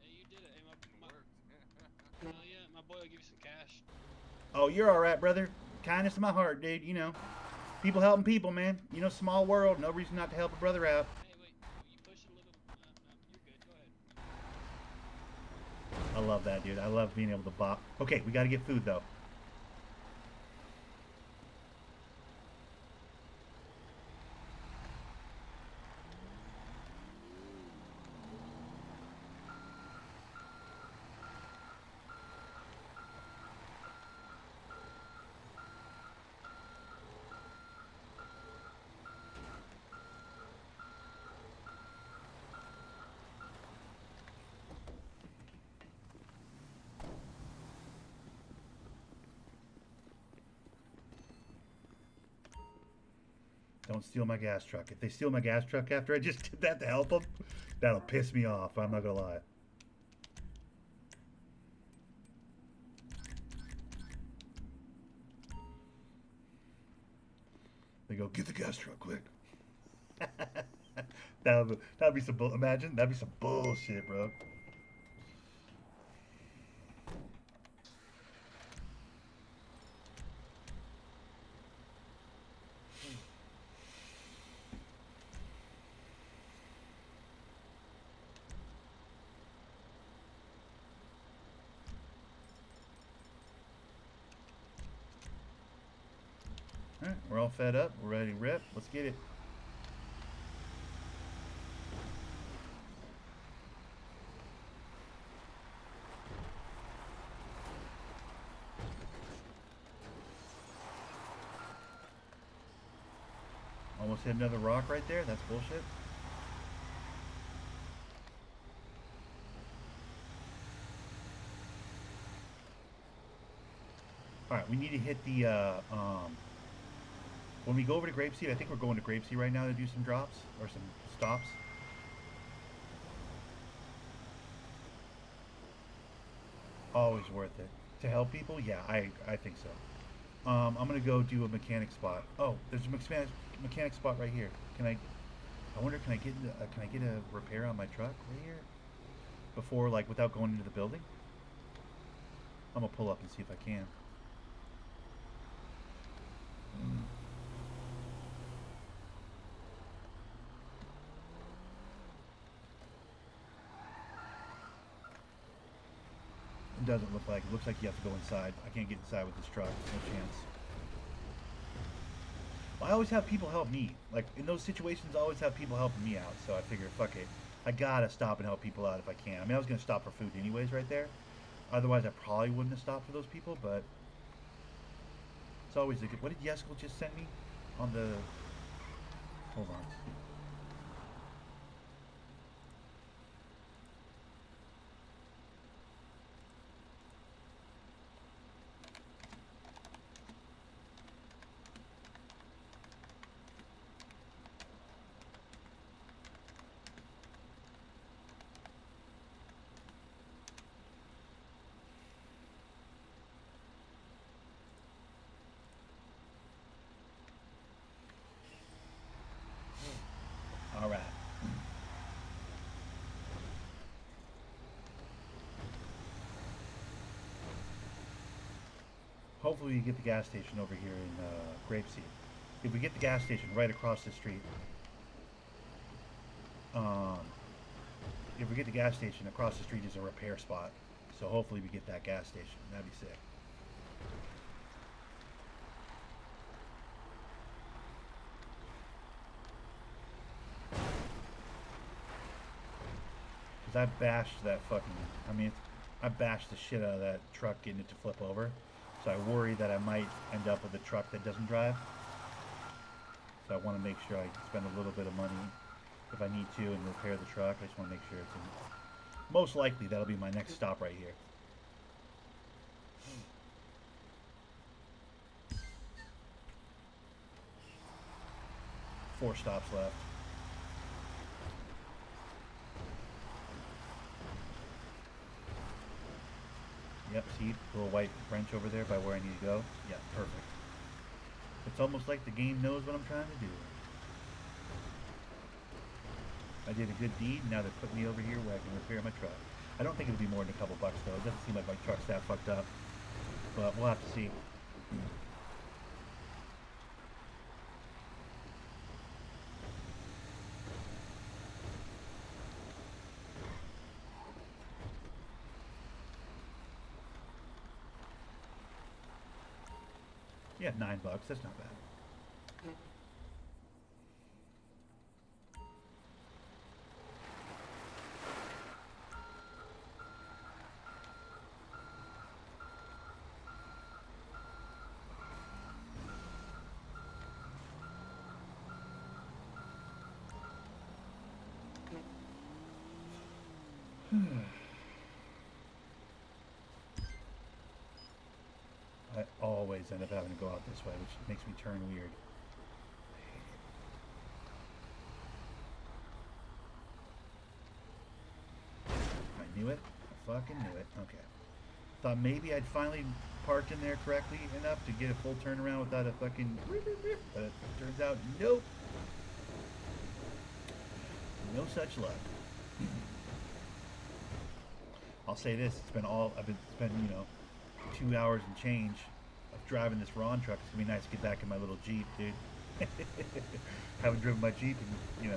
Hey, you did it. Hey, hell yeah, my boy will give you some cash. Oh, you're alright, brother. Kindness of my heart, dude, you know. People helping people, man. You know, small world. No reason not to help a brother out. Hey, wait. You push it a little. No, you're good. Go ahead. I love that, dude. I love being able to bop. Okay, we got to get food, though. Don't steal my gas truck. If they steal my gas truck after I just did that to help them, that'll piss me off. I'm not going to lie. They go, get the gas truck quick. That'd be some imagine, that'd be some bullshit, bro. Alright, we're all fed up. We're ready to rip. Let's get it. Almost hit another rock right there. That's bullshit. Alright, we need to hit the, when we go over to Grapeseed, I think we're going to Grapeseed right now to do some drops, or some stops. Always worth it. To help people? Yeah, I think so. I'm going to go do a mechanic spot. Oh, there's a mechanic spot right here. I wonder, can I get a repair on my truck right here? Before, like, without going into the building? I'm going to pull up and see if I can. It doesn't look like. It looks like you have to go inside. I can't get inside with this truck. No chance. Well, I always have people help me. Like, in those situations, I always have people helping me out. So I figure, fuck it. I gotta stop and help people out if I can. I mean, I was gonna stop for food anyways right there. Otherwise, I probably wouldn't have stopped for those people, but... It's always a good... What did Yesko just send me? On the... Hold on. All right. Hopefully we get the gas station over here in Grapeseed. If we get the gas station right across the street, if we get the gas station across the street is a repair spot. So hopefully we get that gas station. That'd be sick. I bashed that fucking, I bashed the shit out of that truck getting it to flip over. So I worry that I might end up with a truck that doesn't drive. So I want to make sure I spend a little bit of money if I need to and repair the truck. I just want to make sure it's in. Most likely that'll be my next stop right here. Four stops left. Yep, see, little white wrench over there by where I need to go. Yeah, perfect. It's almost like the game knows what I'm trying to do. I did a good deed, now they're putting me over here where I can repair my truck. I don't think it'll be more than a couple bucks though. It doesn't seem like my truck's that fucked up. But we'll have to see. Yeah, $9. That's not bad. I always end up having to go out this way, which makes me turn weird. I knew it. I fucking knew it. Okay. Thought maybe I'd finally parked in there correctly enough to get a full turnaround without a fucking... But it turns out, nope. No such luck. I'll say this, I've been spending, 2 hours and change of driving this Ron truck. It's gonna be nice to get back in my little Jeep, dude. Haven't driven my Jeep in,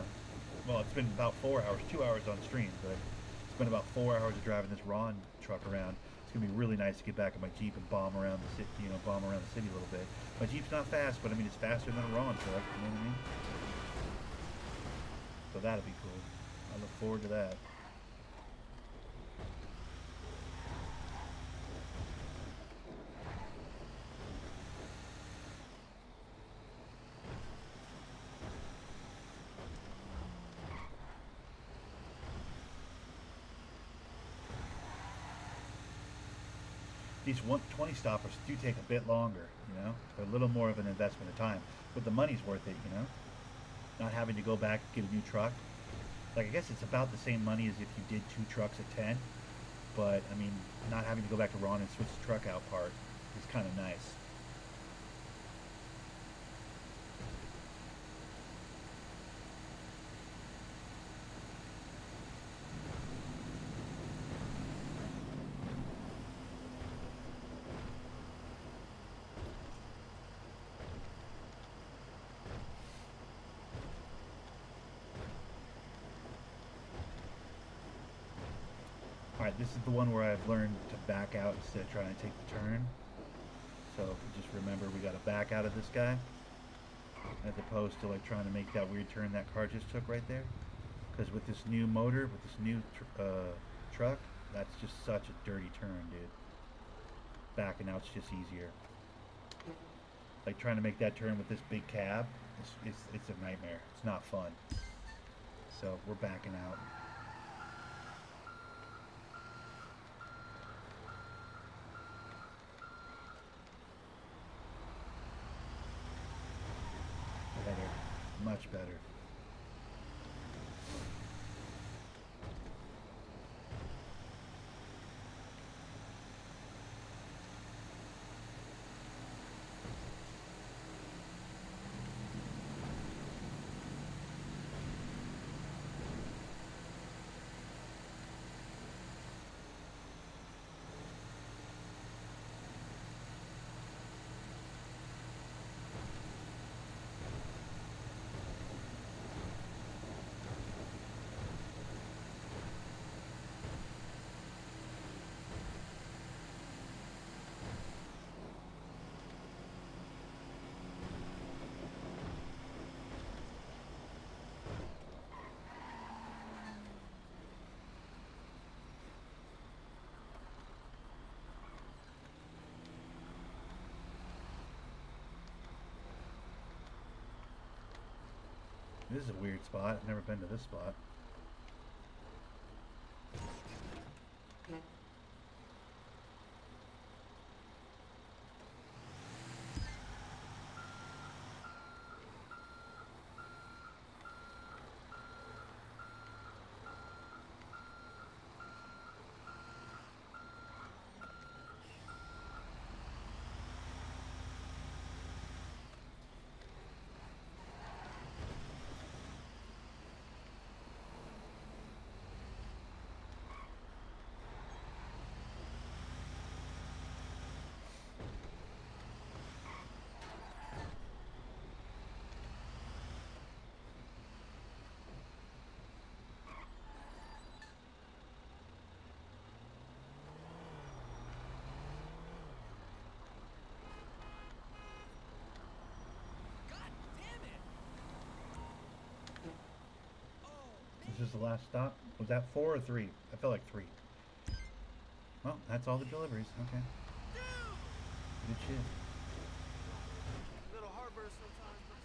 well, it's been about 4 hours, 2 hours on stream, but it's been about 4 hours of driving this Ron truck around. It's gonna be really nice to get back in my Jeep and bomb around the city, bomb around the city a little bit. My Jeep's not fast, but I mean, it's faster than a Ron truck, you know what I mean? So that'll be cool. I look forward to that. These 120 stoppers do take a bit longer, They're a little more of an investment of time, but the money's worth it, Not having to go back and get a new truck. Like, I guess it's about the same money as if you did 2 trucks at 10, but, I mean, not having to go back to Ron and switch the truck out part is kind of nice. Alright, this is the one where I've learned to back out instead of trying to take the turn. So just remember, we got to back out of this guy, as opposed to like trying to make that weird turn that car just took right there. Because with this new motor, with this new truck, that's just such a dirty turn, dude. Backing out's just easier. Like trying to make that turn with this big cab, it's a nightmare. It's not fun. So we're backing out. Better. Much better. This is a weird spot. I've never been to this spot. the last stop? Was that 4 or 3? I felt like 3. Well, that's all the deliveries. Okay. Good shit. Little heartburst sometimes, but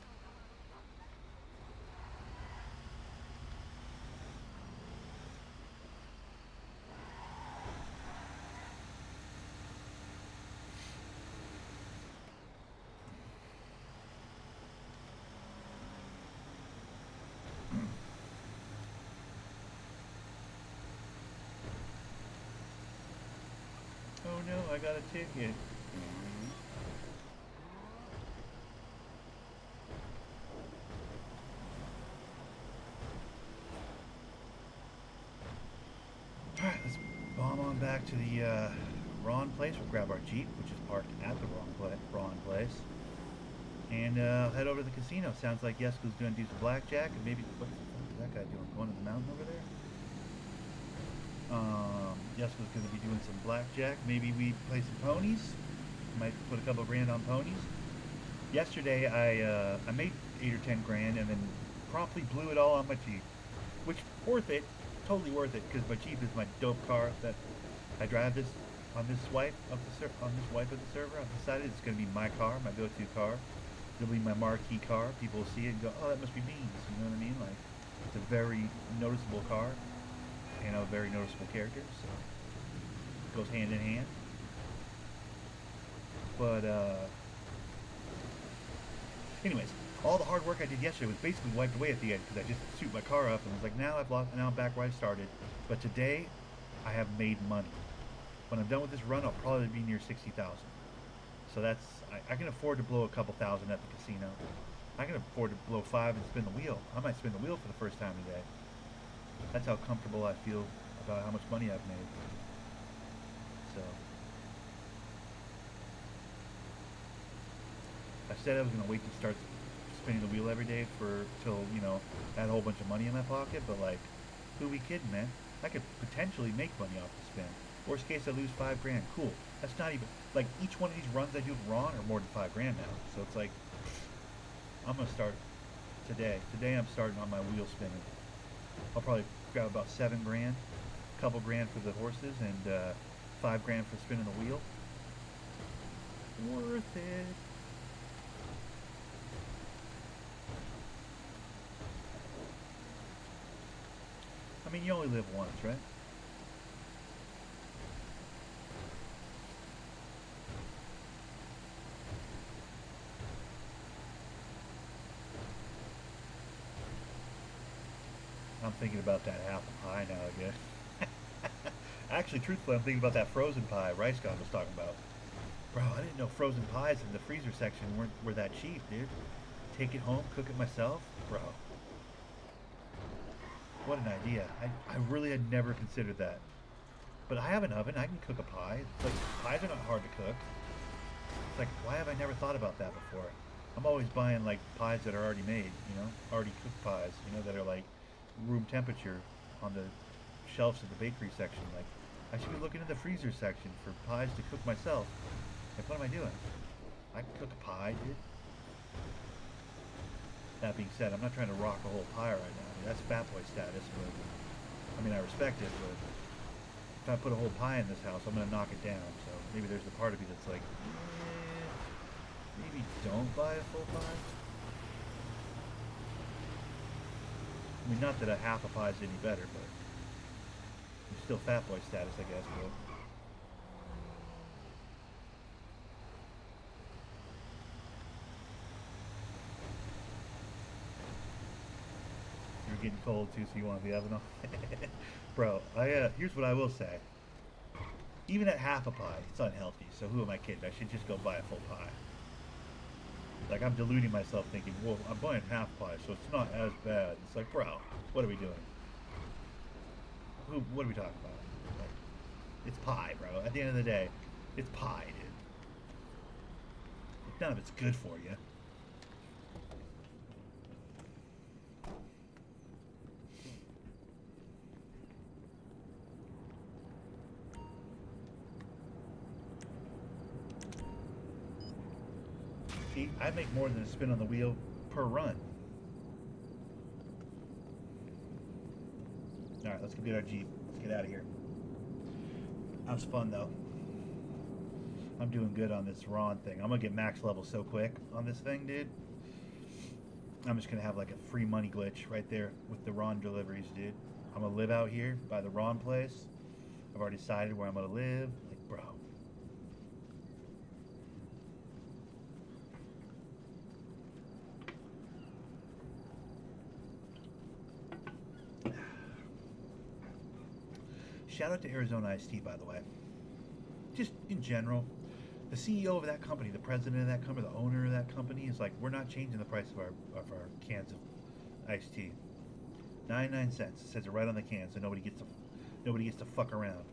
Oh no, I got a ticket. Alright, let's bomb on back to the Ron place. We'll grab our Jeep, which is parked at the Ron place. And head over to the casino. Sounds like Yesko's going to do some blackjack. And maybe, what the fuck is that guy doing? Going to the mountain over there? Yesko's going to be doing some blackjack. Maybe we play some ponies. Might put a couple grand on ponies. Yesterday I made 8 or 10 grand and then promptly blew it all on my Jeep, which worth it, totally worth it, because my Jeep is my dope car that I drive this on this swipe of the server. I've decided it's going to be my car, my go-to car. It'll be my marquee car. People will see it and go, oh, that must be Beans. You know what I mean? Like, it's a very noticeable car and a very noticeable character, so it goes hand in hand. But anyways, all the hard work I did yesterday was basically wiped away at the end because I just souped my car up and was like, now I'm back where I started. But today, I have made money. When I'm done with this run, I'll probably be near 60,000. So that's, I can afford to blow a couple thousand at the casino. I can afford to blow 5 and spin the wheel. I might spin the wheel for the first time today. That's how comfortable I feel about how much money I've made. So I said I was going to wait to start spinning the wheel every day till, you know, I had a whole bunch of money in my pocket, but like, who we kidding, man? I could potentially make money off the spin. Worst case, I lose 5 grand. Cool. That's not even, like, each one of these runs I do with Ron are more than 5 grand now. So it's like, I'm going to start today. Today I'm starting on my wheel spinning. I'll probably grab about 7 grand, a couple grand for the horses, and 5 grand for spinning the wheel. Worth it. I mean, you only live once, right? I'm thinking about that apple pie now again. Actually, truthfully, I'm thinking about that frozen pie Rice God was talking about. Bro, I didn't know frozen pies in the freezer section were that cheap, dude. Take it home, cook it myself? Bro. What an idea. I really had never considered that. But I have an oven. I can cook a pie. It's like, pies are not hard to cook. It's like, why have I never thought about that before? I'm always buying, like, pies that are already made, you know? Already cooked pies, you know, that are, like, room temperature on the shelves of the bakery section. Like, I should be looking in the freezer section for pies to cook myself. Like, what am I doing? I can cook a pie, dude. That being said, I'm not trying to rock a whole pie right now. I mean, that's fat boy status, but I mean, I respect it, but if I put a whole pie in this house, I'm gonna knock it down. So maybe there's the part of me that's like, maybe don't buy a full pie. I mean, not that a half a pie is any better, but it's still fat boy status, I guess. But you're getting cold too, so you want the oven on. Bro, here's what I will say. Even at half a pie, it's unhealthy. So who am I kidding? I should just go buy a full pie. Like, I'm deluding myself thinking, well, I'm buying half pie, so it's not as bad. It's like, bro, what are we doing? What are we talking about? Like, it's pie, bro. At the end of the day, it's pie, dude. None of it's good for you. See, I make more than a spin on the wheel per run. All right, let's go get our Jeep. Let's get out of here. That was fun though. I'm doing good on this Ron thing. I'm gonna get max level so quick on this thing, dude. I'm just gonna have like a free money glitch right there with the Ron deliveries, dude. I'm gonna live out here by the Ron place. I've already decided where I'm gonna live. Like, bro. Shout out to Arizona Iced Tea, by the way. Just in general, the CEO of that company, the president of that company, the owner of that company is like, we're not changing the price of our cans of iced tea. 99 cents. It says it right on the can, so nobody gets to fuck around.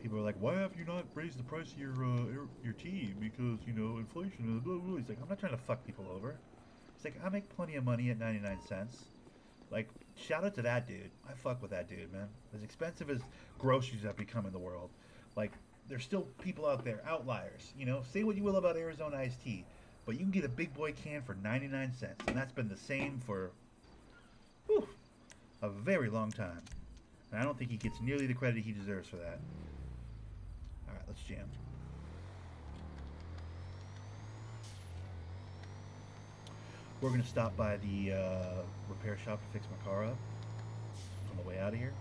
People are like, why have you not raised the price of your tea? Because, you know, inflation and blah, blah, blah. He's like, I'm not trying to fuck people over. It's like, I make plenty of money at 99 cents. Like, shout out to that dude. I fuck with that dude, man. As expensive as groceries have become in the world, like, there's still people out there, outliers. You know, say what you will about Arizona iced tea, but you can get a big boy can for 99 cents, and that's been the same for a very long time. And I don't think he gets nearly the credit he deserves for that. All right, let's jam. We're gonna stop by the repair shop to fix my car up on the way out of here.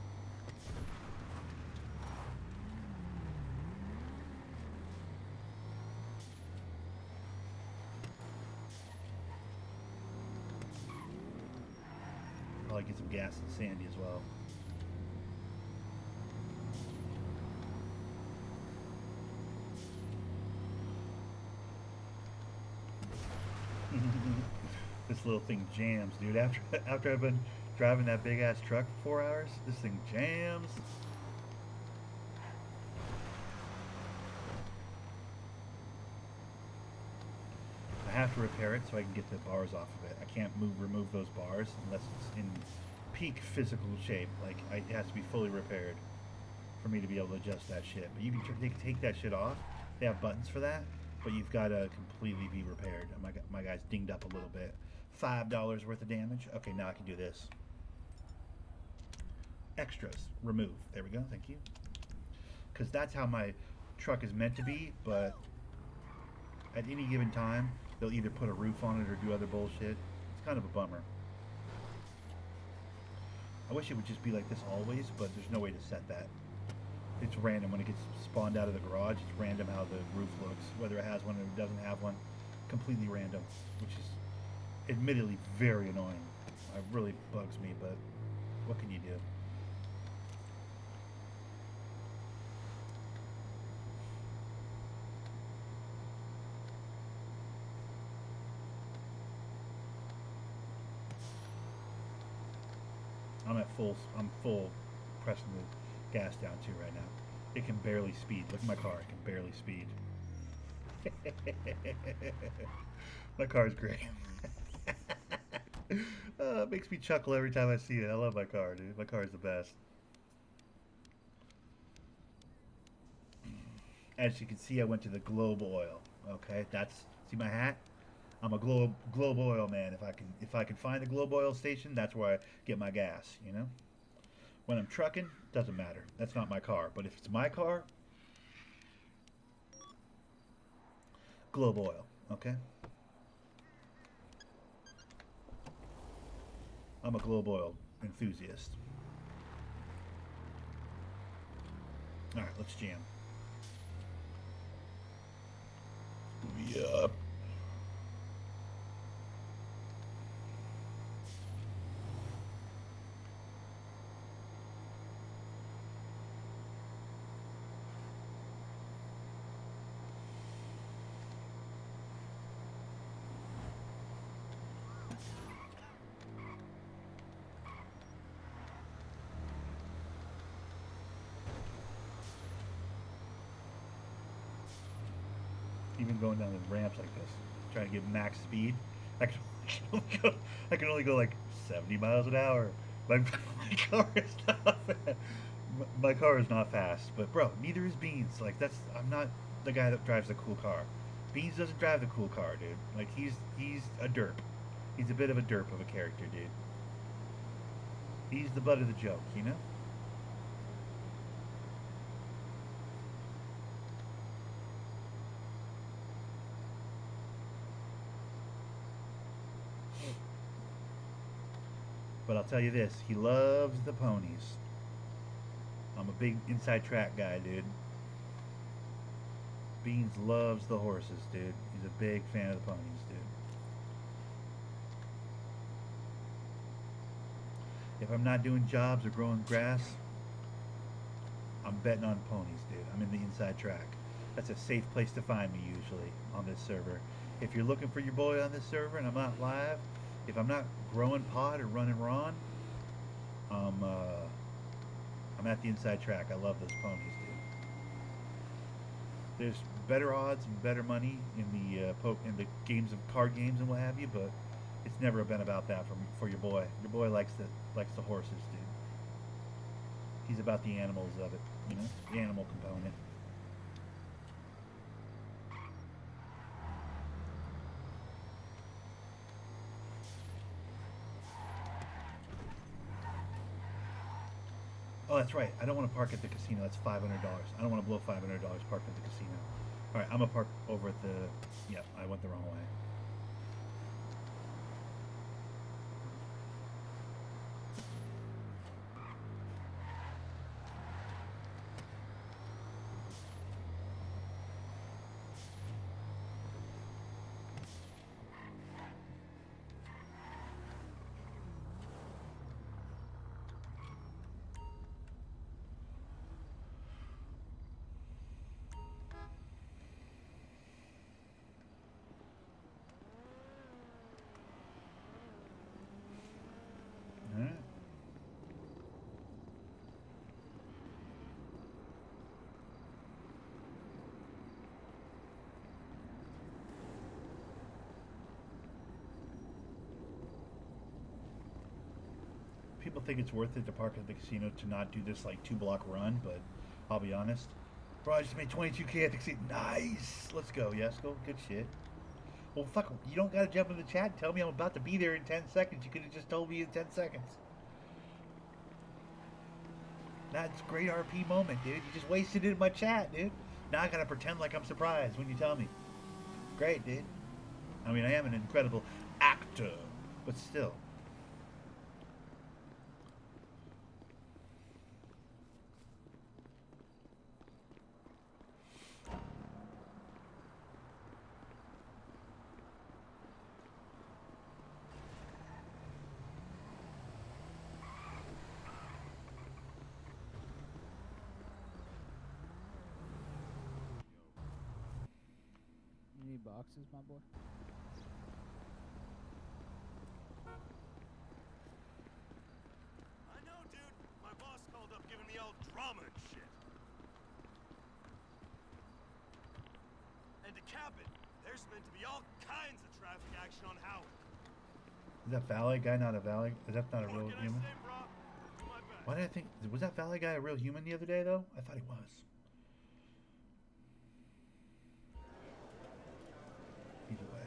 Probably get some gas and Sandy as well. This little thing jams, dude. After I've been driving that big ass truck for 4 hours, this thing jams. I have to repair it so I can get the bars off of it. I can't remove those bars unless it's in peak physical shape. Like, it has to be fully repaired for me to be able to adjust that shit. But you can take that shit off. They have buttons for that, but you've got to completely be repaired. My guy's dinged up a little bit. $5 worth of damage. Okay, now I can do this. Extras. Remove. There we go. Thank you. Because that's how my truck is meant to be, but at any given time, they'll either put a roof on it or do other bullshit. It's kind of a bummer. I wish it would just be like this always, but there's no way to set that. It's random. When it gets spawned out of the garage, it's random how the roof looks. Whether it has one or it doesn't have one. Completely random. Which is admittedly very annoying. It really bugs me, but what can you do? I'm full pressing the gas down too right now. It can barely speed. Look at my car, it can barely speed. My car is great. It makes me chuckle every time I see it. I love my car, dude. My car is the best. As you can see, I went to the Globe Oil. Okay, see my hat? I'm a Globe Oil man. If I can find a Globe Oil station, that's where I get my gas, you know? When I'm trucking, doesn't matter. That's not my car. But if it's my car, Globe Oil, okay? I'm a Globe Oil enthusiast. All right, let's jam. Yup. Even going down the ramps like this, trying to get max speed, I can only go like 70 miles an hour. My car is not fast. My car is not fast, but bro, neither is Beans. Like I'm not the guy that drives the cool car. Beans doesn't drive the cool car, dude. Like, he's a derp. He's a bit of a derp of a character, dude. He's the butt of the joke, you know? But I'll tell you this, he loves the ponies. I'm a big inside track guy, dude. Beans loves the horses, dude. He's a big fan of the ponies, dude. If I'm not doing jobs or growing grass, I'm betting on ponies, dude. I'm in the inside track. That's a safe place to find me usually on this server. If you're looking for your boy on this server and I'm not live, if I'm not growing pod or running Ron, I'm at the inside track. I love those ponies, dude. There's better odds and better money in the games of card games and what have you, but it's never been about that for your boy. Your boy likes the horses, dude. He's about the animals of it, you know, the animal component. Oh, that's right. I don't want to park at the casino. That's $500. I don't want to blow $500 parked at the casino. All right, I'm gonna park over at the. Yeah, I went the wrong way. All right. People think it's worth it to park at the casino to not do this like 2 block run, but I'll be honest. Bro, I just made 22K at the casino. Nice. Let's go, Yesko. Good shit. Well, fuck, you don't gotta jump in the chat and tell me I'm about to be there in 10 seconds. You could have just told me in 10 seconds. That's a great RP moment, dude. You just wasted it in my chat, dude. Now I gotta pretend like I'm surprised when you tell me. Great, dude. I mean, I am an incredible actor, but still. You need boxes, my boy? I know, dude. My boss called up giving me all drama and shit. And to cap it, there's meant to be all kinds of traffic action on Howard. Is that valet guy not a valet? Is that not a real What can I human? say, bro? Do my best. Why did I think... Was that valet guy a real human the other day, though? I thought he was. Either way.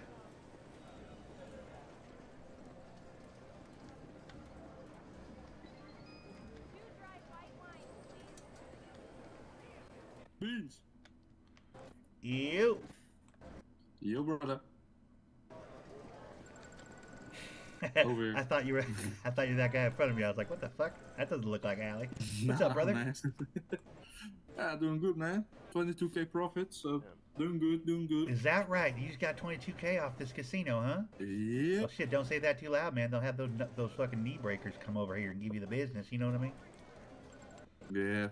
Beans. Ew. Yo, brother. Over here. I thought you were that guy in front of me. I was like, what the fuck? That doesn't look like Allie. What's up, brother? Man. Yeah, doing good, man. 22K profit, so doing good, doing good. Is that right? You just got 22K off this casino, huh? Yeah. Well, shit, don't say that too loud, man. They'll have those fucking knee breakers come over here and give you the business. You know what I mean? Yeah.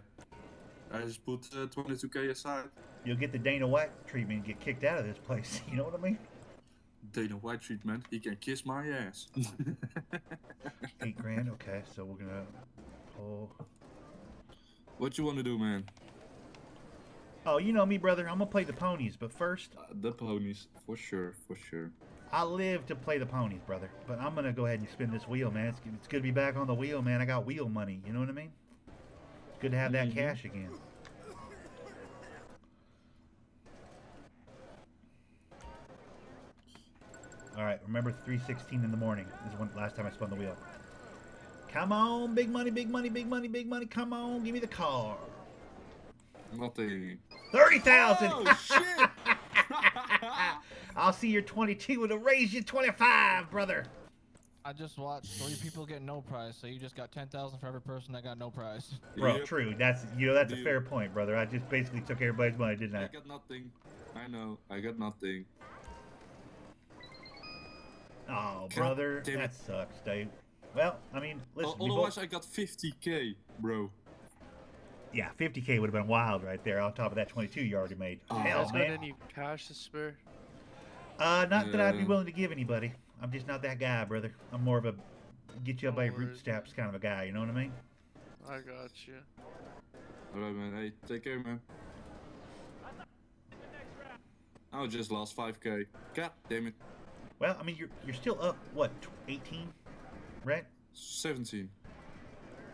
I just put 22K aside. You'll get the Dana White treatment and get kicked out of this place. You know what I mean? Dana White treatment. He can kiss my ass. 8 grand. Okay, so we're gonna pull. What you want to do, man? Oh, you know me, brother. I'm gonna play the ponies, but first, The ponies, for sure, for sure. I live to play the ponies, brother. But I'm gonna go ahead and spin this wheel, man. It's good to be back on the wheel, man. I got wheel money. You know what I mean? It's good to have that cash again. All right, remember 3:16 in the morning is when last time I spun the wheel. Come on, big money, big money, big money, big money. Come on, give me the car. Nothing. 30,000. Oh shit! I'll see your 22 and I'll raise you 25, brother. I just watched 3 people get no prize, so you just got 10,000 for every person that got no prize. Bro, Yep. true. That's that's a Deal. fair point, brother. I just basically took everybody's money, didn't I? I got nothing. I know. I got nothing. Oh, God brother, damn that it. sucks, Dave. Well, I mean, listen, we Otherwise, both, I got 50k, bro. yeah, 50K would have been wild right there on top of that 22 you already made. Oh. You Hell, guys got man. any cash to spare? Not that I'd be willing to give anybody. I'm just not that guy, brother. I'm more of a get you up by your No worries, bootstraps kind of a guy. You know what I mean? I got you. Alright, man. Hey, take care, man. I just lost 5k. God damn it. Well, I mean, you're still up what 18, right? 17.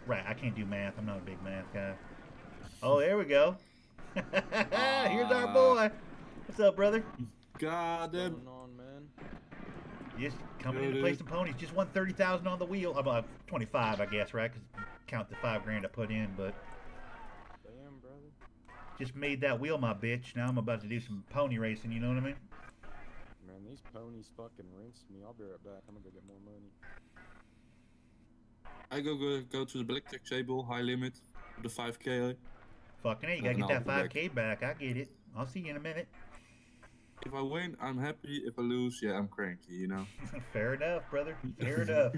Right. I can't do math. I'm not a big math guy. Oh, there we go. Here's our boy. What's up, brother? God damn. Going on, man? Just coming Yo, in to play dude. some ponies. Just won 30,000 on the wheel. About 25, I guess, right? 'Cause count the 5 grand I put in, but Damn, brother. just made that wheel my bitch. Now I'm about to do some pony racing. You know what I mean? Man, these ponies fucking rinsed me. I'll be right back. I'm gonna go get more money. I go to the blackjack table, high limit, with the 5k. Fucking hey, you gotta And get I'll that be 5K back. I get it. I'll see you in a minute. If I win, I'm happy. If I lose, yeah, I'm cranky, you know? Fair enough, brother. Fair enough.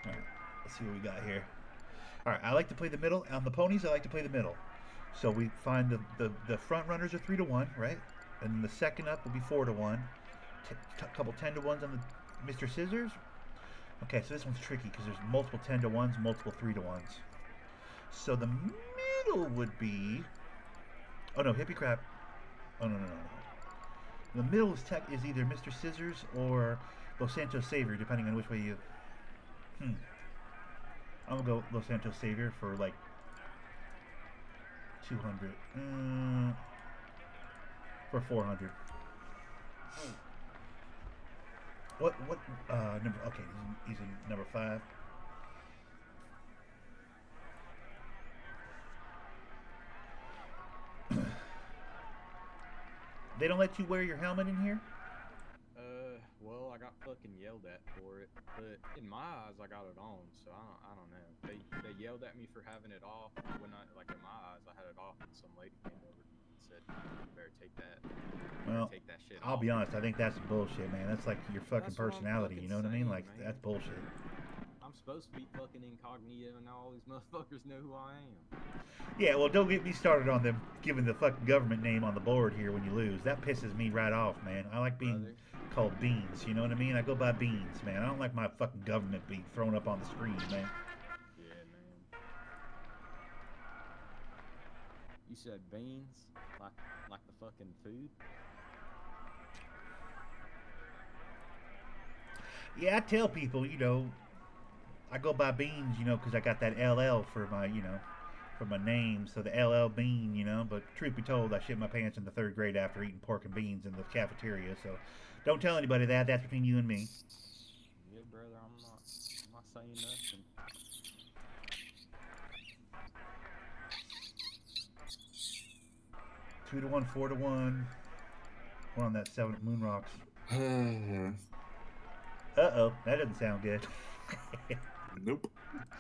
Alright, let's see what we got here. Alright, I like to play the middle. On the ponies, I like to play the middle. So we find the front runners are 3 to 1, right? And the second up will be 4 to 1. Couple 10 to 1s on the Mr. Scissors. Okay, so this one's tricky because there's multiple 10 to 1s, multiple 3 to 1s. So the middle would be. Oh no, hippie crap. Oh no. The middle is either Mr. Scissors or Los Santos Savior, depending on which way you. I'm gonna go Los Santos Savior for like 200. For 400. What number? Okay, he's in number 5. They don't let you wear your helmet in here? Well, I got fucking yelled at for it, but in my eyes, I got it on, so I don't know. They yelled at me for having it off when in my eyes, I had it off, and some lady came over and said, "You better take that. Well, take that shit I'll off." be honest, I think that's bullshit, man. That's like your fucking That's what I'm personality, you know what I mean? fucking Like, saying, man. that's bullshit. I'm supposed to be fucking incognito, and now all these motherfuckers know who I am. Yeah, well, don't get me started on them giving the fucking government name on the board here when you lose. That pisses me right off, man. I like being Brother. called Beans, you know what I mean? I go by Beans, man. I don't like my fucking government being thrown up on the screen, man. Yeah, man. You said beans, like the fucking food. Yeah, I tell people, you know, I go by Beans, you know, because I got that LL for my, you know, for my name, so the LL Bean, you know. But truth be told, I shit my pants in the 3rd grade after eating pork and beans in the cafeteria. So don't tell anybody that. That's between you and me. Yeah, brother, I'm not saying nothing. Two to 1, 4 to 1. We're on that 7 moon rocks. Uh-oh, that doesn't sound good. Nope.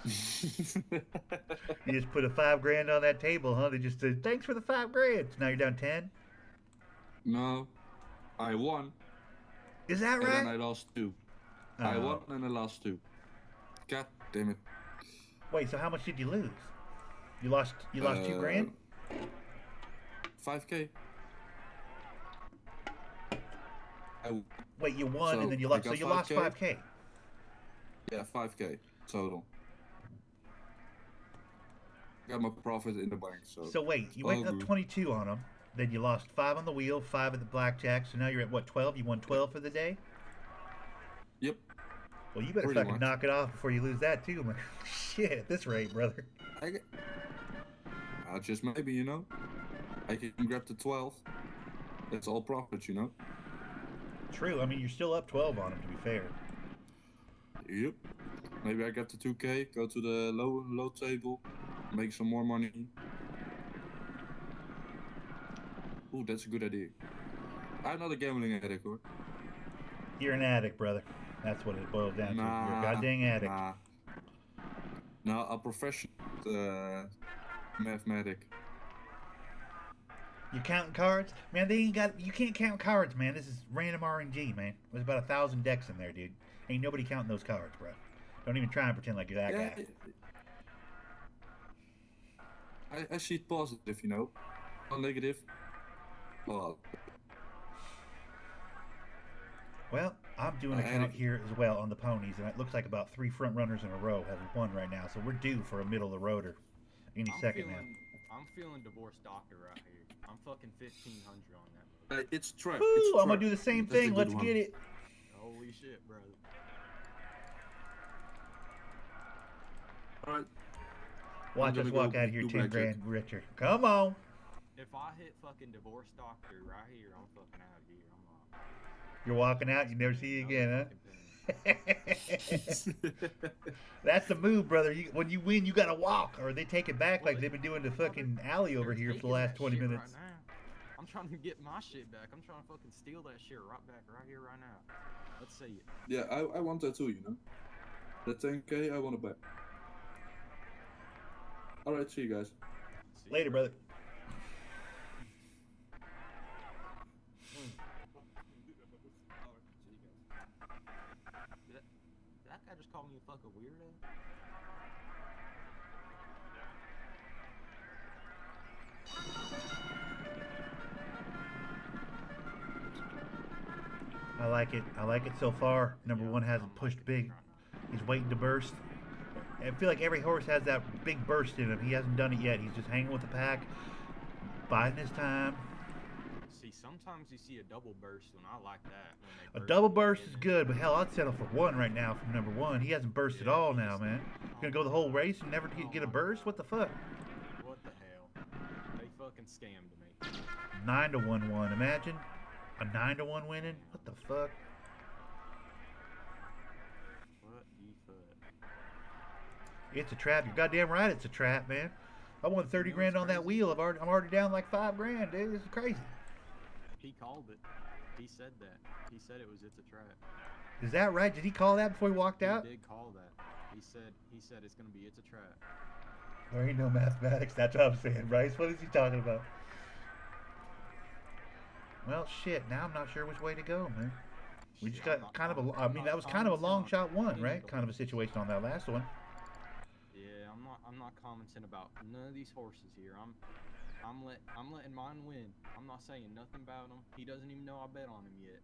You just put a 5 grand on that table, huh? They just said, thanks for the 5 grand. So now you're down 10? No, I won, Is that and then I right? lost 2. I Oh. won and I lost 2. God damn it. Wait, so how much did you lose? You lost 2 grand? 5k. Wait, you won So, and then you I lost. So got you lost 5K? 5K. Yeah, 5k total. Got my profit in the bank, so. So wait, you all went up good. 22 on them. Then you lost 5 on the wheel, 5 at the blackjack. So now you're at what, 12? You won 12 for the day? Yep. Well, you better Pretty fucking much. knock it off before you lose that too, man. Shit, at this rate, brother. Just maybe, you know. I can grab the 12. That's all profit, you know. True. I mean, you're still up 12 on them, to be fair. Yep. Maybe I get the 2K, go to the low table, make some more money. Ooh, that's a good idea. I'm not a gambling addict, hoor. You're an addict, brother. That's what it boils down to. You're a goddamn addict. Nah, a professional mathematic. You counting cards? Man, they ain't got. You can't count cards, man. This is random RNG, man. There's about 1,000 decks in there, dude. Ain't nobody counting those cards, bro. Don't even try and pretend like you're that guy. I see it positive, you know. Not negative. Well, I'm doing a count here as well on the ponies, and it looks like about 3 front runners in a row have won right now. So we're due for a middle of the roader any second now. I'm feeling divorced doctor right here. I'm fucking 1,500 on that. It's trap. Ooh, I'm gonna do the same thing. Let's get it. Holy shit, brother. Alright. Watch us walk out here 10 grand richer. Come on. If I hit fucking divorce doctor right here, I'm fucking out of here. I'm You're walking out, you never see you again, huh? That's the move, brother. When you win, you gotta walk, or they take it back like they've been doing the fucking alley over here for the last 20 minutes. Right now. I'm trying to get my shit back. I'm trying to fucking steal that shit right back, right here, right now. Let's see it. Yeah, I want that too, you know. The 10K, I want it back. Alright, see you guys. Later, brother. That guy just called me a fucking weirdo. I like it. I like it so far. Number one hasn't pushed big. He's waiting to burst. I feel like every horse has that big burst in him. He hasn't done it yet. He's just hanging with the pack, biding his time. See, sometimes you see a double burst, and I like that. A double burst is good, but hell, I'd settle for one right now from number one. He hasn't burst at all now, man. You're gonna go the whole race and never get a burst? What the fuck? What the hell? They fucking scammed me. 9-1 one. Imagine a 9-1 winning. What the fuck? What the fuck? It's a trap. You're goddamn right. It's a trap, man. I won 30 grand on that wheel. I'm already down like 5 grand, dude. This is crazy. He called it. He said that. He said it was it's a trap. Is that right? Did he call that before he walked out? He did call that. He said it's gonna be it's a trap. There ain't no mathematics. That's what I'm saying, Bryce. What is he talking about? Well, shit. Now I'm not sure which way to go, man. We just got kind of a. I mean, that was kind of a long shot one, right? Kind of a situation on that last one. Yeah, I'm not commenting about none of these horses here. I'm letting mine win. I'm not saying nothing about him. He doesn't even know I bet on him yet.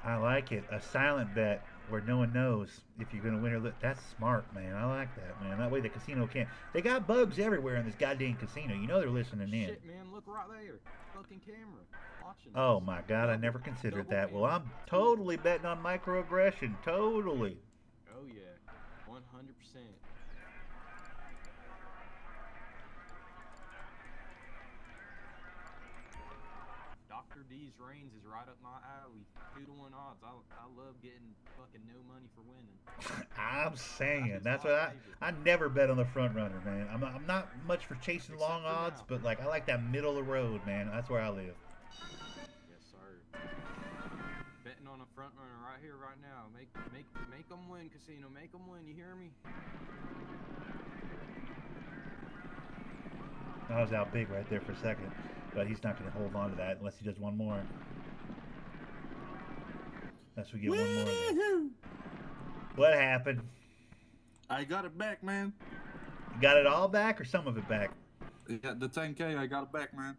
I like it. A silent bet where no one knows if you're gonna win or lose. That's smart, man. I like that, man. That way the casino can't. They got bugs everywhere in this goddamn casino. You know they're listening in. Shit, man, look right there. Fucking camera. Watching Oh us. my god, I never considered that. Double Well, I'm totally betting on microaggression. Totally. Oh yeah, 100%. Dr. D's reigns is right up my alley. 2-to-1 odds. I love getting fucking no money for winning. I'm saying that's what I never bet on the front runner, man. I'm not much for chasing long odds, but like I like that middle of the road, man. That's where I live. Yes, sir. Betting on a front runner right here, right now. Make them win, casino. Make them win. You hear me? I was out big right there for a second, but he's not going to hold on to that unless he does one more. Unless we get one more. Then. What happened? I got it back, man. You got it all back or some of it back? Yeah, the 10K, I got it back, man.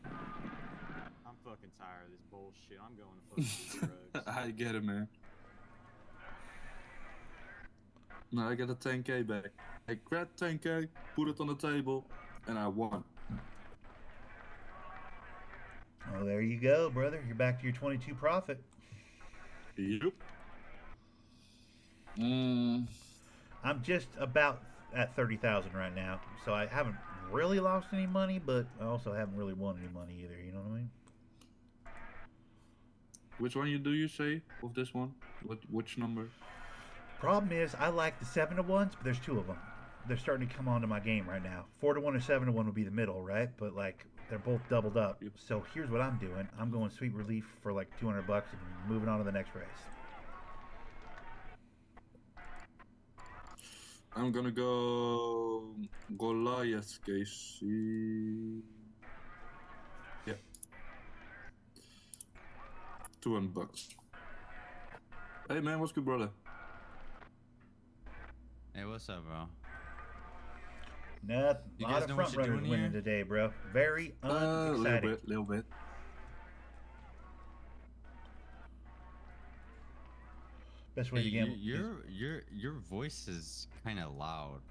I'm fucking tired of this bullshit. I'm going to fucking do drugs. I get it, man. No, I got the 10K back. I grabbed 10K, put it on the table, and I won. Oh, there you go, brother. You're back to your 22 profit. Yep. I'm just about at 30,000 right now, so I haven't really lost any money, but I also haven't really won any money either. You know what I mean? Which one do you say of this one? Which number? Problem is, I like the 7 to 1s, but there's 2 of them. They're starting to come onto my game right now. 4 to 1 or 7 to 1 would be the middle, right? But like they're both doubled up. Yep. So here's what I'm doing. I'm going sweet relief for like $200 and moving on to the next race. I'm gonna go Goliath Casey. Yeah. $200. Hey man, what's good, brother? Hey, what's up, bro? Not You a guys lot of know what front you're runners doing winning here? today, bro. Very unexciting. Little bit. Best way Hey, to gamble. your voice is kind of loud,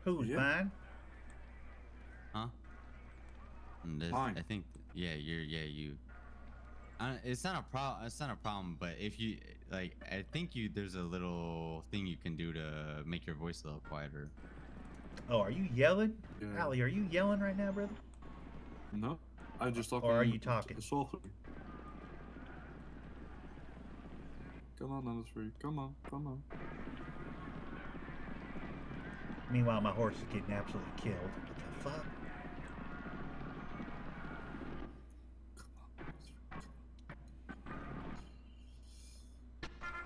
Who's Yeah. mine? huh? And Mine. I think you. It's not a problem. It's not a problem. But if you like, I think there's a little thing you can do to make your voice a little quieter. Oh, are you yelling? Yeah. Allie, are you yelling right now, brother? No, I just talking. Or are you talking? Softly. Come on, number 3. Come on. Meanwhile, my horse is getting absolutely killed. What the fuck?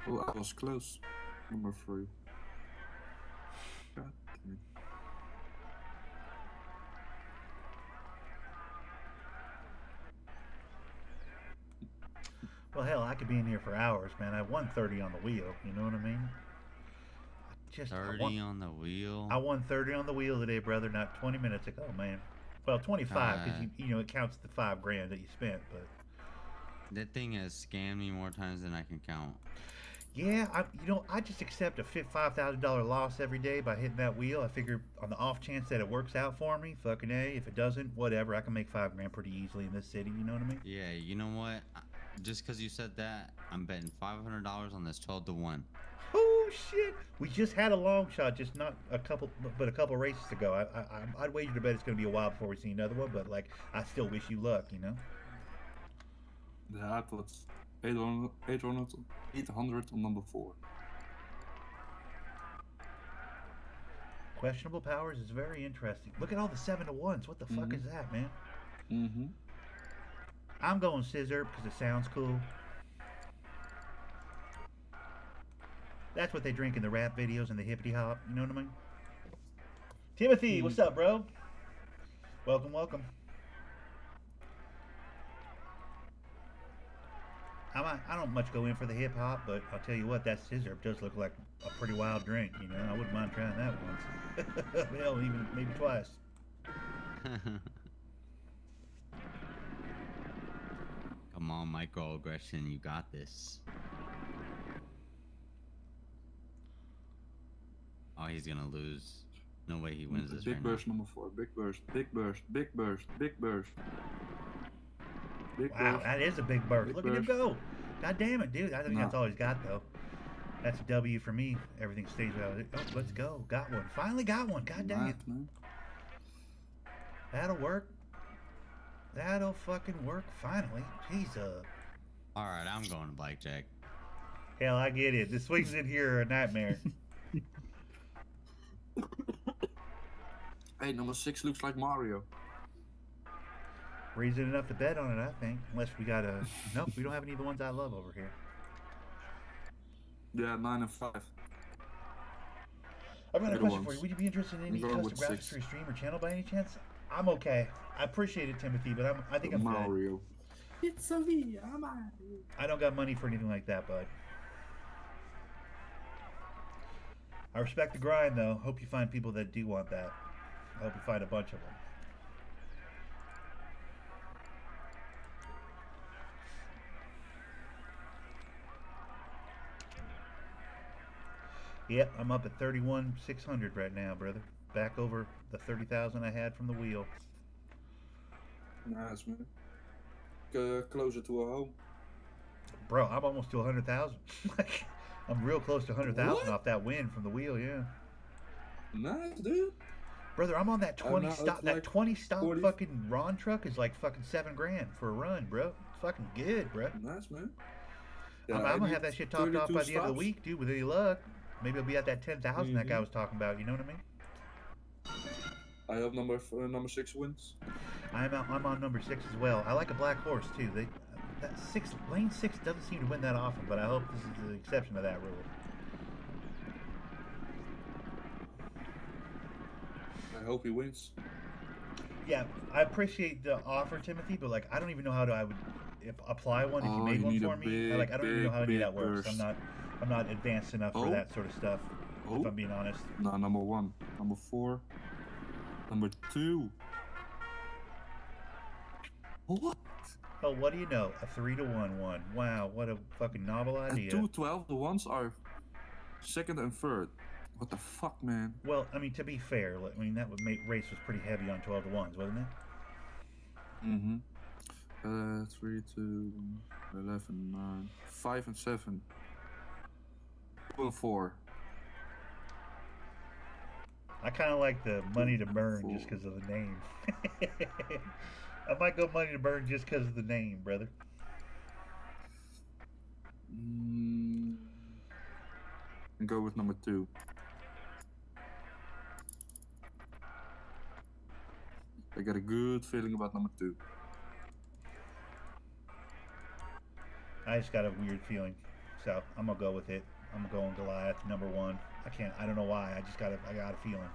Oh, I was close. Number 3. God damn it. Well, hell, I could be in here for hours, man. I won 30 on the wheel. You know what I mean? I 30 on the wheel. I won 30 on the wheel today, brother. Not 20 minutes ago, man. Well, 25 because you know it counts the $5,000 that you spent, but. That thing has scammed me more times than I can count. Yeah, I just accept a $5,000 loss every day by hitting that wheel. I figure on the off chance that it works out for me, fucking A. If it doesn't, whatever. I can make $5,000 pretty easily in this city. You know what I mean? Yeah, you know what? Just because you said that, I'm betting $500 on this 12 to 1. Oh shit! We just had a long shot, just not a couple, but a couple races ago. I'd wager to bet it's gonna be a while before we see another one. But like, I still wish you luck. You know? Yeah, I put 800 on number 4. Questionable powers is very interesting. Look at all the 7 to 1s. What the fuck is that, man? Mm-hmm. I'm going scissor because it sounds cool. That's what they drink in the rap videos and the hippity hop. You know what I mean? Timothy, what's up, bro? Welcome, welcome. I don't much go in for the hip hop, but I'll tell you what, that scissor does look like a pretty wild drink. You know, I wouldn't mind trying that once. Hell, even maybe twice. Come on, microaggression, you got this. Oh, he's gonna lose. No way he wins this Big right burst number 4. Big burst. Big burst. Big burst. Big burst. Big Wow, burst. that is a big burst. Big Look at him burst. go. God damn it, dude. I think No. that's all he's got, though. That's a W for me. Everything stays out. Oh, let's go. Got one. Finally got one. God dang it. Nice, man. That'll work. That'll fucking work. Finally. Jesus. now. Alright, I'm going to blackjack. Hell, I get it. The swings in here are a nightmare. Hey, number 6 looks like Mario. Reason enough to bet on it, I think. Unless we got a... Nope, we don't have any of the ones I love over here. Yeah, 9 and 5. I've got a Good question for ones. you. Would you be interested in any I'm going custom with graphics 6. for your stream or channel by any chance? I'm okay. I appreciate it, Timothy, but I think I'm good. Mario. It's a me, Mario. I don't got money for anything like that, bud. I respect the grind, though. Hope you find people that do want that. I hope you find a bunch of them. Yep, I'm up at 31,600 right now, brother. Back over the 30,000 I had from the wheel. Nice, man. Closer to a home. Bro, I'm almost to 100,000. Like, I'm real close to 100,000 What? off that win from the wheel, yeah. Nice, dude. Brother, I'm on that 20 now stop. it's That like 20 stop 40. fucking Ron truck is like fucking $7,000 for a run, bro. It's fucking good, bro. Nice, man. I'm I gonna need have that shit topped off 32 by the end of the stops. week, dude. With any luck, maybe I'll be at that 10,000 that guy Mhm. was talking about. You know what I mean? I hope number 6 wins. I'm on number 6 as well. I like a black horse too. Lane 6 doesn't seem to win that often, but I hope this is the exception to that rule. I hope he wins. Yeah, I appreciate the offer, Timothy, but like I don't even know how to apply one if you Oh, made you one need a for me. I big, don't even know how any of that big works. burst. I'm not advanced enough for Oh. that sort of stuff. Oh. If I'm being honest. No, number 1. Number 4. Number 2. What? Oh, what do you know? A 3-to-1 one. Wow, what a fucking novel And idea. 2 12-to-1s are second and third. What the fuck, man? Well, I mean, to be fair, I mean that race was pretty heavy on 12-to-1s, wasn't it? Mm-hmm. 3 to 11, 9, 5 and 7. 2 and 4. I kind of like the money to burn just because of the name. I might go money to burn just because of the name, brother. And go with number 2. I got a good feeling about number 2. I just got a weird feeling, so I'm gonna go with it. I'm going Goliath, number 1. I don't know why. I got a feeling.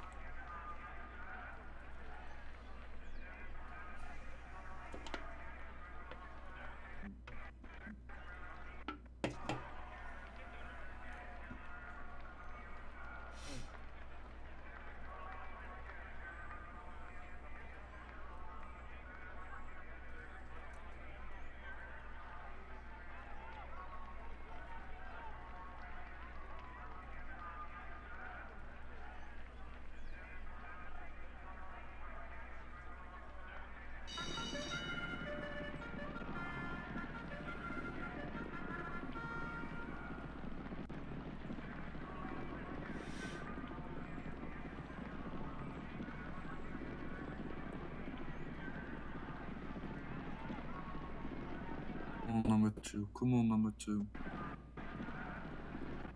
Come on, number 2. Come on, number 2.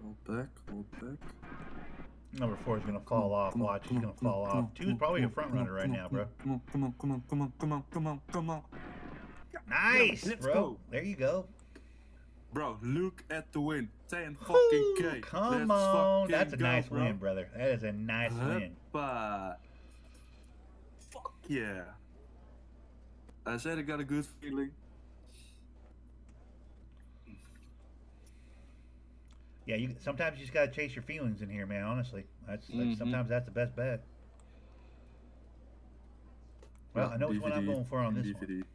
Hold back, hold back. Number 4 is gonna fall off. Watch, he's gonna fall off. 2 is probably a front runner right now, bro. Come on. Nice, Let's bro. go. There you go. Bro, look at the win. 10 Woo, fucking K. come Let's on. fucking That's a go, nice bro. win, brother. That is a nice win. Hoppa. Fuck yeah. I said I got a good feeling. Yeah, sometimes you just gotta chase your feelings in here, man. Honestly, sometimes that's the best bet. Well, I know which one I'm going for on this one.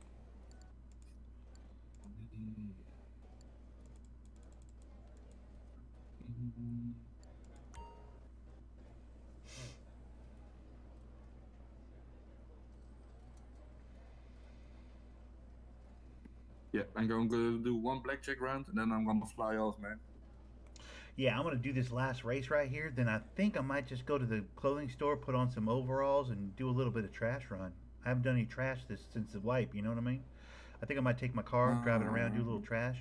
Yeah, I'm going to do one blackjack round and then I'm gonna fly off, man. Yeah, I'm gonna do this last race right here. Then I think I might just go to the clothing store, put on some overalls, and do a little bit of trash run. I haven't done any trash since the wipe. You know what I mean? I think I might take my car, drive it around, do a little trash.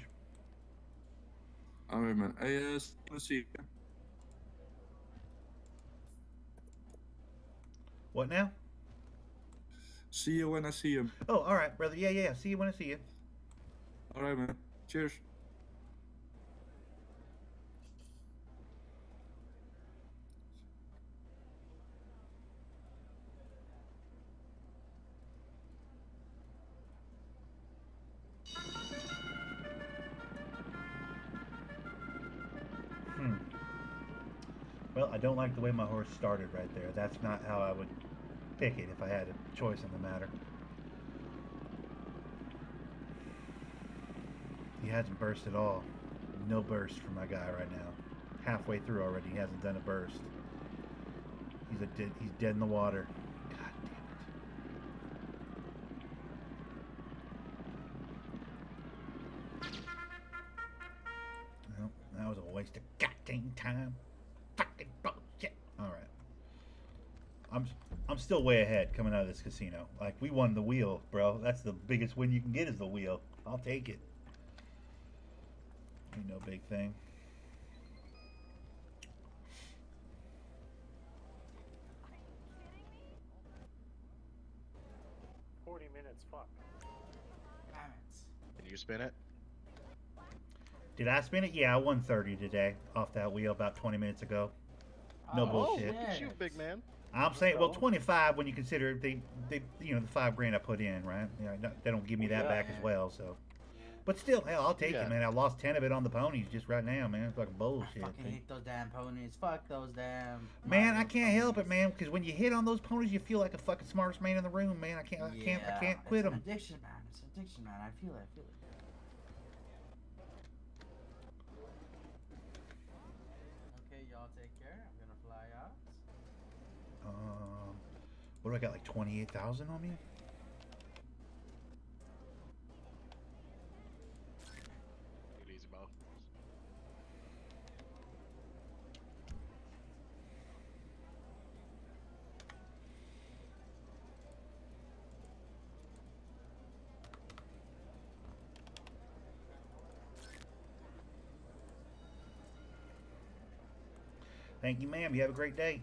Alright, man. Hey, let's see. What now? See you when I see you. Oh, all right, brother. Yeah. See you when I see you. Alright, man. Cheers. Well, I don't like the way my horse started right there. That's not how I would pick it if I had a choice in the matter. He hasn't burst at all. No burst for my guy right now. Halfway through already, he hasn't done a burst. He's dead in the water. God damn it. Well, that was a waste of goddamn time. Fucking bullshit. All right. I'm still way ahead coming out of this casino. Like, we won the wheel, bro. That's the biggest win you can get is the wheel. I'll take it. Ain't no big thing. Can you spin it? Did I spin it? Yeah, I won 30 today off that wheel about 20 minutes ago. No bullshit. Look at you, big man. I'm saying, well, 25 when you consider they you know, the $5,000 I put in, right? You know, they don't give me that back as well, so. But still, hell, I'll take it, man. I lost 10 of it on the ponies just right now, man. It's fucking bullshit. I fucking hate those damn ponies. Fuck those damn. Man, I can't help it, man. Because when you hit on those ponies, you feel like a fucking smartest man in the room, man. I can't quit them. It's an addiction, man. It's an addiction, man. I feel it. Okay, y'all take care. I'm gonna fly out. What do I got? Like 28,000 on me? Take it easy, Bo. Thank you, ma'am. You have a great day.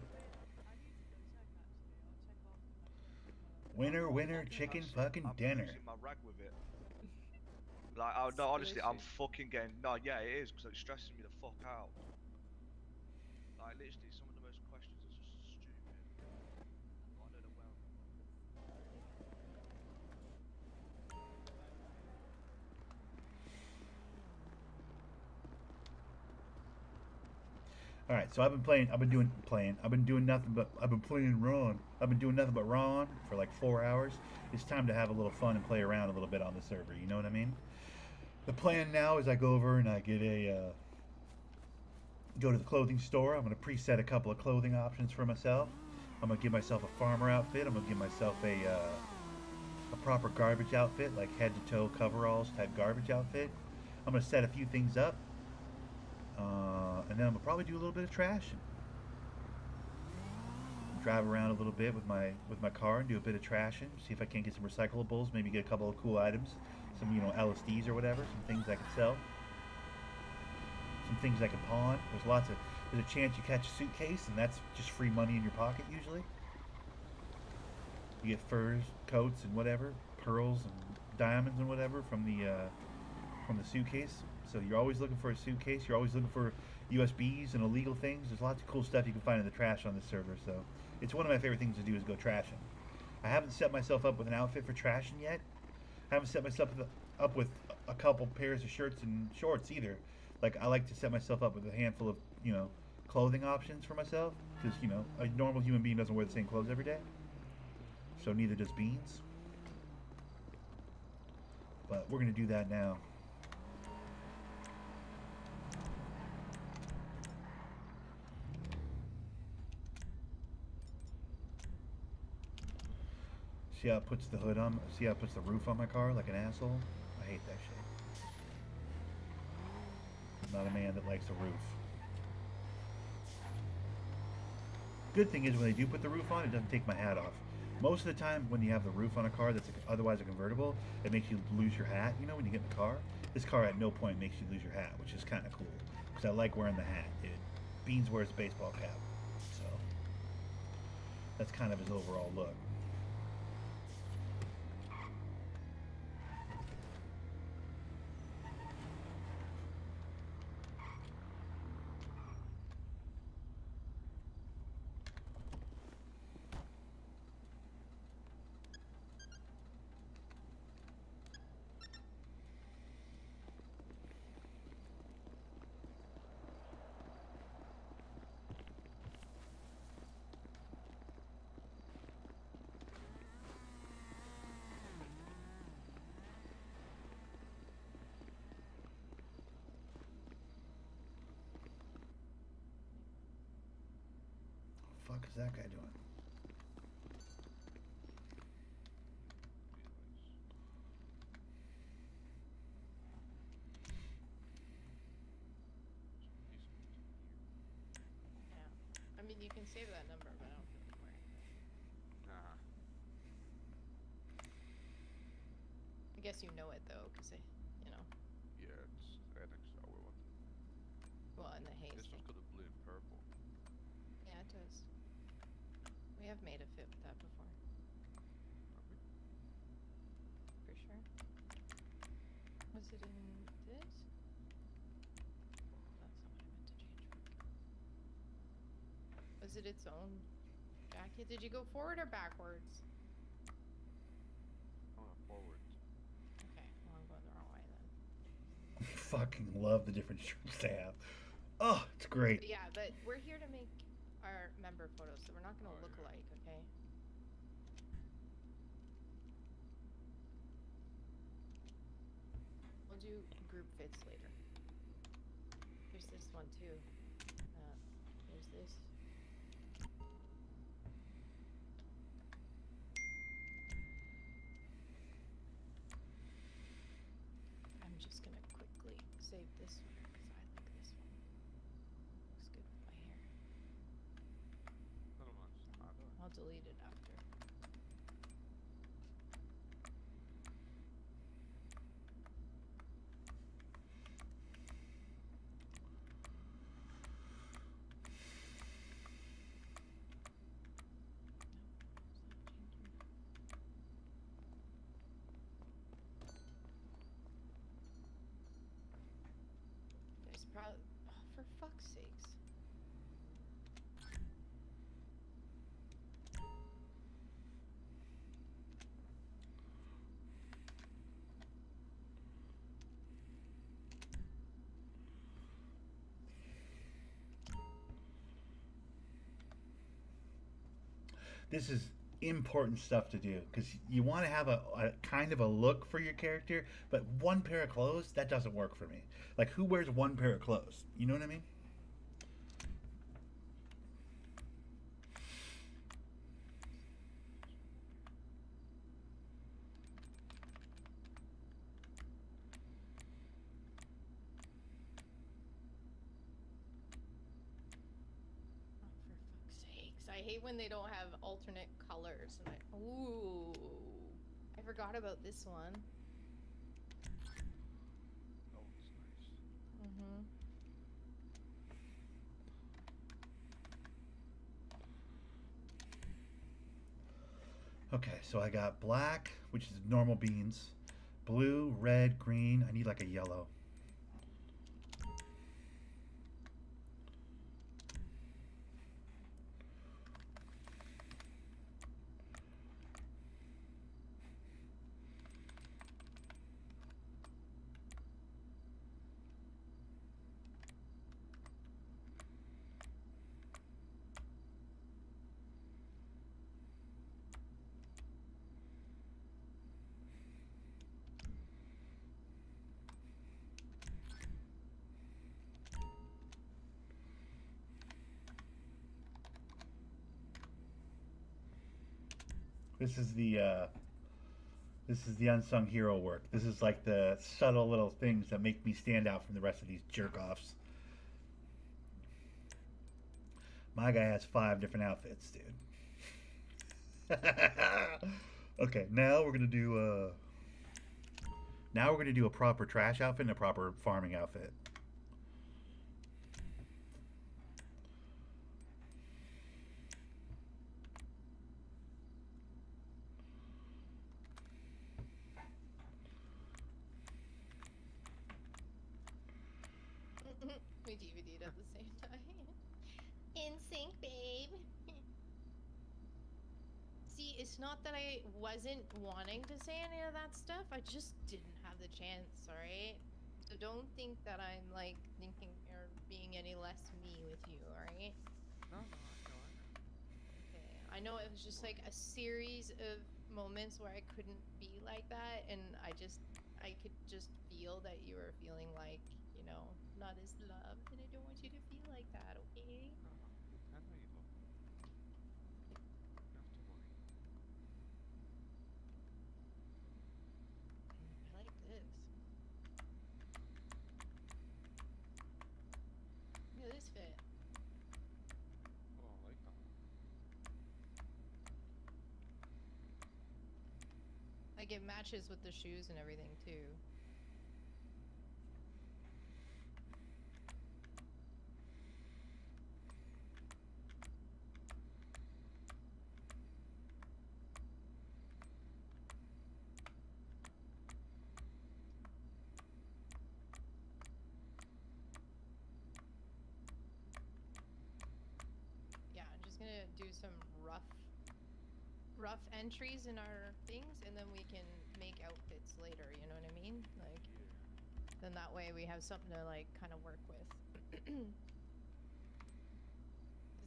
Winner, chicken fucking dinner. My rag with it. Like, no, honestly, I'm fucking getting. No, yeah, it is because it's stressing me the fuck out. Like, literally, some of the most questions are just stupid. I don't know where. All right, so I've been playing nothing but Ron. I've been doing nothing but Ron for like 4 hours. It's time to have a little fun and play around a little bit on the server. You know what I mean? The plan now is I go over and I get go to the clothing store. I'm gonna preset a couple of clothing options for myself. I'm gonna give myself a farmer outfit. I'm gonna give myself a proper garbage outfit, like head to toe coveralls type garbage outfit. I'm gonna set a few things up. And then I'm gonna probably do a little bit of trashing. Drive around a little bit with my car and do a bit of trashing. See if I can't get some recyclables. Maybe get a couple of cool items, some LSDs or whatever. Some things I can sell. Some things I can pawn. There's a chance you catch a suitcase, and that's just free money in your pocket usually. You get furs, coats, and whatever, pearls and diamonds and whatever from the suitcase. So you're always looking for a suitcase. You're always looking for USBs and illegal things. There's lots of cool stuff you can find in the trash on this server. So it's one of my favorite things to do is go trashing. I haven't set myself up with an outfit for trashing yet. I haven't set myself up with a couple pairs of shirts and shorts either. Like, I like to set myself up with a handful of, clothing options for myself. Because, a normal human being doesn't wear the same clothes every day. So neither does Beans. But we're going to do that now. See how it puts the hood on? See how it puts the roof on my car like an asshole? I hate that shit. I'm not a man that likes the roof. Good thing is when they do put the roof on, it doesn't take my hat off. Most of the time when you have the roof on a car that's otherwise a convertible, it makes you lose your hat, when you get in the car. This car at no point makes you lose your hat, which is kind of cool. Because I like wearing the hat, dude. Beans wears a baseball cap. So, that's kind of his overall look. What the fuck is that guy doing? Yeah. I mean, you can save that number, but I don't think it's guess you know it though, cause you know. Yeah, it's an XR one. Well, in the haze This thing. one's got a blue and purple. Yeah, it does. We have made a fit with that before. Have we? For sure. Was it in this? That's not what I meant to change. Was it its own jacket? Did you go forward or backwards? Oh, forwards. Okay, well I'm going the wrong way then. Fucking love the different shirts they have. Oh, it's great. But yeah, but we're here to make our member photos, so we're not gonna look yeah. alike, okay? We'll do group fits later. There's this one too. There's this. I'm just gonna quickly save this one because I like this one. Looks good with my hair. I don't know. I'll delete it after. There's probably, oh, for fuck's sakes. This is important stuff to do because you want to have a kind of a look for your character, but one pair of clothes, that doesn't work for me. Like, who wears one pair of clothes? You know what I mean? I hate when they don't have alternate colors. And ooh, I forgot about this one. Oh, it's nice. Mm-hmm. Okay, so I got black, which is normal beans, blue, red, green. I need like a yellow. This is the unsung hero work. This is like the subtle little things that make me stand out from the rest of these jerk offs. My guy has 5 different outfits, dude. Okay, now we're gonna do a proper trash outfit and a proper farming outfit. We DVD'd at the same time. In sync, babe. See, it's not that I wasn't wanting to say any of that stuff. I just didn't have the chance, alright? So don't think that I'm, like, thinking or being any less me with you, alright? No, I know. Okay. I know it was just, like, a series of moments where I couldn't be like that, and I could just feel that you were feeling like, you know, not as loved, and I don't want you to feel like that, okay? I know you love me. You don't have to worry. I like this. Look at this fit. Oh, I like that one. I Like it matches with the shoes and everything too. Yeah, I'm just gonna do some rough entries in our things, and then we can make outfits later, you know what I mean? Like, then that way we have something to like kind of work with. Because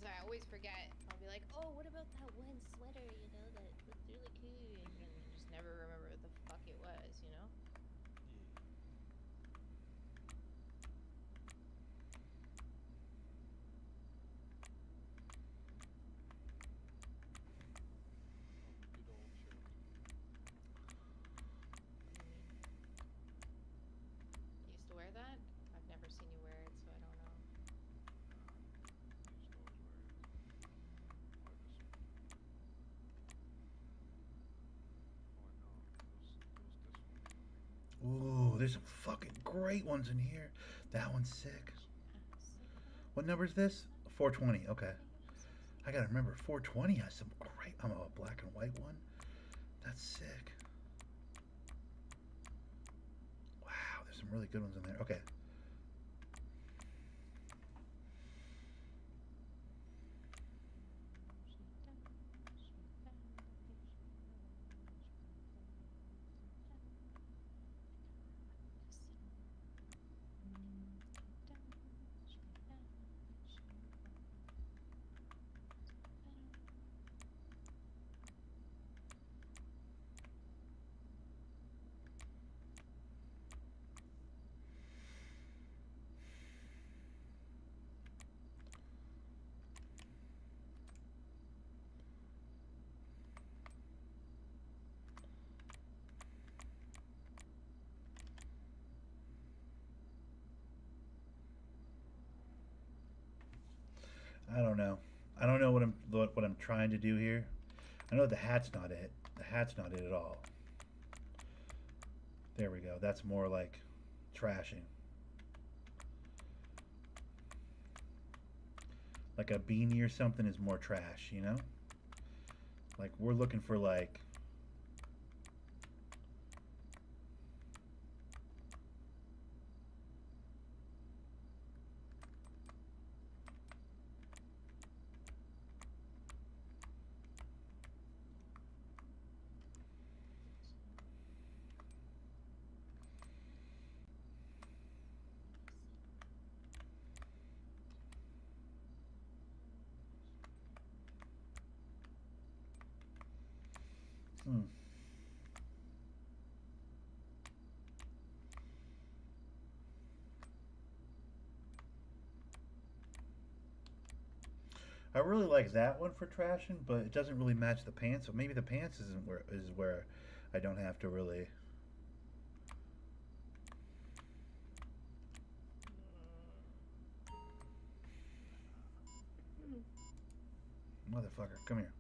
I always forget. I'll be like, oh, what about that one sweater, you know, that looked really cool, and then I just never remember what the fuck it was, you know? Good old Cherokee. You used to wear that? I've never seen you wear it, so I don't know. I used to always wear it. Oh, this one. Oh, no. It was this one, I think. Ooh, there's some fucking great ones in here. That one's sick. What number is this? 420. Okay. I gotta remember, 420 has some great. I'm a black and white one. That's sick. Wow, there's some really good ones in there. Okay. I don't know. I don't know what I'm trying to do here. I know the hat's not it. The hat's not it at all. There we go. That's more like trashing. Like a beanie or something is more trash, you know? Like we're looking for like I really like that one for trashing, but it doesn't really match the pants. So maybe the pants is where I don't have to really. Motherfucker, come here.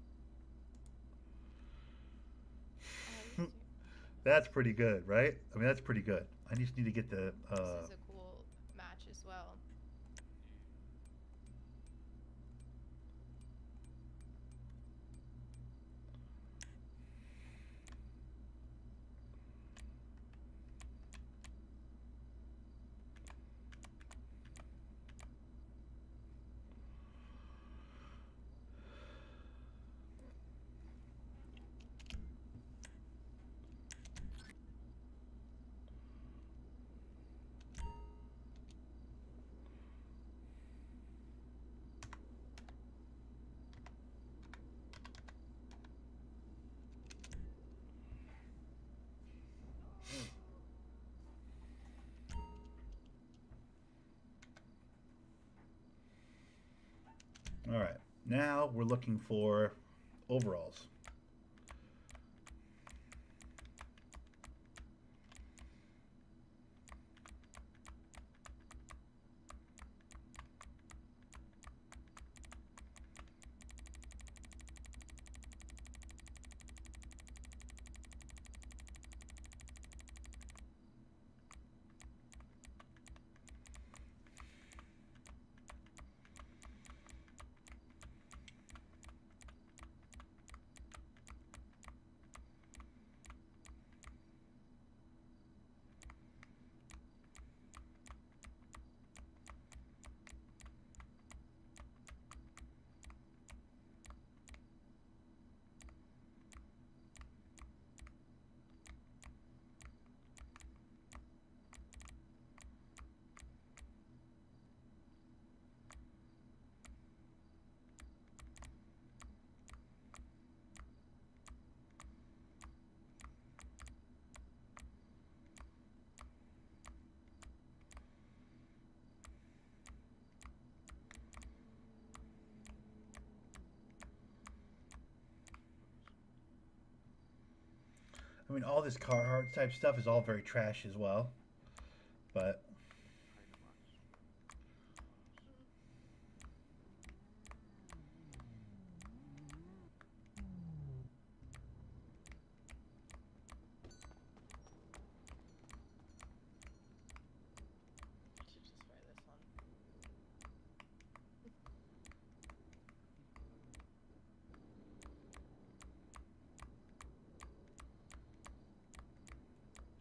That's pretty good, right? I mean, that's pretty good. I just need to get the. This is a cool match as well. All right. Now we're looking for overalls. mean, all this Carhartt type stuff is all very trash as well. But should just wear this one.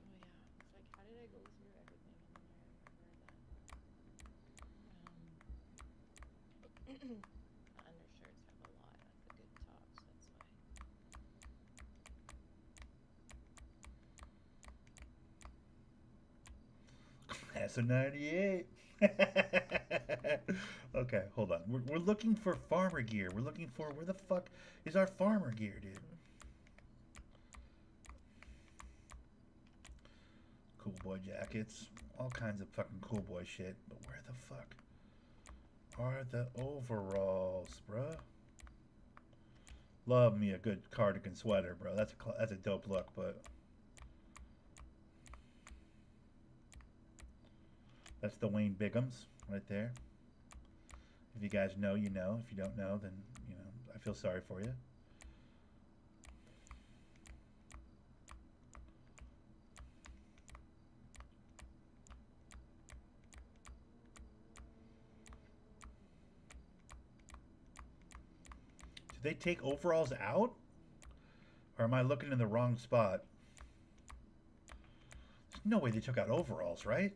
Oh yeah, it's like how did I go through everything and then I remember that the undershirts have a lot of the good tops, that's why. that's a 98. Okay, hold on. We're looking for farmer gear. We're looking for, where the fuck is our farmer gear, dude? Cool boy jackets, all kinds of fucking cool boy shit. But where the fuck are the overalls, bruh? Love me a good cardigan sweater, bro. That's a dope look, but that's the Wayne Bigums right there. If you guys know, you know. If you don't know, then, you know, I feel sorry for you. Did they take overalls out? Or am I looking in the wrong spot? There's no way they took out overalls, right?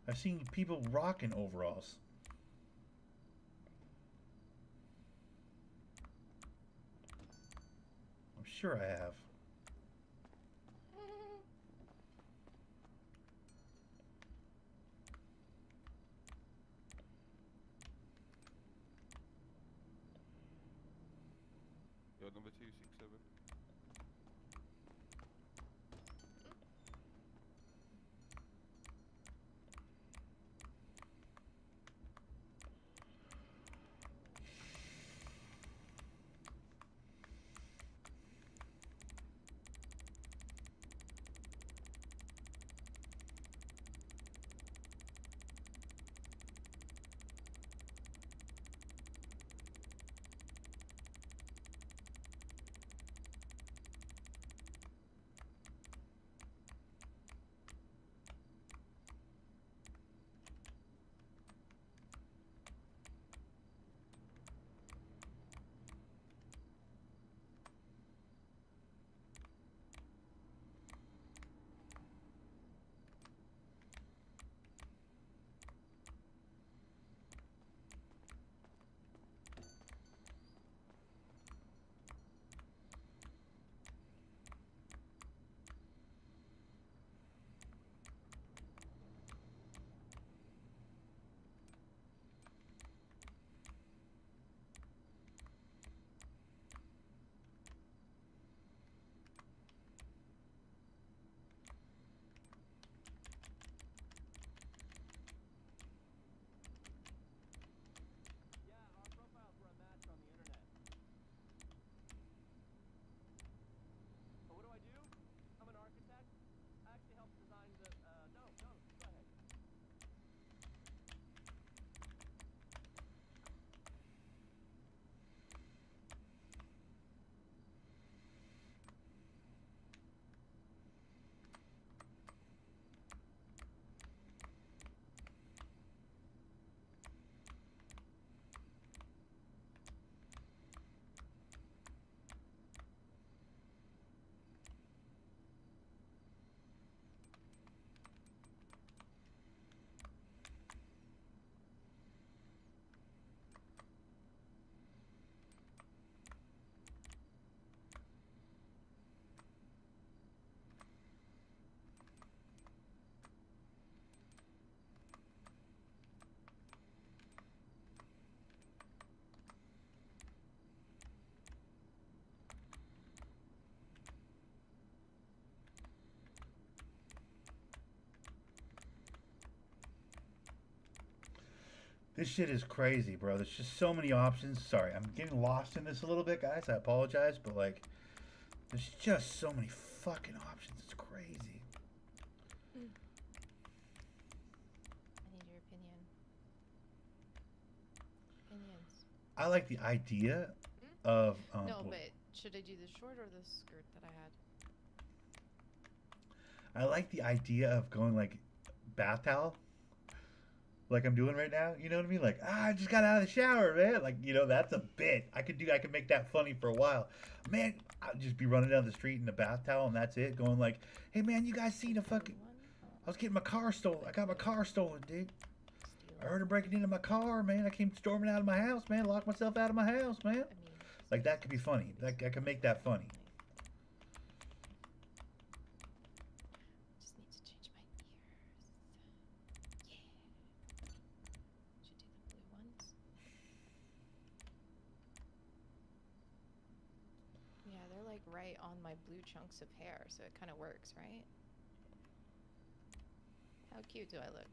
I've seen people rocking overalls. I'm sure I have. Yo, number 267. This shit is crazy, bro. There's just so many options. Sorry, I'm getting lost in this a little bit, guys. I apologize, but like, There's just so many fucking options. It's crazy. I need your opinion. Opinions. I like the idea of No, well, but should I do the short or the skirt that I had? I like the idea of going like bath towel, like I'm doing right now. You know what I mean? Like, I just got out of the shower, man. Like, you know, that's a bit. I could make that funny for a while. Man, I'd just be running down the street in a bath towel and that's it. Going like, hey man, you guys seen a fucking... I was getting my car stolen. I got my car stolen, dude. I heard her breaking into my car, man. I came storming out of my house, man. Locked myself out of my house, man. Like, that could be funny. I could make that funny. Just need to change my ears. Yeah. Should do the blue ones. Yeah, they're like right on my blue chunks of hair, so it kind of works, right? How cute do I look?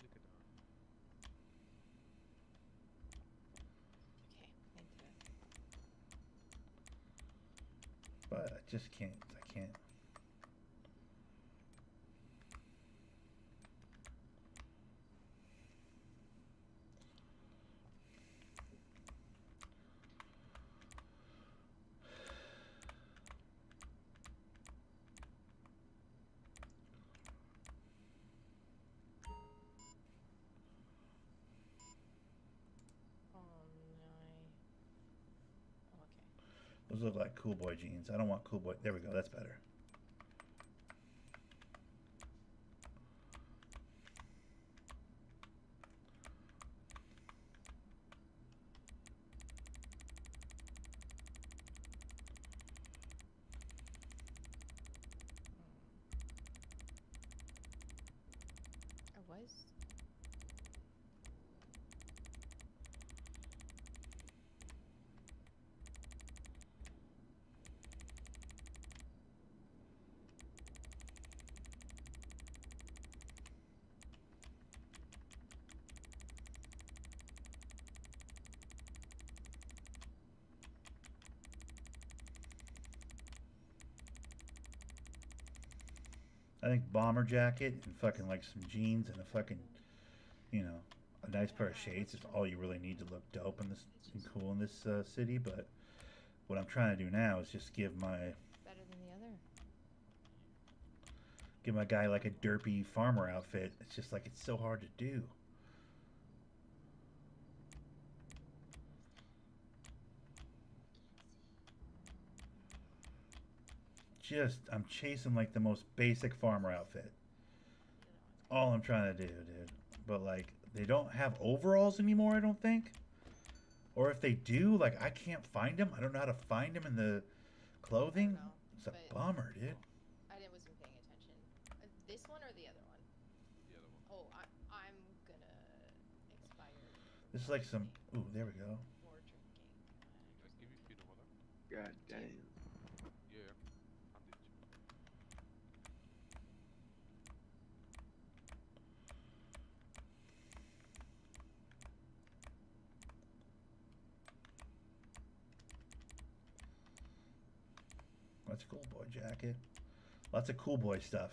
Look at that. Okay, into it. But I just can't. I can't. Oh no. Oh, okay. Those look like cool boy jeans. I don't want cool boy. There we go. That's better. I was. I think bomber jacket and fucking like some jeans and a fucking, you know, a nice pair of shades is all you really need to look dope in this and cool in this city. But what I'm trying to do now is just give my Better than the other. guy like a derpy farmer outfit. It's just like it's so hard to do. I'm chasing like the most basic farmer outfit. All I'm trying to do, dude. But like, they don't have overalls anymore, I don't think. Or if they do, like, I can't find them. I don't know how to find them in the clothing. It's a bummer, dude. I wasn't paying attention. This one or the other one? The other one. Oh, I'm gonna expire. This is like some. Ooh, there we go. More drinking. I give you peanut butter. God damn. Yeah. I did. That's a cool boy jacket. Lots of cool boy stuff.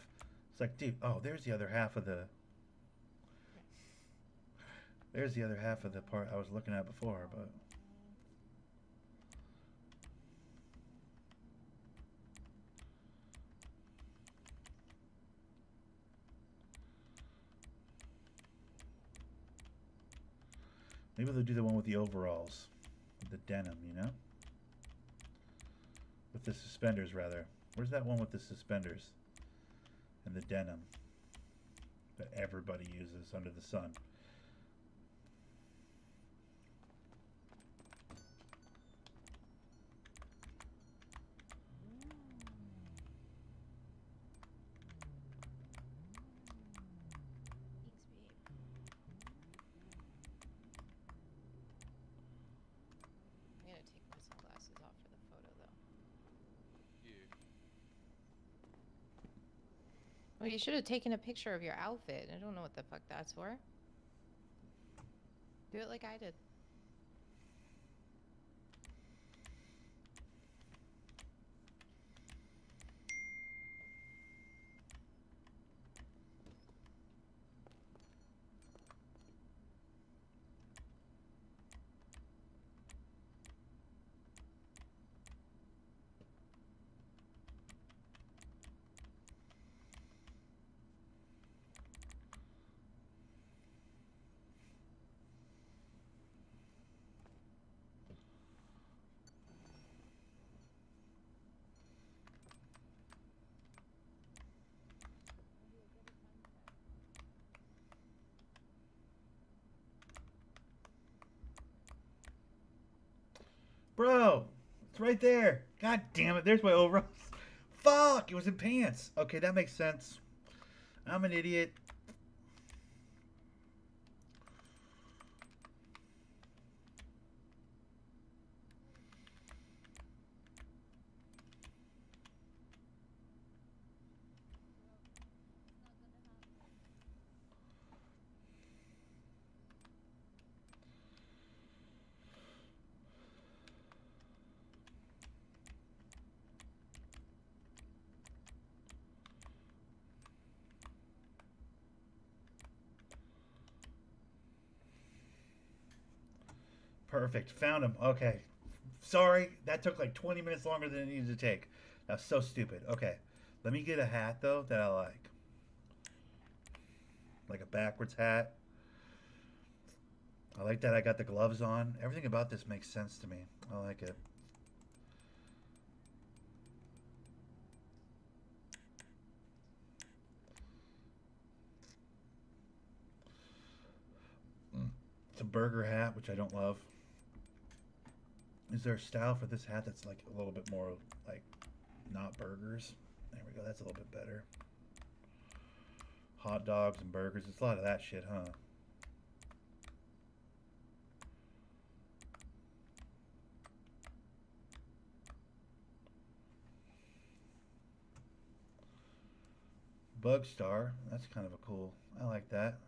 It's like, dude, oh, there's the other half of the. There's the other half of the part I was looking at before, but. Maybe they'll do the one with the overalls. With the denim, you know? With the suspenders, rather. Where's that one with the suspenders? And the denim. That everybody uses under the sun. I'm gonna take my sunglasses off for the photo, though. Yeah. Well, you should have taken a picture of your outfit. I don't know what the fuck that's for. Do it like I did. Bro, it's right there. God damn it, there's my overalls. Fuck, it was in pants. Okay, that makes sense. I'm an idiot. Perfect. Found him. Okay. Sorry, that took like 20 minutes longer than it needed to take. That's so stupid. Okay. Let me get a hat, though, that I like. Like a backwards hat. I like that I got the gloves on. Everything about this makes sense to me. I like it. It's a burger hat, which I don't love. Is there a style for this hat that's like a little bit more like not burgers? There we go. That's a little bit better. Hot dogs and burgers. It's a lot of that shit, huh? Bug Star. That's kind of a cool. I like that.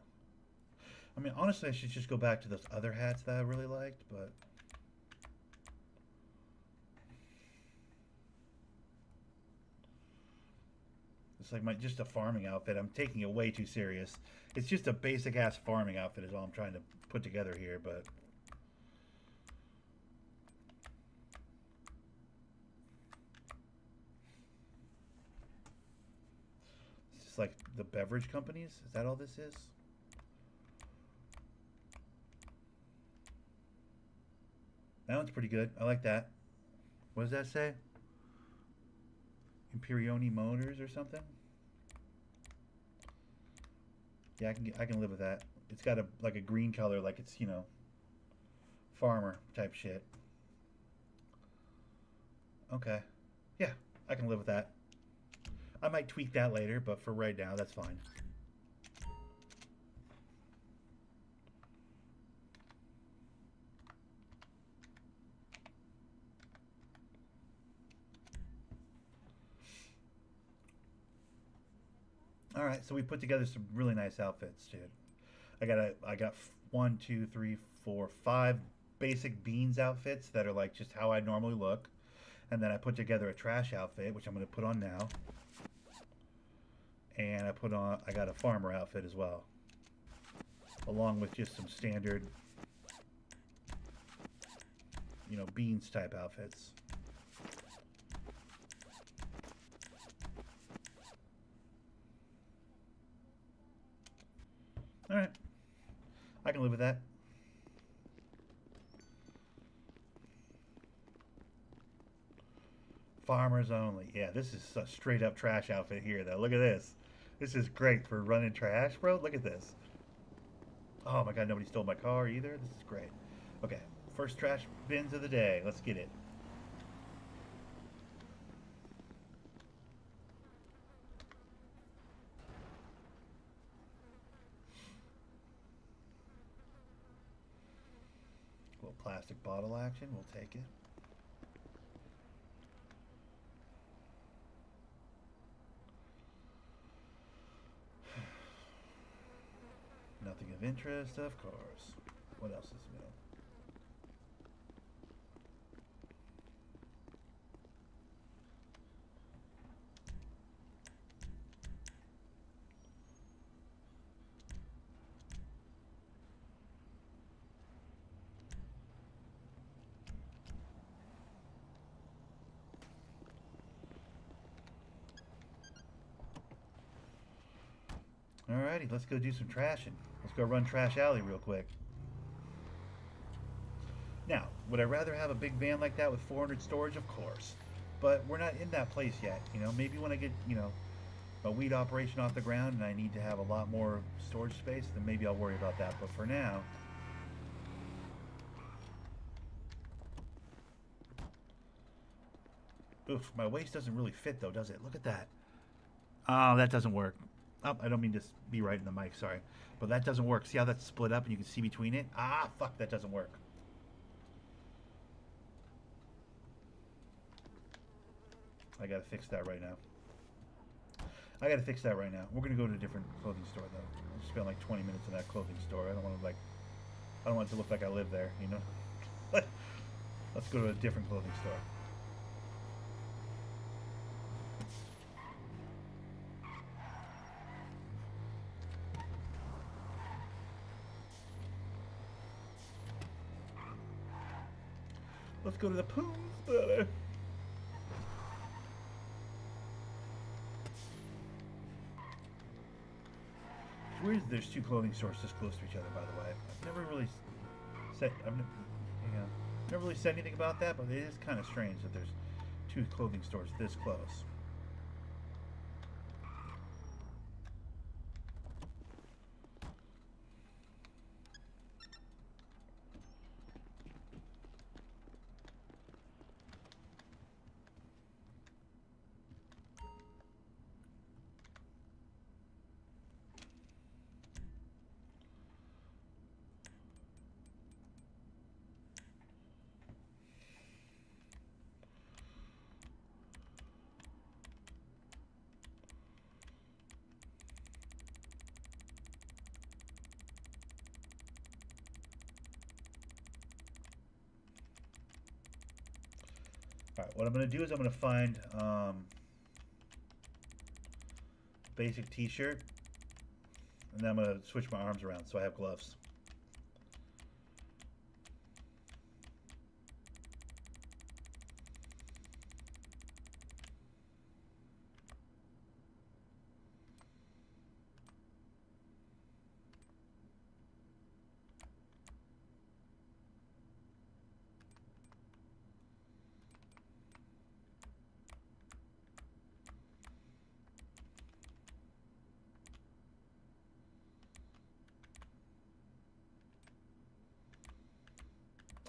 I mean, honestly, I should just go back to those other hats that I really liked, but it's like just a farming outfit. I'm taking it way too serious. It's just a basic ass farming outfit is all I'm trying to put together here, but it's just like the beverage companies. Is that all this is? That one's pretty good. I like that. What does that say? Imperioni Motors or something? Yeah, I can live with that. It's got like a green color, like it's, you know, farmer type shit. Okay. Yeah, I can live with that. I might tweak that later, but for right now, that's fine. All right, so we put together some really nice outfits, dude. I got 1, 2, 3, 4, 5 basic beans outfits that are like just how I normally look, and then I put together a trash outfit, which I'm gonna put on now, and I got a farmer outfit as well, along with just some standard, you know, beans type outfits. All right, I can live with that. Farmers only. Yeah, this is a straight up trash outfit here, though. Look at this. This is great for running trash, bro. Look at this. Oh my god, nobody stole my car either. This is great. Okay, first trash bins of the day. Let's get it. A little plastic bottle action. We'll take it. Nothing of interest, of course. What else is new? Alrighty, let's go do some trashing. Let's go run Trash Alley real quick. Now, would I rather have a big van like that with 400 storage? Of course. But we're not in that place yet. You know, maybe when I get, you know, a weed operation off the ground and I need to have a lot more storage space, then maybe I'll worry about that. But for now, Oof, my waist doesn't really fit though, does it? Look at that. Oh, that doesn't work. Oh, I don't mean to be right in the mic, sorry. But that doesn't work. See how that's split up and you can see between it? Ah, fuck, that doesn't work. I gotta fix that right now. I gotta fix that right now. We're gonna go to a different clothing store though. I'll spend like 20 minutes in that clothing store. I don't want it to look like I live there, you know? Let's go to a different clothing store. Let's go to the Poons, brother. It's weird that there's two clothing stores this close to each other, by the way. I've never really said, never really said anything about that, but it is kind of strange that there's two clothing stores this close. Alright, what I'm going to do is I'm going to find basic t-shirt, and then I'm going to switch my arms around so I have gloves.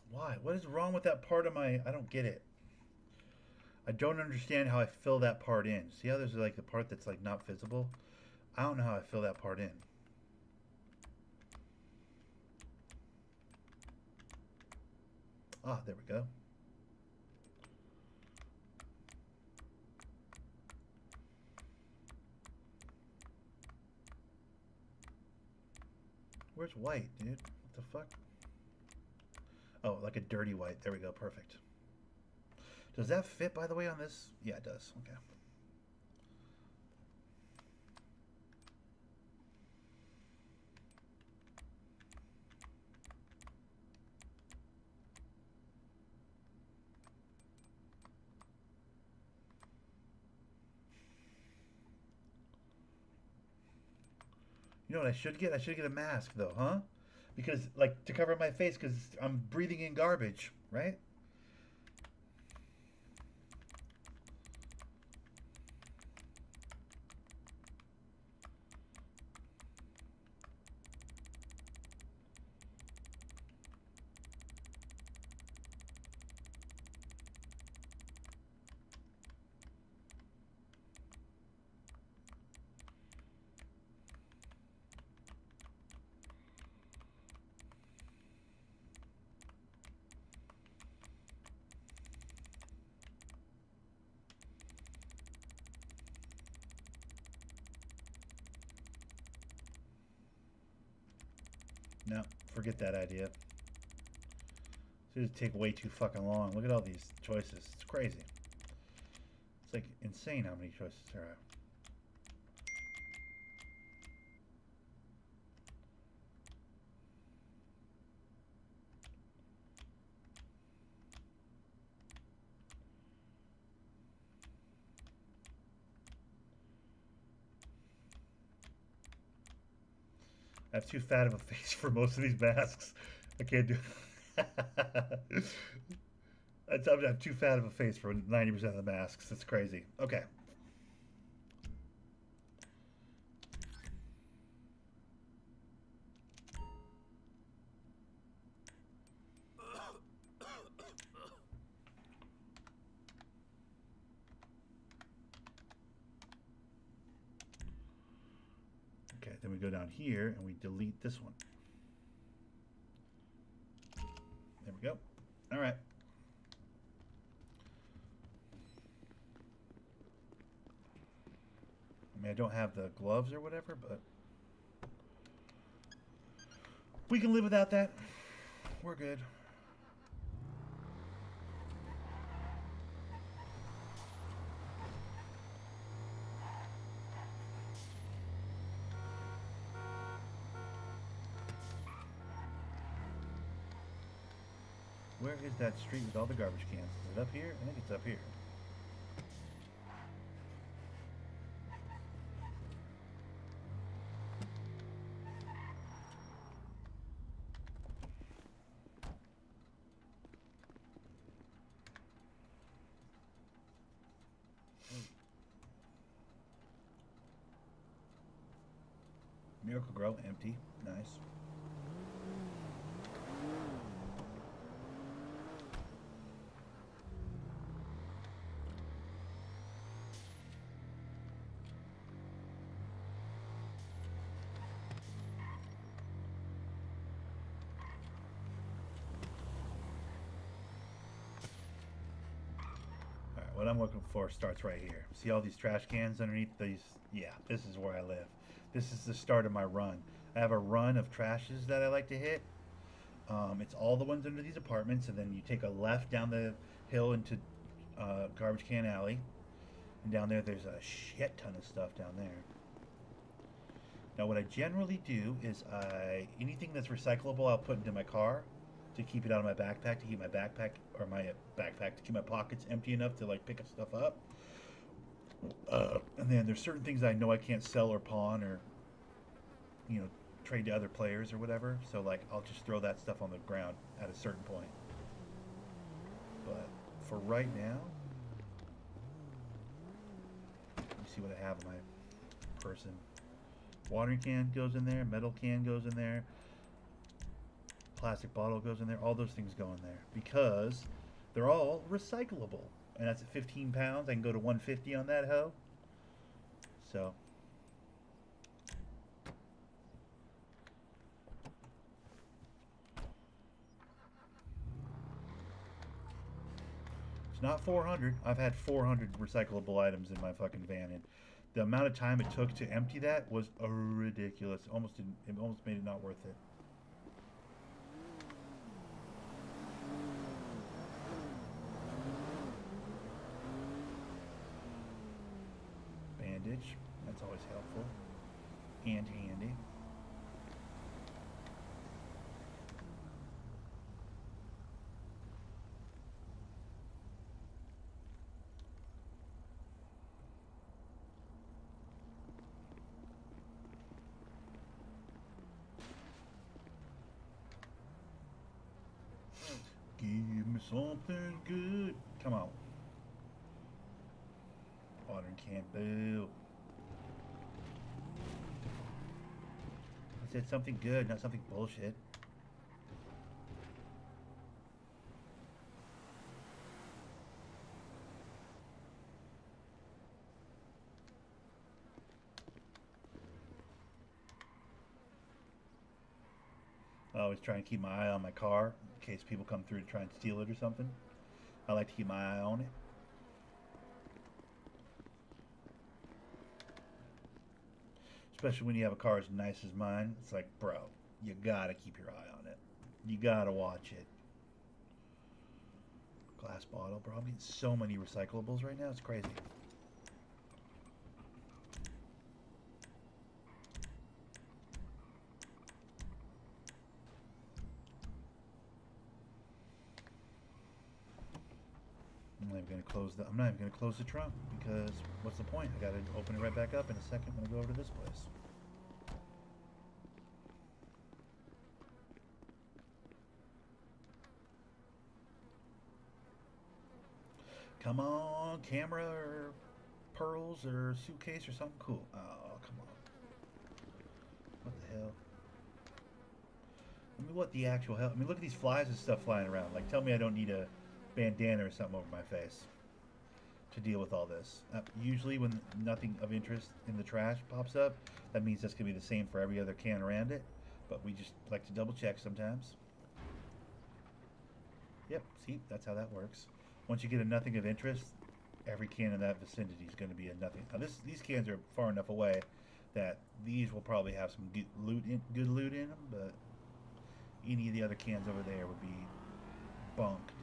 Why? What is wrong with that part of my... I don't get it. I don't understand how I fill that part in. See how there's like the part that's like not visible? I don't know how I fill that part in. Ah, there we go. Where's white, dude? What the fuck? Oh, like a dirty white. There we go. Perfect. Does that fit, by the way, on this? Yeah, it does. Okay. You know what I should get? I should get a mask, though, huh? Because, like, to cover my face, because I'm breathing in garbage, right? No, forget that idea. It's gonna take way too fucking long. Look at all these choices. It's crazy. It's like insane how many choices there are. I have too fat of a face for most of these masks. I can't do I have too fat of a face for 90% of the masks. It's crazy. Okay. Then we go down here and we delete this one. There we go. All right. I mean, I don't have the gloves or whatever, but we can live without that. We're good. Where is that street with all the garbage cans? Is it up here? I think it's up here. Miracle Grow, empty. Nice. What I'm looking for starts right here. See all these trash cans underneath these? Yeah, this is where I live. This is the start of my run. I have a run of trashes that I like to hit. It's all the ones under these apartments, and then you take a left down the hill into Garbage Can Alley. And down there, there's a shit ton of stuff down there. Now, what I generally do is anything that's recyclable, I'll put into my car to keep it out of my backpack, to keep my backpack, to keep my pockets empty enough to like pick stuff up. And then there's certain things I know I can't sell or pawn or, you know, trade to other players or whatever. So like I'll just throw that stuff on the ground at a certain point. But for right now, let me see what I have in my person. Watering can goes in there, metal can goes in there, plastic bottle goes in there, all those things go in there because they're all recyclable. And that's at 15 pounds. I can go to 150 on that hoe. So it's not 400. I've had 400 recyclable items in my fucking van, and the amount of time it took to empty that was ridiculous. It almost made it not worth it. Bandage, that's always helpful and handy. Give me something good. Come on. Watering can, boo. I said something good, not something bullshit. I always try and keep my eye on my car in case people come through to try and steal it or something. I like to keep my eye on it. Especially when you have a car as nice as mine. It's like, bro, you gotta keep your eye on it. You gotta watch it. Glass bottle, bro. I'm getting so many recyclables right now. It's crazy. I'm not even gonna close the trunk because what's the point? I gotta open it right back up in a second when I go over to this place. Come on, camera or pearls or suitcase or something cool. Oh, come on. What the hell? I mean, what the actual hell? I mean, look at these flies and stuff flying around. Like, tell me I don't need a bandana or something over my face to deal with all this. Usually when nothing of interest in the trash pops up, that means that's going to be the same for every other can around it. But we just like to double check sometimes. Yep, see, that's how that works. Once you get a nothing of interest, every can in that vicinity is going to be a nothing. Now these cans are far enough away that these will probably have some good loot in them, but any of the other cans over there would be bunk, dude.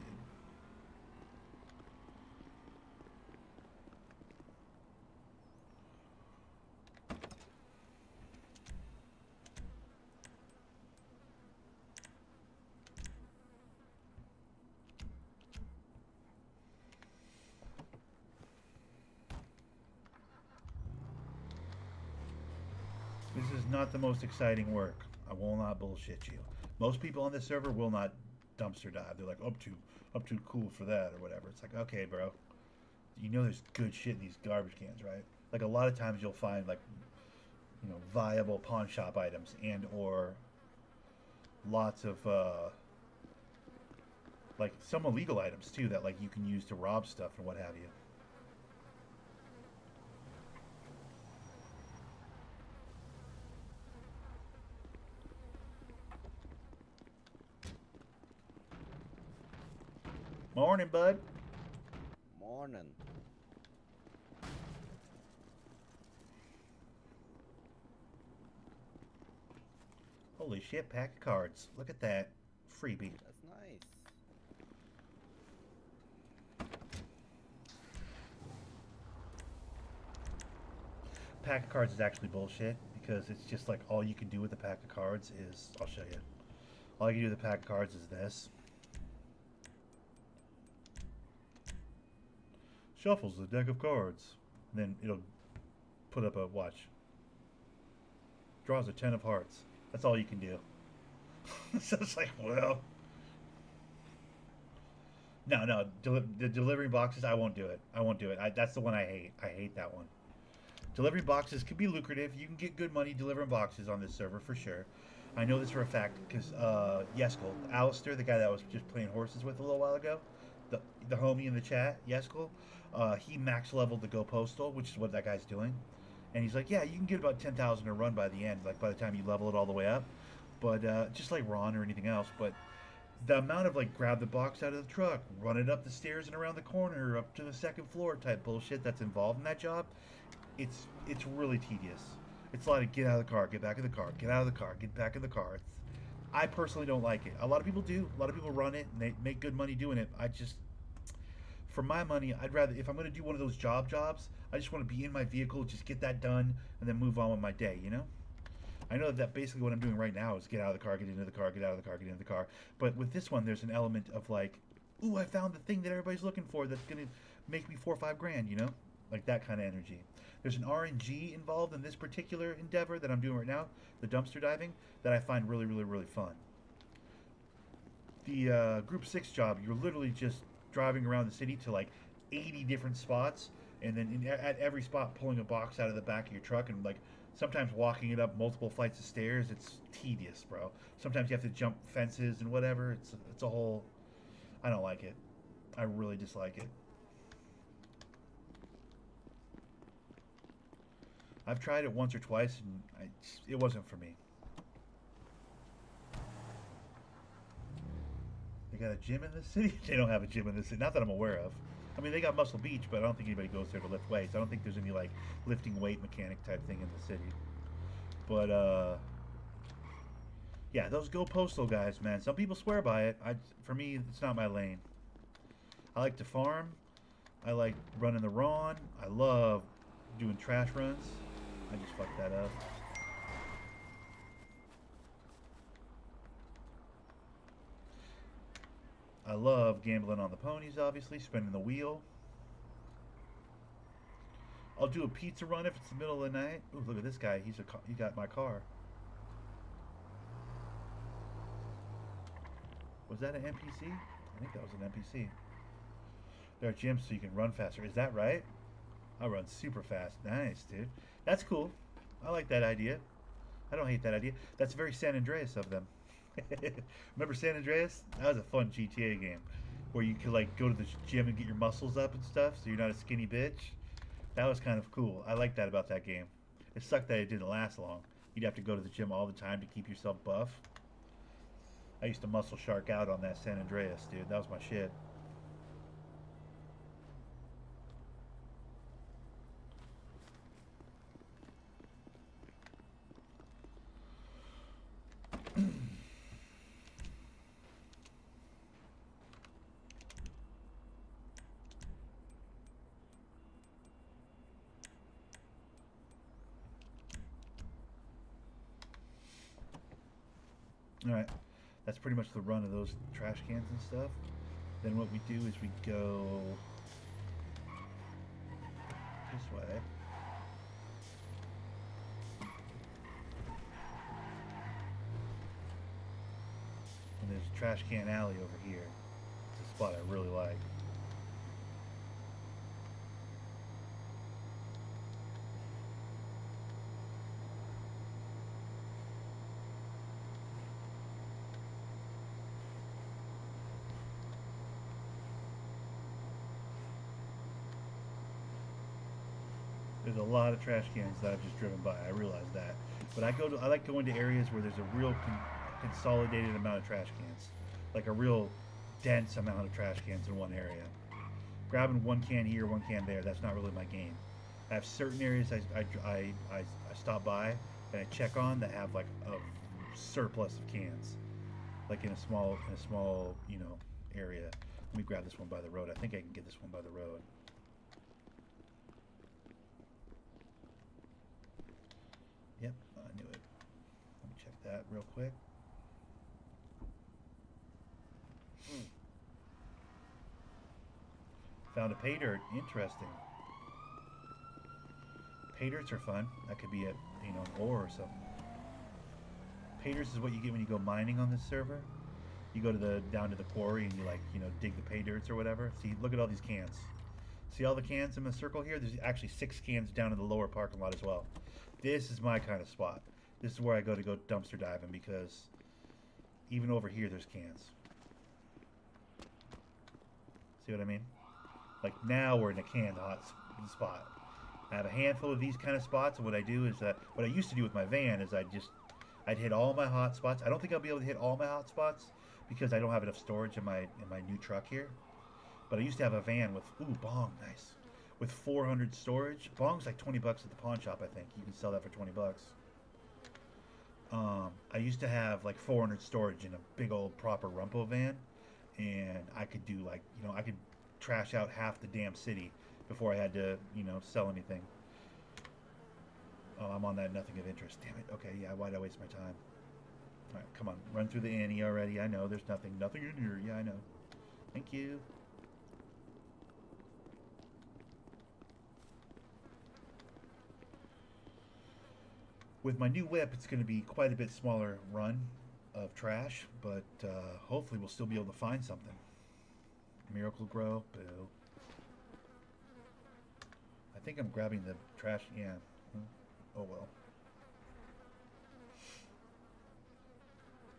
This is not the most exciting work. I will not bullshit you. Most people on this server will not dumpster dive. They're like, up too cool for that or whatever. It's like, okay, bro. You know there's good shit in these garbage cans, right? Like a lot of times you'll find like, you know, viable pawn shop items and or lots of like some illegal items too that like you can use to rob stuff and what have you. Morning, bud. Morning. Holy shit, pack of cards. Look at that. Freebie. That's nice. Pack of cards is actually bullshit because it's just like all you can do with a pack of cards is, I'll show you. All you can do with a pack of cards is this. Shuffles the deck of cards. And then it'll put up a watch. Draws a 10 of hearts. That's all you can do. So it's like, well. No. The delivering boxes, I won't do it. I won't do it. That's the one I hate. I hate that one. Delivering boxes can be lucrative. You can get good money delivering boxes on this server for sure. I know this for a fact because Yeskel, Alistair, the guy that I was just playing horses with a little while ago, the homie in the chat, Yeskel, he max leveled to go postal, which is what that guy's doing. And he's like, yeah, you can get about 10,000 a run by the end, like by the time you level it all the way up. But just like Ron or anything else. But the amount of like grab the box out of the truck, run it up the stairs and around the corner, up to the second floor type bullshit that's involved in that job, it's really tedious. It's a lot of get out of the car, get back in the car, get out of the car, get back in the car. I personally don't like it. A lot of people do. A lot of people run it and they make good money doing it. I just, for my money, I'd rather, if I'm going to do one of those jobs, I just want to be in my vehicle, just get that done, and then move on with my day, you know? I know that basically what I'm doing right now is get out of the car, get into the car, get out of the car, get into the car. But with this one, there's an element of like, ooh, I found the thing that everybody's looking for that's going to make me 4 or 5 grand, you know? Like that kind of energy. There's an RNG involved in this particular endeavor that I'm doing right now, the dumpster diving, that I find really, really, really fun. The Group 6 job, you're literally just driving around the city to like 80 different spots, and then at every spot pulling a box out of the back of your truck and like sometimes walking it up multiple flights of stairs. It's tedious, bro. Sometimes you have to jump fences and whatever. It's a whole, I don't like it. I really dislike it. I've tried it once or twice and it wasn't for me. They got a gym in the city? They don't have a gym in the city. Not that I'm aware of. I mean, they got Muscle Beach, but I don't think anybody goes there to lift weights. I don't think there's any, like, lifting weight mechanic type thing in the city. But, yeah, those Go Postal guys, man. Some people swear by it. For me, it's not my lane. I like to farm. I like running the Ron. I love doing trash runs. I just fucked that up. I love gambling on the ponies, obviously, spinning the wheel. I'll do a pizza run if it's the middle of the night. Ooh, look at this guy. He got my car. Was that an NPC? I think that was an NPC. There are gyms so you can run faster. Is that right? I run super fast. Nice, dude. That's cool. I like that idea. I don't hate that idea. That's very San Andreas of them. Remember San Andreas? That was a fun GTA game. where you could like go to the gym and get your muscles up and stuff, so you're not a skinny bitch. That was kind of cool. I like that about that game. It sucked that it didn't last long. You'd have to go to the gym all the time to keep yourself buff. I used to muscle shark out on that San Andreas, dude. That was my shit. Alright, that's pretty much the run of those trash cans and stuff. Then what we do is we go this way. And there's a trash can alley over here. It's a spot I really like. There's a lot of trash cans that I've just driven by. I realize that, but I like going to areas where there's a real consolidated amount of trash cans, like a real dense amount of trash cans in one area. Grabbing one can here, one can there, that's not really my game. I have certain areas I stop by and I check on that have like a surplus of cans, like in a small area. Let me grab this one by the road. I think I can get this one by the road. Yep, I knew it. Let me check that real quick. Found a pay dirt. Interesting. Pay dirts are fun. That could be an ore or something. Pay dirts is what you get when you go mining on this server. You go to down to the quarry and you dig the pay dirts or whatever. See, look at all these cans. See all the cans in the circle here? There's actually 6 cans down in the lower parking lot as well. This is my kind of spot. This is where I go dumpster diving, because even over here there's cans. See what I mean? Like now we're in a canned hot spot. I have a handful of these kind of spots, and what I do is what I used to do with my van is I'd hit all my hot spots. I don't think I'll be able to hit all my hot spots because I don't have enough storage in my new truck here. But I used to have a van with bong, nice. With 400 storage. Bong's like $20 at the pawn shop, I think. You can sell that for $20. I used to have like 400 storage in a big old proper Rumpo van, and I could do I could trash out half the damn city before I had to, sell anything. Oh, I'm on that nothing of interest. Damn it. Okay, yeah, why'd I waste my time? All right, come on. Run through the Annie already. I know there's nothing in here. Yeah, I know. Thank you. With my new whip, it's going to be quite a bit smaller run of trash, but hopefully we'll still be able to find something. Miracle Grow, boo. I think I'm grabbing the trash, yeah. Oh well.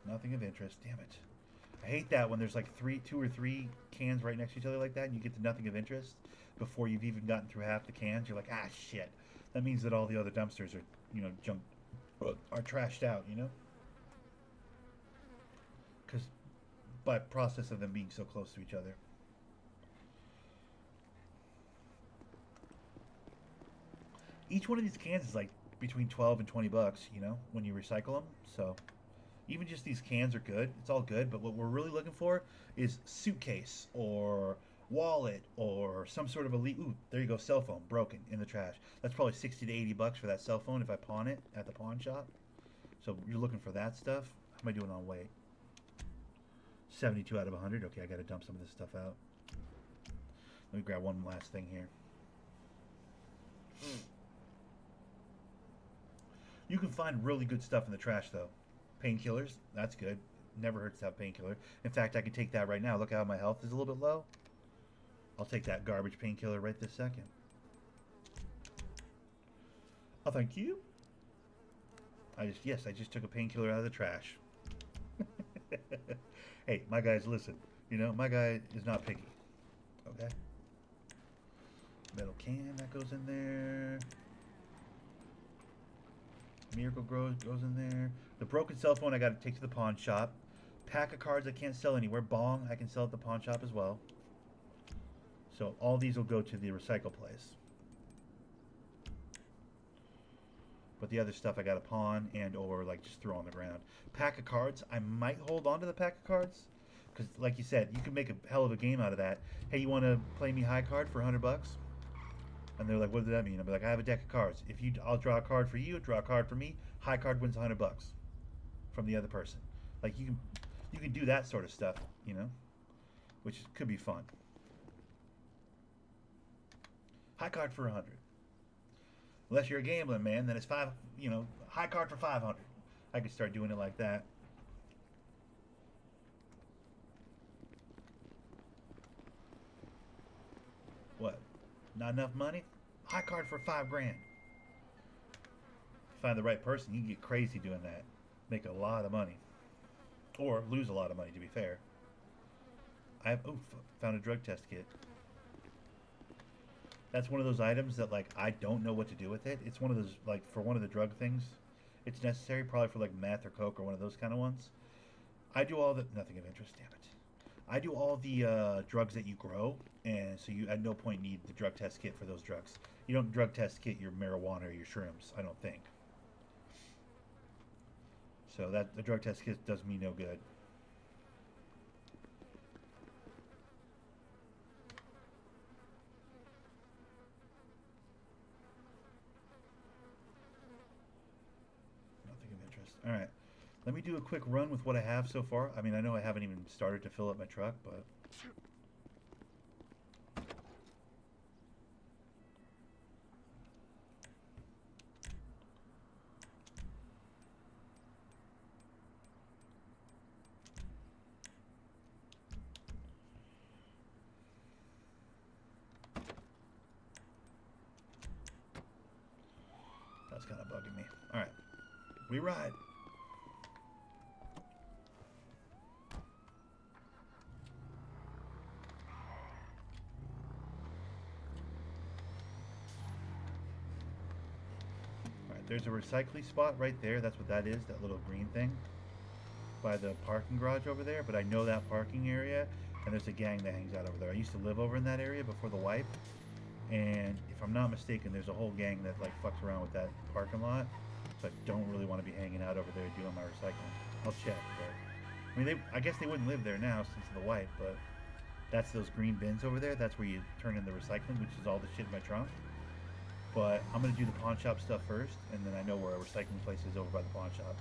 Nothing of interest, damn it. I hate that when there's like 2 or 3 cans right next to each other like that, and you get to nothing of interest before you've even gotten through half the cans. You're like, ah, shit. That means that all the other dumpsters are, junk, are trashed out, Because by process of them being so close to each other. Each one of these cans is like between 12 and 20 bucks, when you recycle them. So even just these cans are good. It's all good, but what we're really looking for is suitcase or wallet or some sort of elite. Ooh, there you go, cell phone broken in the trash. That's probably 60 to 80 bucks for that cell phone if I pawn it at the pawn shop. So you're looking for that stuff. How am I doing on weight? 72 out of 100. Okay, I got to dump some of this stuff out. Let me grab one last thing here. You can find really good stuff in the trash, though. Painkillers, that's good. Never hurts to have painkiller. In fact, I can take that right now. Look how my health is a little bit low. I'll take that garbage painkiller right this second. Oh, thank you. I just took a painkiller out of the trash. Hey, my guys, listen. You know, my guy is not picky. Okay. Metal can that goes in there. Miracle goes in there. The broken cell phone I got to take to the pawn shop. Pack of cards I can't sell anywhere. Bong I can sell at the pawn shop as well. So all these will go to the recycle place. But the other stuff I got to pawn and or like just throw on the ground. Pack of cards, I might hold on to the pack of cards. Because like you said, you can make a hell of a game out of that. Hey, you want to play me high card for $100? And they're like, what does that mean? I'll be like, I have a deck of cards. I'll draw a card for you, draw a card for me. High card wins $100 from the other person. Like you can do that sort of stuff, you know, which could be fun. High card for 100. Unless you're a gambling man, then it's high card for 500. I could start doing it like that. What? Not enough money? High card for $5 grand. Find the right person, you can get crazy doing that. Make a lot of money. Or lose a lot of money, to be fair. Found a drug test kit. That's one of those items that, like, I don't know what to do with it. It's one of those, like, for one of the drug things, it's necessary, probably for, like, meth or coke or one of those kind of ones. I do all the, nothing of interest, damn it. I do all the drugs that you grow, and so you at no point need the drug test kit for those drugs. You don't drug test kit your marijuana or your shrooms, I don't think. So that the drug test kit does me no good. Nothing of interest. All right. Let me do a quick run with what I have so far. I mean, I know I haven't even started to fill up my truck, but... That's kind of bugging me. All right. We ride. There's a recycling spot right there. That's what that is, that little green thing by the parking garage over there. But I know that parking area, and there's a gang that hangs out over there. I used to live over in that area before the wipe, and if I'm not mistaken, there's a whole gang that like fucks around with that parking lot. So I don't really want to be hanging out over there doing my recycling. I'll check, but I mean, I guess they wouldn't live there now since the wipe, but that's those green bins over there. That's where you turn in the recycling, which is all the shit in my trunk. But I'm going to do the pawn shop stuff first, and then I know where a recycling place is over by the pawn shop.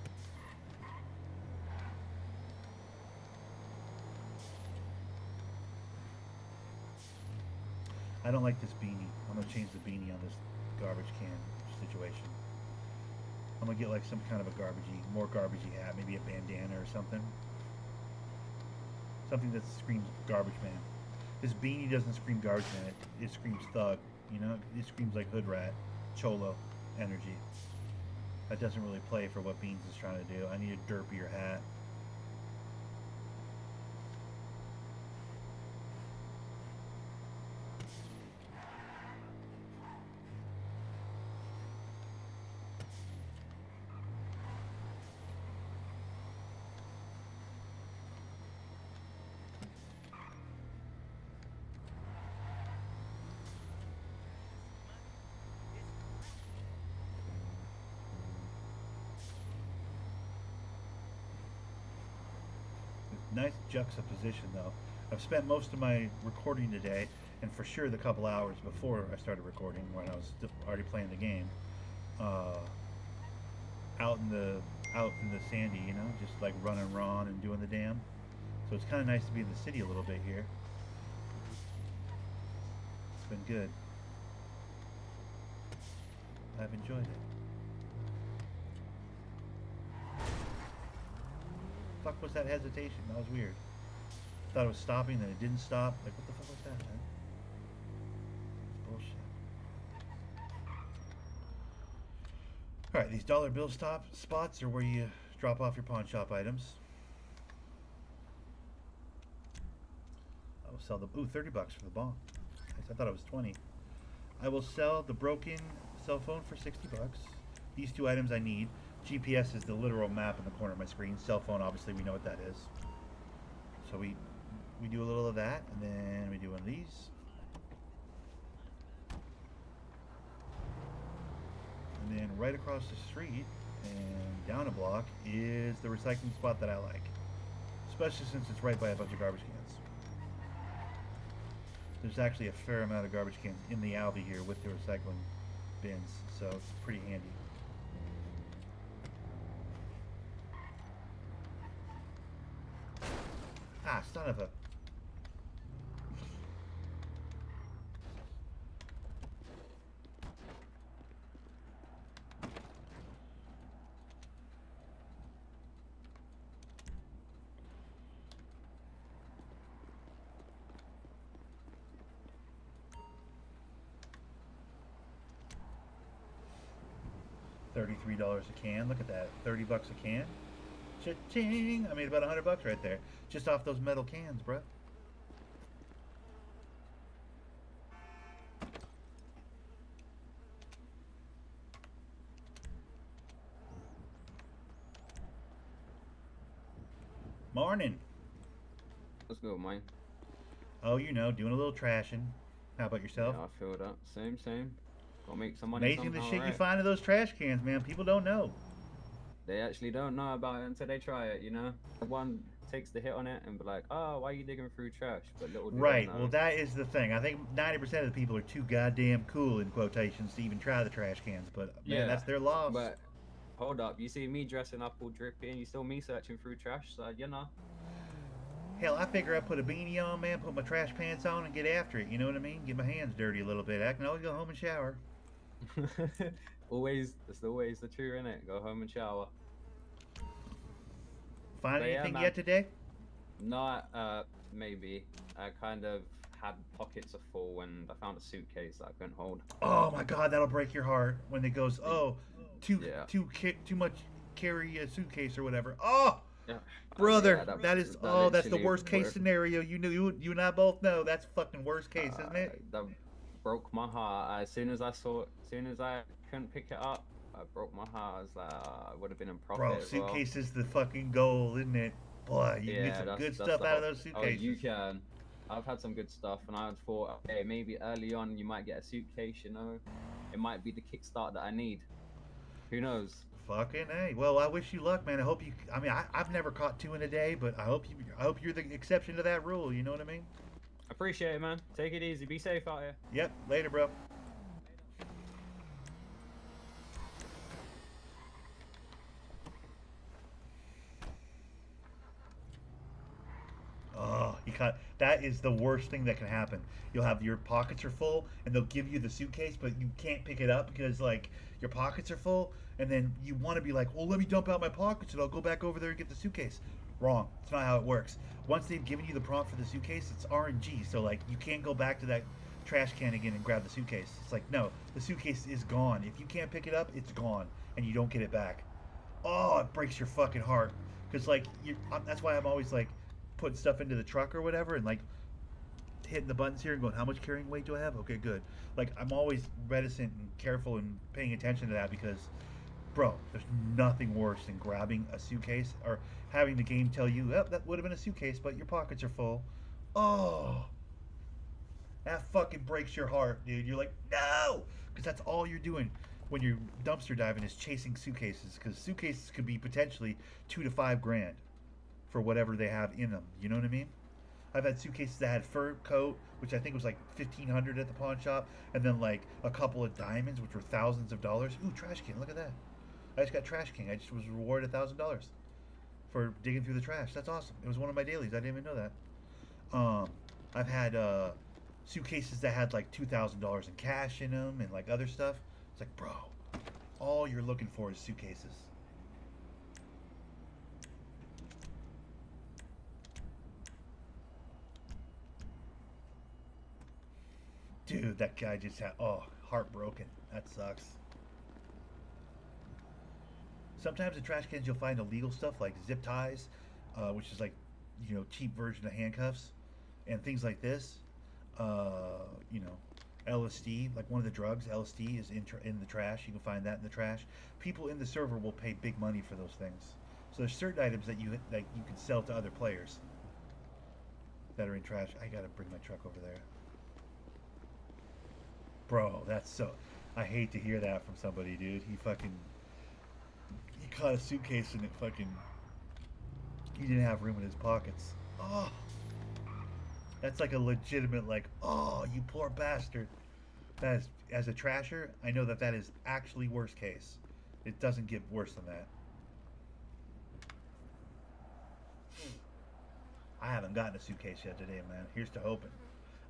I don't like this beanie. I'm going to change the beanie on this garbage can situation. I'm going to get like some kind of a more garbagey hat, maybe a bandana or something. Something that screams garbage man. This beanie doesn't scream garbage man, it screams thug. You know, it screams like hood rat, cholo energy. That doesn't really play for what Beans is trying to do. I need a derpier hat. Nice juxtaposition though. I've spent most of my recording today, and for sure the couple hours before I started recording when I was already playing the game, out in the sandy, you know, just like running Ron and doing the dam. So it's kind of nice to be in the city a little bit here. It's been good. I've enjoyed it. Fuck was that hesitation? That was weird. Thought it was stopping, then it didn't stop. Like, what the fuck was that, man? Bullshit. Alright, these dollar bill spots are where you drop off your pawn shop items. will sell the 30 bucks for the bomb. I thought it was 20. I will sell the broken cell phone for 60 bucks. These two items I need. GPS is the literal map in the corner of my screen. Cell phone, obviously, we know what that is. So we do a little of that, and then we do one of these. And then right across the street and down a block is the recycling spot that I like. Especially since it's right by a bunch of garbage cans. There's actually a fair amount of garbage cans in the alley here with the recycling bins, so it's pretty handy. Ah, son of a... $33 a can. Look at that. 30 bucks a can. Cha-ching! I made about 100 bucks right there. Just off those metal cans, bruh. Morning. Let's go, man. Oh, you know, doing a little trashing. How about yourself? Yeah, I feel that. Same. Gotta make some money Amazing the somehow, shit you right? find in those trash cans, man. People don't know. They actually don't know about it until they try it, you know? One takes the hit on it and be like, oh, why are you digging through trash? But little do they Right. know. Well, that is the thing. I think 90% of the people are too goddamn cool, in quotations, to even try the trash cans. But, man, that's their loss. But hold up, you see me dressing up all drippy and you still me searching through trash, so you know. Hell, I figure I put a beanie on, man, put my trash pants on, and get after it. You know what I mean? Get my hands dirty a little bit. I can always go home and shower. It's always the truth, innit? Go home and shower. Find But yeah, anything man. yet today? Not, maybe. I kind of had pockets of full when I found a suitcase that I couldn't hold. Oh my God, that'll break your heart when it goes, oh, too much carry a suitcase or whatever. Oh, yeah. brother, Yeah, that's the literally worst case broke- scenario. You and I both know that's fucking worst case, isn't it? That broke my heart. As soon as I couldn't pick it up, I broke my heart. I was like, I would have been in profit. Bro, as well. suitcase is the fucking goal, isn't it? Boy, you can get some good stuff out of those suitcases. Oh, you can. I've had some good stuff, and I thought, okay, maybe early on you might get a suitcase, you know? It might be the kickstart that I need. Who knows? Fucking hey. Well, I wish you luck, man. I've never caught two in a day, but I hope you're the exception to that rule. You know what I mean? Appreciate it, man. Take it easy. Be safe out here. Yep. Later, bro. Oh, that is the worst thing that can happen. You'll have your pockets are full and they'll give you the suitcase, but you can't pick it up because like your pockets are full, and then you want to be like, well, let me dump out my pockets and I'll go back over there and get the suitcase. Wrong. It's not how it works. Once they've given you the prompt for the suitcase, it's RNG. So like you can't go back to that trash can again and grab the suitcase. It's like, no, the suitcase is gone. If you can't pick it up, it's gone and you don't get it back. Oh, it breaks your fucking heart. Because like that's why I'm always like putting stuff into the truck or whatever and like hitting the buttons here and going, how much carrying weight do I have? Okay, good. Like I'm always reticent and careful and paying attention to that because, bro, there's nothing worse than grabbing a suitcase or having the game tell you, oh, that would have been a suitcase, but your pockets are full. Oh, that fucking breaks your heart, dude. You're like, no, because that's all you're doing when you're dumpster diving is chasing suitcases, because suitcases could be potentially $2 to $5 grand for whatever they have in them. You know what I mean? I've had suitcases that had fur coat, which I think was like $1,500 at the pawn shop, and then like a couple of diamonds, which were thousands of dollars. Ooh, trash can! Look at that. I just got trash king. I just was rewarded $1,000 for digging through the trash. That's awesome. It was one of my dailies. I didn't even know that. I've had suitcases that had like $2,000 in cash in them and like other stuff. It's like, bro, all you're looking for is suitcases. Dude, that guy just had, heartbroken. That sucks. Sometimes in trash cans you'll find illegal stuff like zip ties, which is like, cheap version of handcuffs. and things like this, you know, LSD, like one of the drugs, LSD is in the trash. You can find that in the trash. People in the server will pay big money for those things. So there's certain items that you can sell to other players that are in trash. I gotta bring my truck over there. Bro, that's so... I hate to hear that from somebody, dude. He caught a suitcase and he didn't have room in his pockets. Oh, that's like a legitimate, like, oh, you poor bastard. That is, as a trasher, I know that is actually worst case. It doesn't get worse than that. I haven't gotten a suitcase yet today, man. Here's to hoping.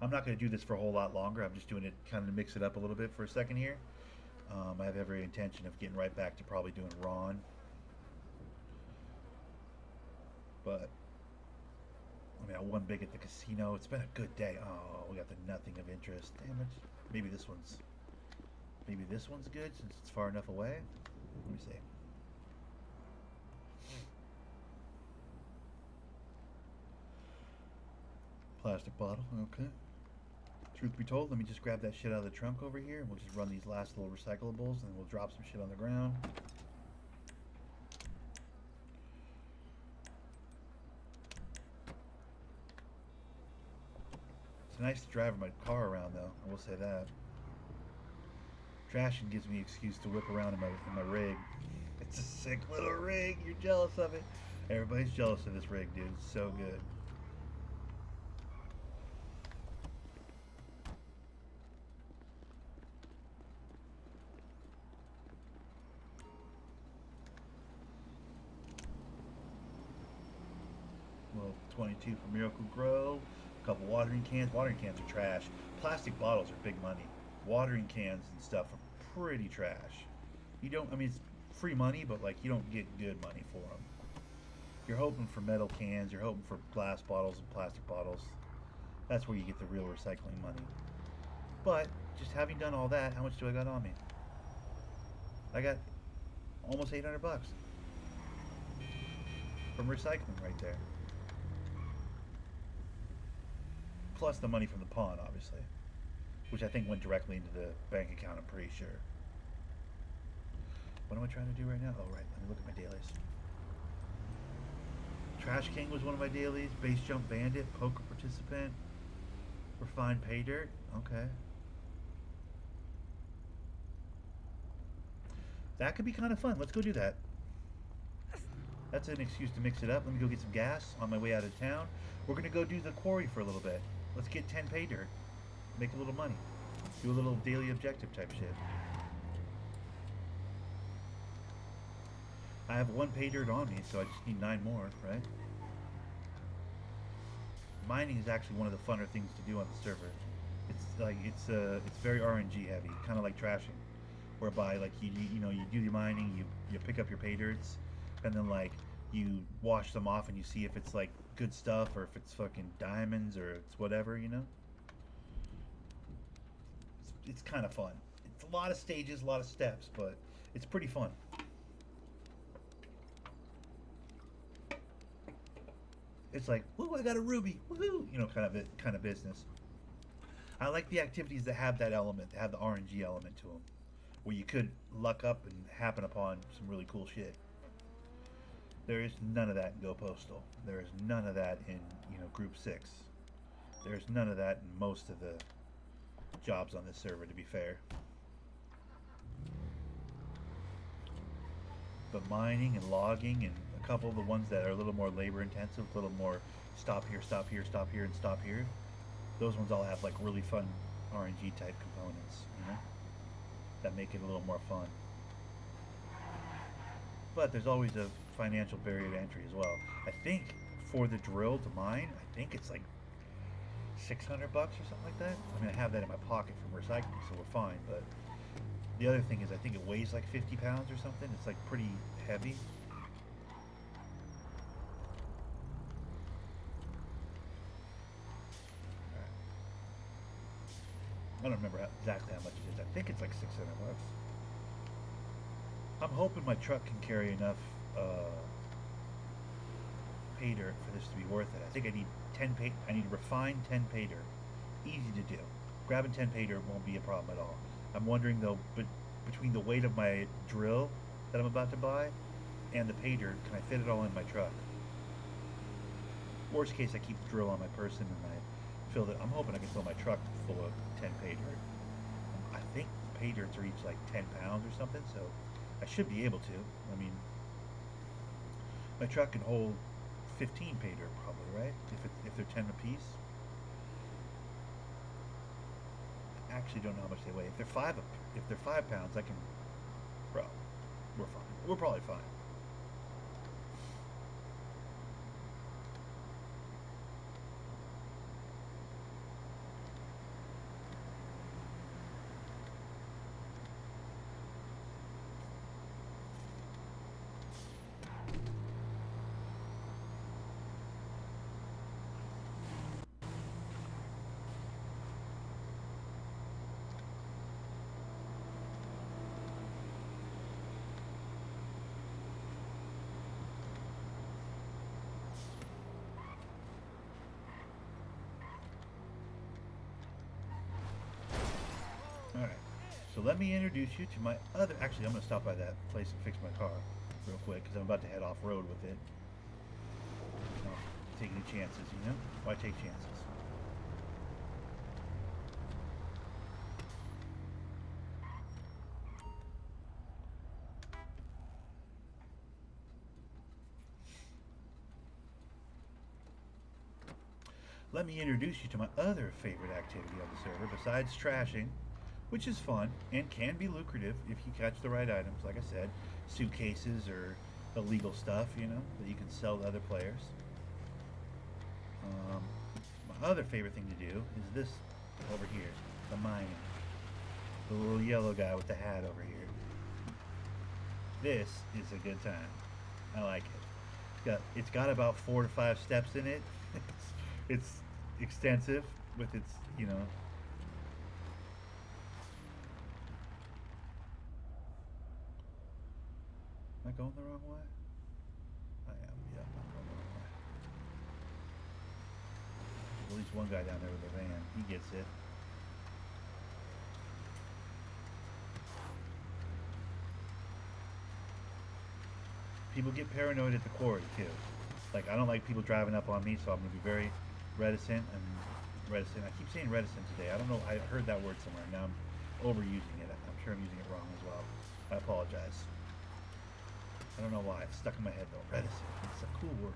I'm not going to do this for a whole lot longer. I'm just doing it kind of to mix it up a little bit for a second here. I have every intention of getting right back to probably doing Ron. But I mean, I won big at the casino. It's been a good day. Oh, we got the nothing of interest. Damn it. Maybe this one's good since it's far enough away. Let me see. Plastic bottle. Okay. Truth be told, let me just grab that shit out of the trunk over here, and we'll just run these last little recyclables, and we'll drop some shit on the ground. It's nice to drive my car around, though. I will say that. Trashing gives me an excuse to whip around in my rig. It's a sick little rig. You're jealous of it. Everybody's jealous of this rig, dude. It's so good. Little 22 for Miracle Grow. A couple watering cans. Watering cans are trash. Plastic bottles are big money. Watering cans and stuff are pretty trash. You don't, I mean, it's free money, but like you don't get good money for them. You're hoping for metal cans. You're hoping for glass bottles and plastic bottles. That's where you get the real recycling money. But just having done all that, how much do I got on me? I got almost 800 bucks from recycling right there. Plus the money from the pawn, obviously, which I think went directly into the bank account, I'm pretty sure. What am I trying to do right now? Oh, right, let me look at my dailies. Trash King was one of my dailies. Base Jump Bandit, Poker Participant, Refined Pay Dirt. Okay. That could be kind of fun. Let's go do that. That's an excuse to mix it up. Let me go get some gas on my way out of town. We're going to go do the quarry for a little bit. Let's get 10 pay dirt. Make a little money. Do a little daily objective type shit. I have 1 pay dirt on me, so I just need 9 more, right? Mining is actually one of the funner things to do on the server. It's like it's very RNG heavy, kind of like trashing, whereby like you know you do the mining, you pick up your pay dirts, and then like you wash them off and you see if it's like good stuff or if it's fucking diamonds or it's whatever, you know. It's kind of fun. It's a lot of stages, a lot of steps, but it's pretty fun. It's like, whoa, I got a ruby, woohoo, you know, kind of business. I like the activities that have that element, that have the RNG element to them, where you could luck up and happen upon some really cool shit. There is none of that in Go Postal. There is none of that in, you know, Group 6. There's none of that in most of the jobs on this server, to be fair. But mining and logging and a couple of the ones that are a little more labor intensive, a little more stop here, stop here, stop here, and stop here, those ones all have like really fun RNG type components, you know, that make it a little more fun. But there's always a financial barrier to entry as well. I think for the drill to mine, I think it's like 600 bucks or something like that. I mean, I have that in my pocket from recycling, so we're fine. But the other thing is, I think it weighs like 50 pounds or something. It's like pretty heavy. I don't remember exactly how much it is. I think it's like 600 bucks. I'm hoping my truck can carry enough pay dirt for this to be worth it. I think I need 10 pay. I need refined 10 pay dirt. Easy to do. Grabbing 10 pay dirt won't be a problem at all. I'm wondering though, but between the weight of my drill that I'm about to buy and the pay dirt, can I fit it all in my truck? Worst case, I keep the drill on my person and I fill it. I'm hoping I can fill my truck full of 10 pay dirt. I think pay dirts are each like 10 pounds or something, so I should be able to. I mean, my truck can hold 15 pay dirt probably, right? If they're 10 apiece. I actually don't know how much they weigh. If they're 5 pounds, I can. Bro, we're fine. We're probably fine. Alright, so let me introduce you to my other... Actually, I'm going to stop by that place and fix my car real quick, because I'm about to head off-road with it. No, take any chances, you know? Why take chances? Let me introduce you to my other favorite activity on the server, besides trashing, which is fun and can be lucrative if you catch the right items, like I said, suitcases or illegal stuff, you know, that you can sell to other players. My other favorite thing to do is this over here, the mining. The little yellow guy with the hat over here. This is a good time. I like it. It's got about 4 to 5 steps in it. It's extensive with its, you know. Am I going the wrong way? I am, yeah, I'm going the wrong way. There's at least one guy down there with a van. He gets it. People get paranoid at the quarry too. Like, I don't like people driving up on me, so I'm going to be very reticent. I keep saying reticent today. I don't know. I heard that word somewhere. Now I'm overusing it. I'm sure I'm using it wrong as well. I apologize. I don't know why. It's stuck in my head, though. Reticent. It's a cool word.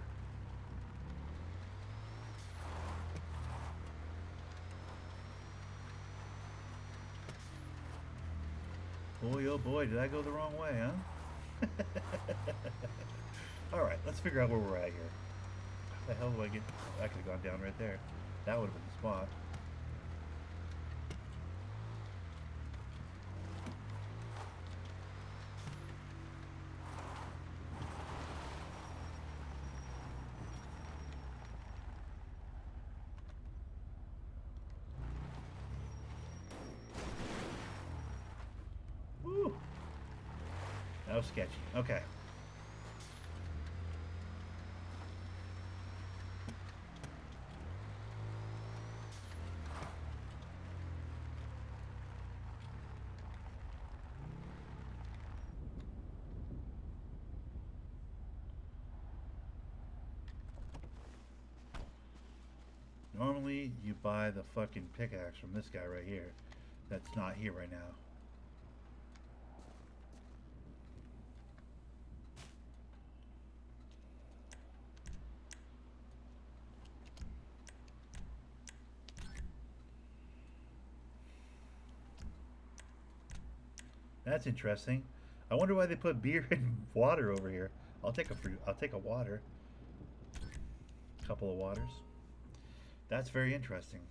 Boy, oh boy, did I go the wrong way, huh? Alright, let's figure out where we're at here. How the hell do I get... I could have gone down right there. That would have been the spot. Woo! That was sketchy. Okay. Normally, you buy the fucking pickaxe from this guy right here. That's not here right now. That's interesting. I wonder why they put beer and water over here. I'll take a water. A couple of waters. That's very interesting.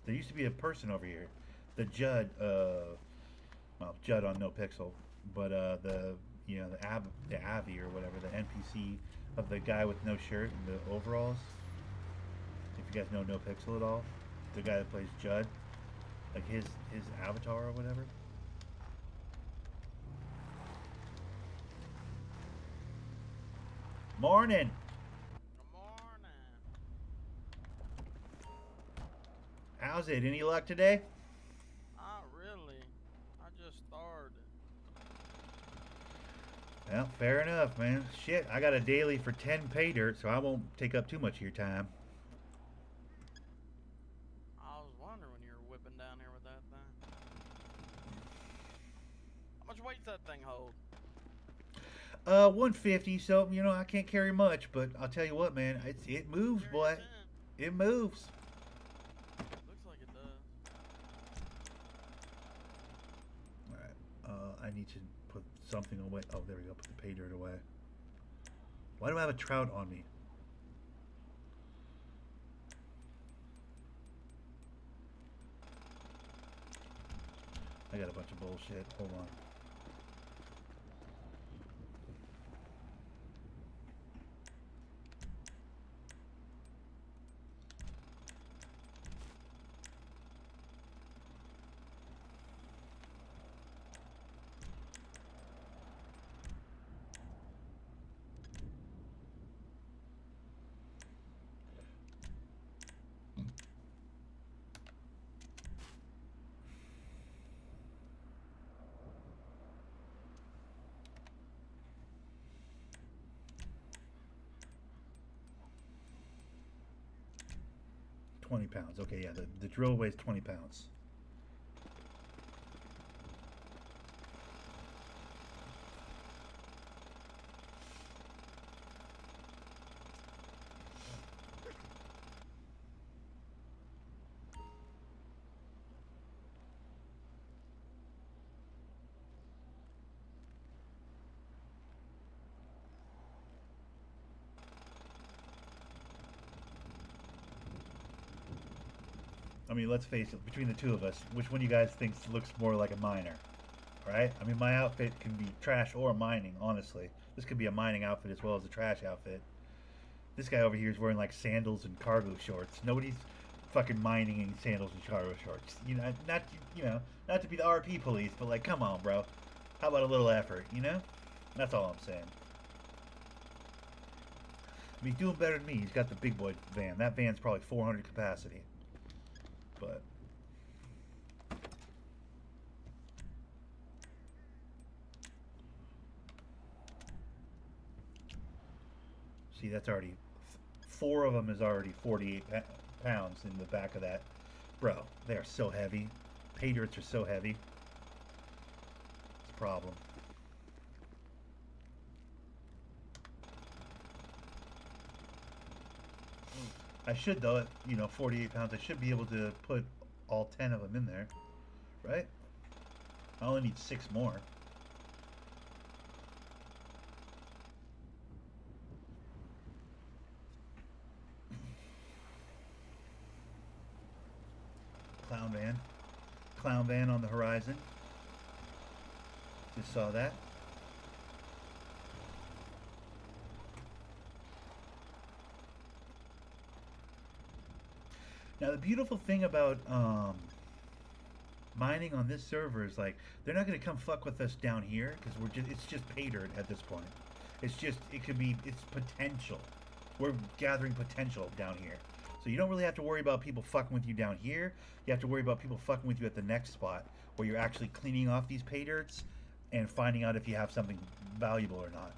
There used to be a person over here, the Judd. Well, Judd on No Pixel, but the Avi or whatever, the NPC of the guy with no shirt and the overalls. If you guys know No Pixel at all, the guy that plays Judd, like his avatar or whatever. Morning. Good How's it? Any luck today? Not really. I just started. Well, fair enough, man. Shit, I got a daily for 10 pay dirt, so I won't take up too much of your time. I was wondering when you were whipping down here with that thing. How much weight's that thing hold? 150, so, you know, I can't carry much, but I'll tell you what, man, it moves, boy. It moves. Looks like it does. Alright, I need to put something away. Oh, there we go, put the pay dirt away. Why do I have a trout on me? I got a bunch of bullshit. Hold on. £20. Okay, yeah, the drill weighs 20 pounds. I mean, let's face it, between the two of us, which one of you guys thinks looks more like a miner? Right? I mean, my outfit can be trash or mining, honestly. This could be a mining outfit as well as a trash outfit. This guy over here is wearing like sandals and cargo shorts. Nobody's fucking mining in sandals and cargo shorts. You know, not to be the RP police, but like, come on, bro. How about a little effort, you know? That's all I'm saying. I mean, he's doing better than me. He's got the big boy van. That van's probably 400 capacity. But see, that's already 4 of them is already 48 pounds in the back of that. Bro, they are so heavy. Pay dirts are so heavy. It's a problem. I should, though, at, 48 pounds, I should be able to put all 10 of them in there, right? I only need 6 more. Clown van on the horizon. Just saw that. Now the beautiful thing about mining on this server is like they're not going to come fuck with us down here because it's just pay dirt at this point. It's potential. We're gathering potential down here. So you don't really have to worry about people fucking with you down here. You have to worry about people fucking with you at the next spot where you're actually cleaning off these pay dirts and finding out if you have something valuable or not.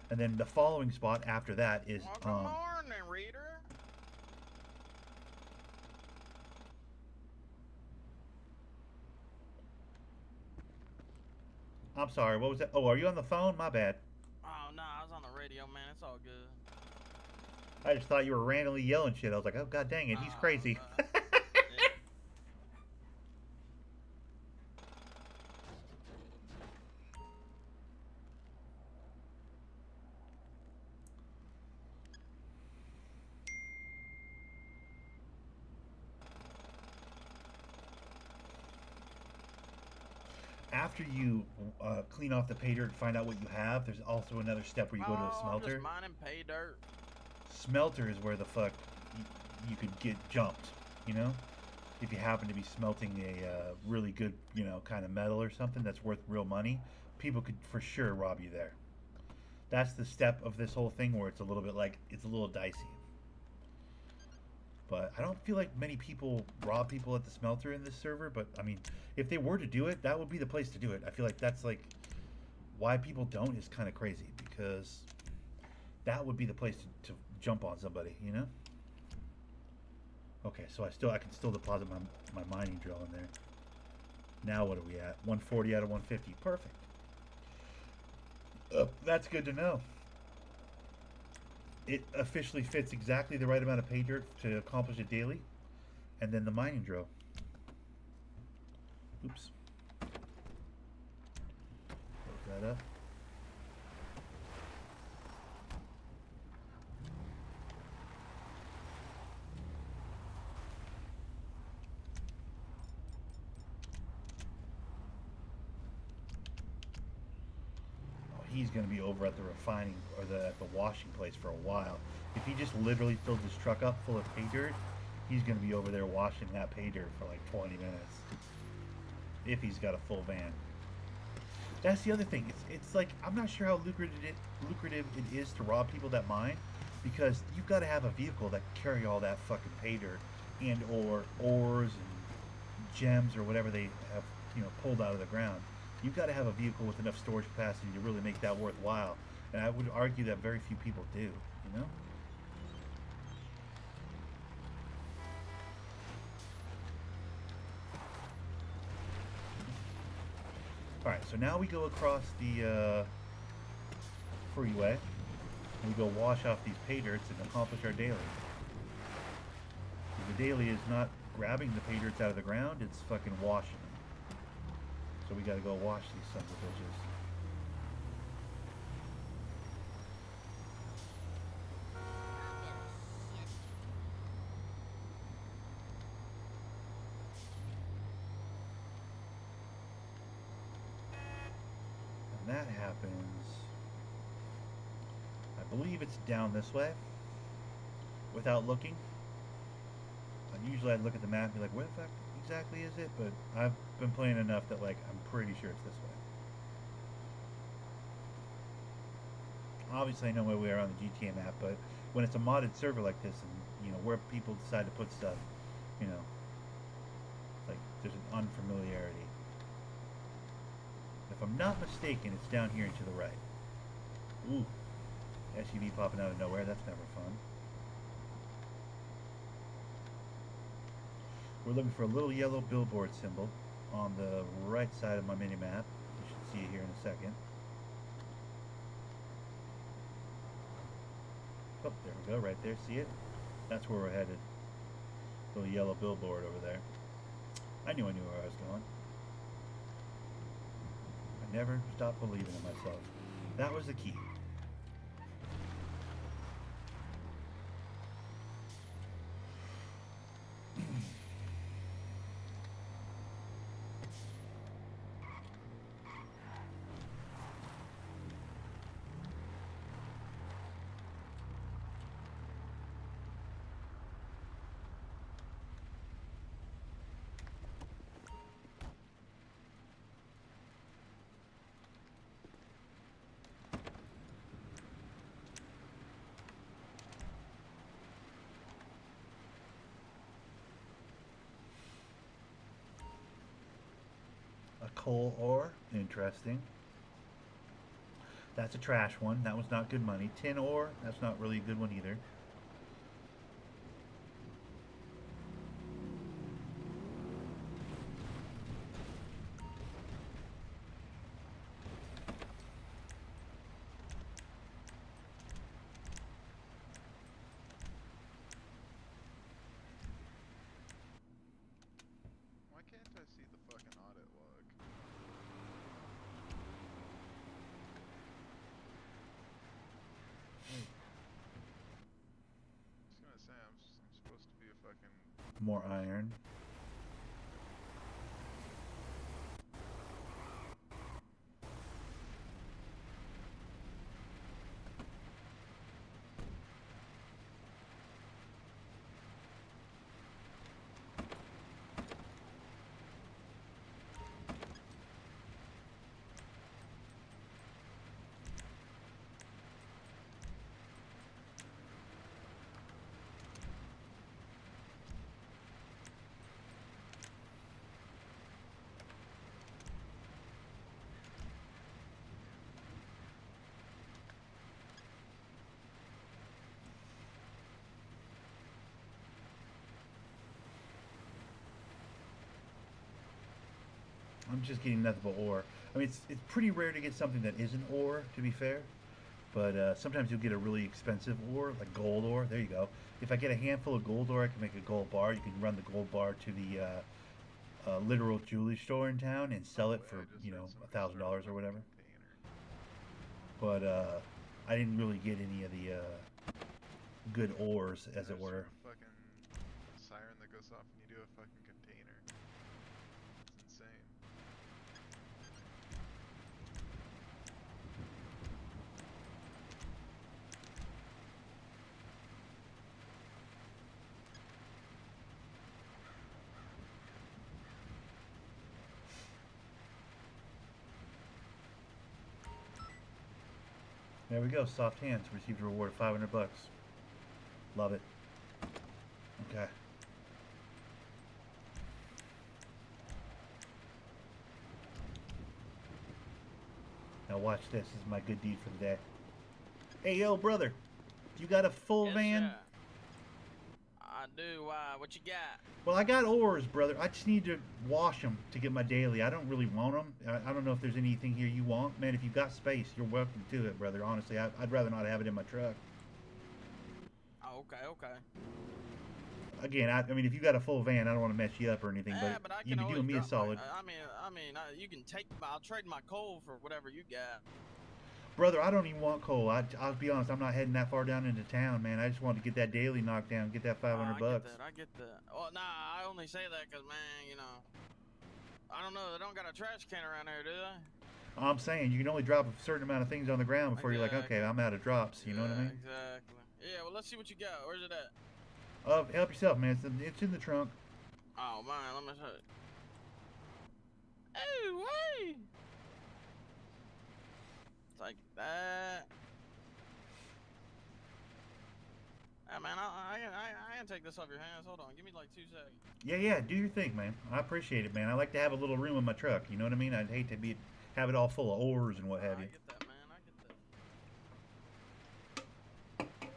And then the following spot after that is Good morning, reader. I'm sorry, what was that? Oh, are you on the phone? My bad. Oh, no, I was on the radio, man. It's all good. I just thought you were randomly yelling shit. I was like, oh, god dang it, he's crazy. After you clean off the pay dirt and find out what you have, there's also another step where you go to a smelter. I'm just mining pay dirt. Smelter is where the fuck you could get jumped, you know? If you happen to be smelting a really good, kind of metal or something that's worth real money, people could for sure rob you there. That's the step of this whole thing where it's a little bit like, it's a little dicey. But I don't feel like many people rob people at the smelter in this server. But I mean, if they were to do it, that would be the place to do it. I feel like that's like why people don't is kind of crazy, because that would be the place to jump on somebody, you know? Okay, so I can still deposit my mining drill in there. Now what are we at? 140 out of 150. Perfect. That's good to know. It officially fits exactly the right amount of pay dirt to accomplish it daily. And then the mining drill. Oops. Close that up. He's going to be over at the refining or at the washing place for a while. If he just literally fills his truck up full of pay dirt, he's going to be over there washing that pay dirt for like 20 minutes. If he's got a full van. That's the other thing. It's like, I'm not sure how lucrative it is to rob people that mine, because you've got to have a vehicle that can carry all that fucking pay dirt and or ores and gems or whatever they have, you know, pulled out of the ground. You've got to have a vehicle with enough storage capacity to really make that worthwhile. And I would argue that very few people do, you know? Alright, so now we go across the freeway. And we go wash off these pay dirts and accomplish our daily. The daily is not grabbing the pay dirts out of the ground, it's fucking washing them. So we gotta go wash these sons of bitches. And that happens, I believe it's down this way, without looking. And usually I'd look at the map and be like, where the fuck exactly is it? But I've been playing enough that like I'm pretty sure it's this way. Obviously I know where we are on the GTA map, but when it's a modded server like this and, you know, where people decide to put stuff, you know, like there's an unfamiliarity. If I'm not mistaken, it's down here and to the right. Ooh, SUV popping out of nowhere, that's never fun. We're looking for a little yellow billboard symbol on the right side of my mini-map. You should see it here in a second. Oh, there we go, right there, see it? That's where we're headed. Little yellow billboard over there. I knew where I was going. I never stopped believing in myself. That was the key. Coal ore, interesting. That's a trash one. That was not good money. Tin ore, that's not really a good one either. Why can't I see the fucking audit log? I was gonna say, I'm supposed to be a fucking... More iron. I'm just getting nothing but ore. I mean, it's pretty rare to get something that isn't ore, to be fair. But sometimes you'll get a really expensive ore, like gold ore. There you go. If I get a handful of gold ore, I can make a gold bar. You can run the gold bar to the literal jewelry store in town and sell it for, you know, $1,000 or whatever. But I didn't really get any of the good ores, as it were. Fucking siren that goes off when you do a fucking container. It's insane. There we go. Soft hands. Received a reward of 500 bucks. Love it. Okay. Now watch this. This is my good deed for the day. Hey, yo, brother. You got a full van? Sir. I do. What you got? Well, I got ores, brother. I just need to wash them to get my daily. I don't really want them. I don't know if there's anything here you want. Man, if you've got space, you're welcome to it, brother. Honestly, I'd rather not have it in my truck. Oh, okay. Again, I mean, if you got a full van, I don't want to mess you up or anything, But I you'd can be doing me a solid. you can take. I'll trade my coal for whatever you got. Brother, I don't even want coal. I'll be honest, I'm not heading that far down into town, man. I just wanted to get that daily knocked down, get that 500 bucks. I get that. Well, nah, I only say that because, man, you know, I don't know. They don't got a trash can around here, do they? I'm saying you can only drop a certain amount of things on the ground before you're like, okay, I'm out of drops. You know what I mean? Exactly. Yeah. Well, let's see what you got. Where's it at? Help yourself, man. It's in the trunk. Oh man, let me see. Hey, wait. Like that. Hey, man, I can take this off your hands. Hold on, give me like 2 seconds. Yeah, do your thing, man. I appreciate it, man. I like to have a little room in my truck. You know what I mean? I'd hate to have it all full of ores and what have you. I get that, man. I get that.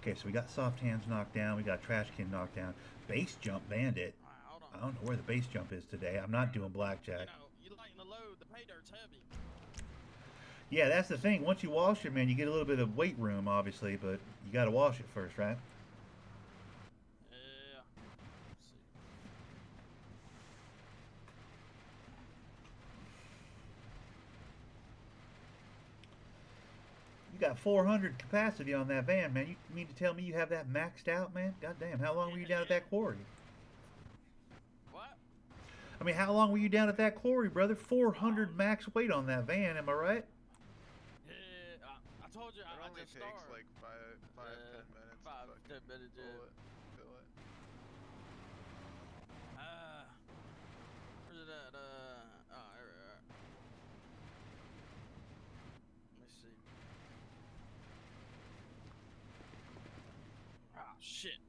Okay, so we got soft hands knocked down. We got trash can knocked down. Base jump bandit. I don't know where the base jump is today. I'm not doing blackjack. You know, you lighten the load. The pay dirt's heavy. Yeah, that's the thing. Once you wash it, man, you get a little bit of weight room, obviously, but you got to wash it first, right? Yeah. Let's see. You got 400 capacity on that van, man. You mean to tell me you have that maxed out, man? Goddamn, how long were you down at that quarry? What? I mean, how long were you down at that quarry, brother? 400 max weight on that van, am I right? Yeah, I told you. It I only just takes started. like 5-10 minutes. 5-10 minutes. Fill it. Where's it at? Oh, here we are. Let me see. Oh, shit.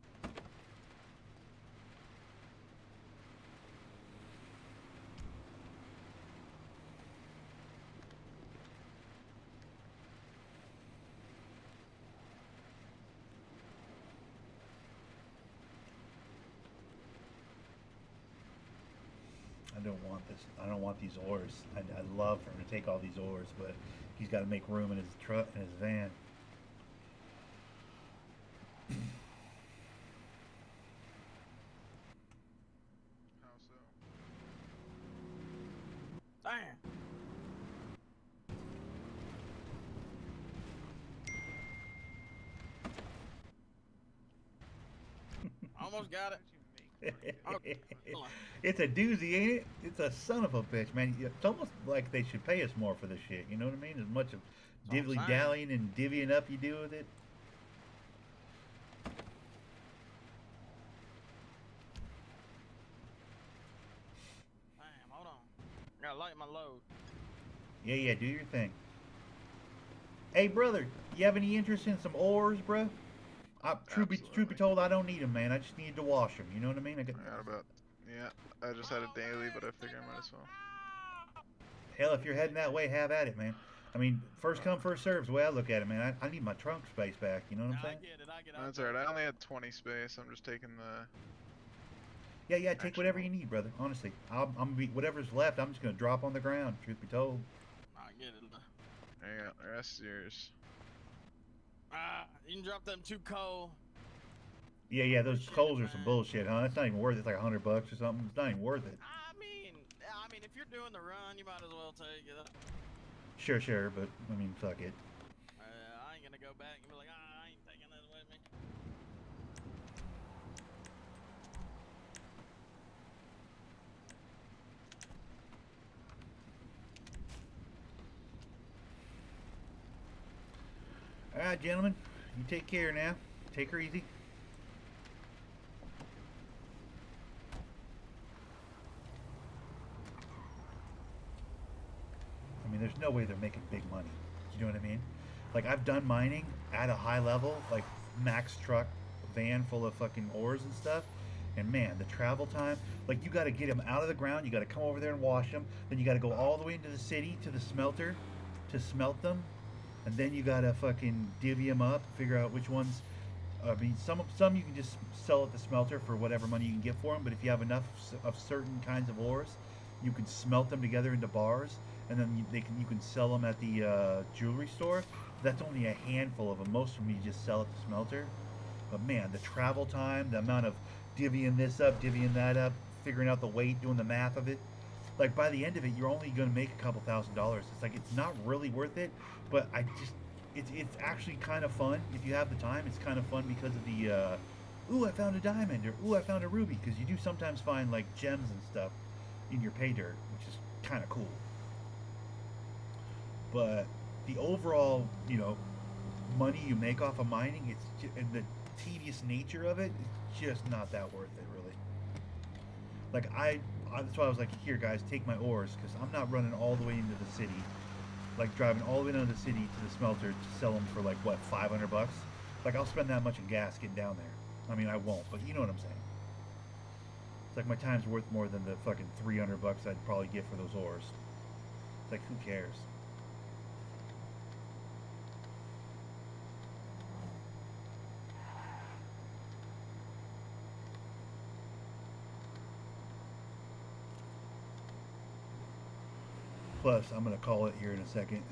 I don't want this. I don't want these ores. I'd love for him to take all these ores, but he's got to make room in his truck, in his van. How so? Damn. Almost got it. Okay, hold on. It's a doozy, ain't it? It's a son of a bitch, man. It's almost like they should pay us more for this shit. You know what I mean? As much of divvy dallying and divvying up you do with it. Damn, hold on. I gotta lighten my load. Yeah, do your thing. Hey, brother, you have any interest in some ores, bro? Truth be told, I don't need them, man. I just need to wash them. You know what I mean? I got about. Yeah, I just had a daily, but I figure I might as well. Hell, if you're heading that way, have at it, man. I mean, first come, first serves. The way I look at it, man. I need my trunk space back. You know what I'm saying? That's alright. I only had 20 space. I'm just taking the. Yeah. Take whatever you need, brother. Honestly, I'm gonna be whatever's left. I'm just gonna drop on the ground. Truth be told. I get it. There you go. The rest is yours. You can drop them 2 coal. Yeah. Those coals are some bullshit, huh? It's not even worth it. It's like $100 or something. It's not even worth it. I mean, if you're doing the run, you might as well take it. Sure, but I mean, fuck it. I ain't gonna go back and be like, I ain't taking this with me. All right, gentlemen, you take care now. Take her easy. I mean, there's no way they're making big money. You know what I mean? Like, I've done mining at a high level, like max truck, van full of fucking ores and stuff. And man, the travel time, like you got to get them out of the ground. You got to come over there and wash them. Then you got to go all the way into the city to the smelter to smelt them. And then you got to fucking divvy them up, figure out which ones. I mean, some you can just sell at the smelter for whatever money you can get for them. But if you have enough of certain kinds of ores, you can smelt them together into bars, and then you can sell them at the jewelry store. That's only a handful of them. Most of them you just sell at the smelter. But man, the travel time, the amount of divvying this up, divvying that up, figuring out the weight, doing the math of it. Like by the end of it, you're only going to make a couple $1,000s. It's like it's not really worth it, but it's actually kind of fun if you have the time. It's kind of fun because of the ooh, I found a diamond, or ooh, I found a ruby, because you do sometimes find like gems and stuff in your pay dirt, which is kind of cool. But the overall, money you make off of mining, and the tedious nature of it, it's just not that worth it, really. Like that's why I was like, here guys, take my ores, because I'm not running all the way into the city, like driving all the way into the city to the smelter to sell them for like what, $500? Like I'll spend that much in gas getting down there. I mean, I won't, but you know what I'm saying. It's like my time's worth more than the fucking $300 I'd probably get for those ores. It's like, who cares? Plus, I'm going to call it here in a second.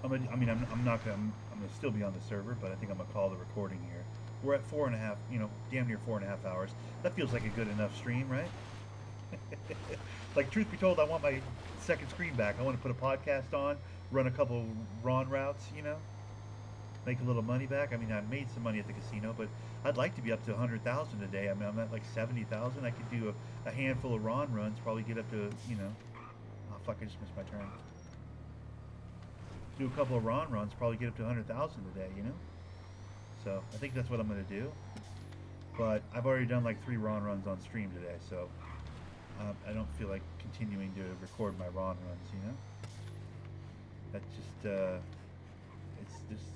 I'm not gonna. I'm gonna still be on the server, but I think I'm gonna call the recording here. We're at 4.5, damn near 4.5 hours. That feels like a good enough stream, right? Like, truth be told, I want my second screen back. I want to put a podcast on, run a couple Ron routes, make a little money back. I mean, I made some money at the casino, but I'd like to be up to 100,000 a day. I mean, I'm at like 70,000. I could do a handful of Ron runs, probably get up to, oh fuck, I just missed my turn. Do a couple of Ron runs, probably get up to 100,000 a day, So I think that's what I'm gonna do. But I've already done like 3 Ron runs on stream today, so I don't feel like continuing to record my Ron runs, That's just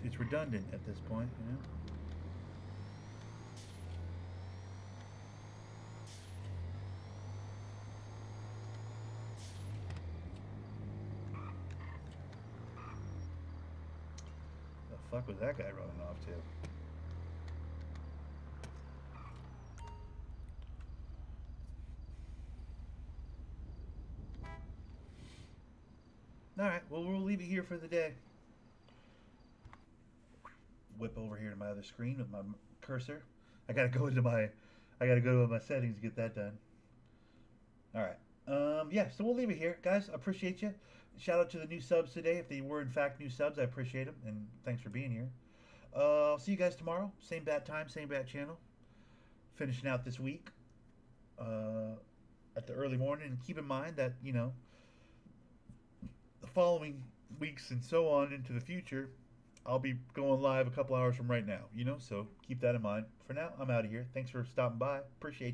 it's redundant at this point, The fuck was that guy running off to? Alright, well, we'll leave it here for the day. Whip over here to my other screen with my cursor. I gotta go to my settings to get that done. Alright. Yeah, so we'll leave it here. Guys, I appreciate you. Shout out to the new subs today. If they were in fact new subs, I appreciate them, and thanks for being here. I'll see you guys tomorrow. Same bat time, same bat channel. Finishing out this week at the early morning. And keep in mind that, the following weeks and so on into the future, I'll be going live a couple hours from right now, so keep that in mind. For now, I'm out of here. Thanks for stopping by. Appreciate you.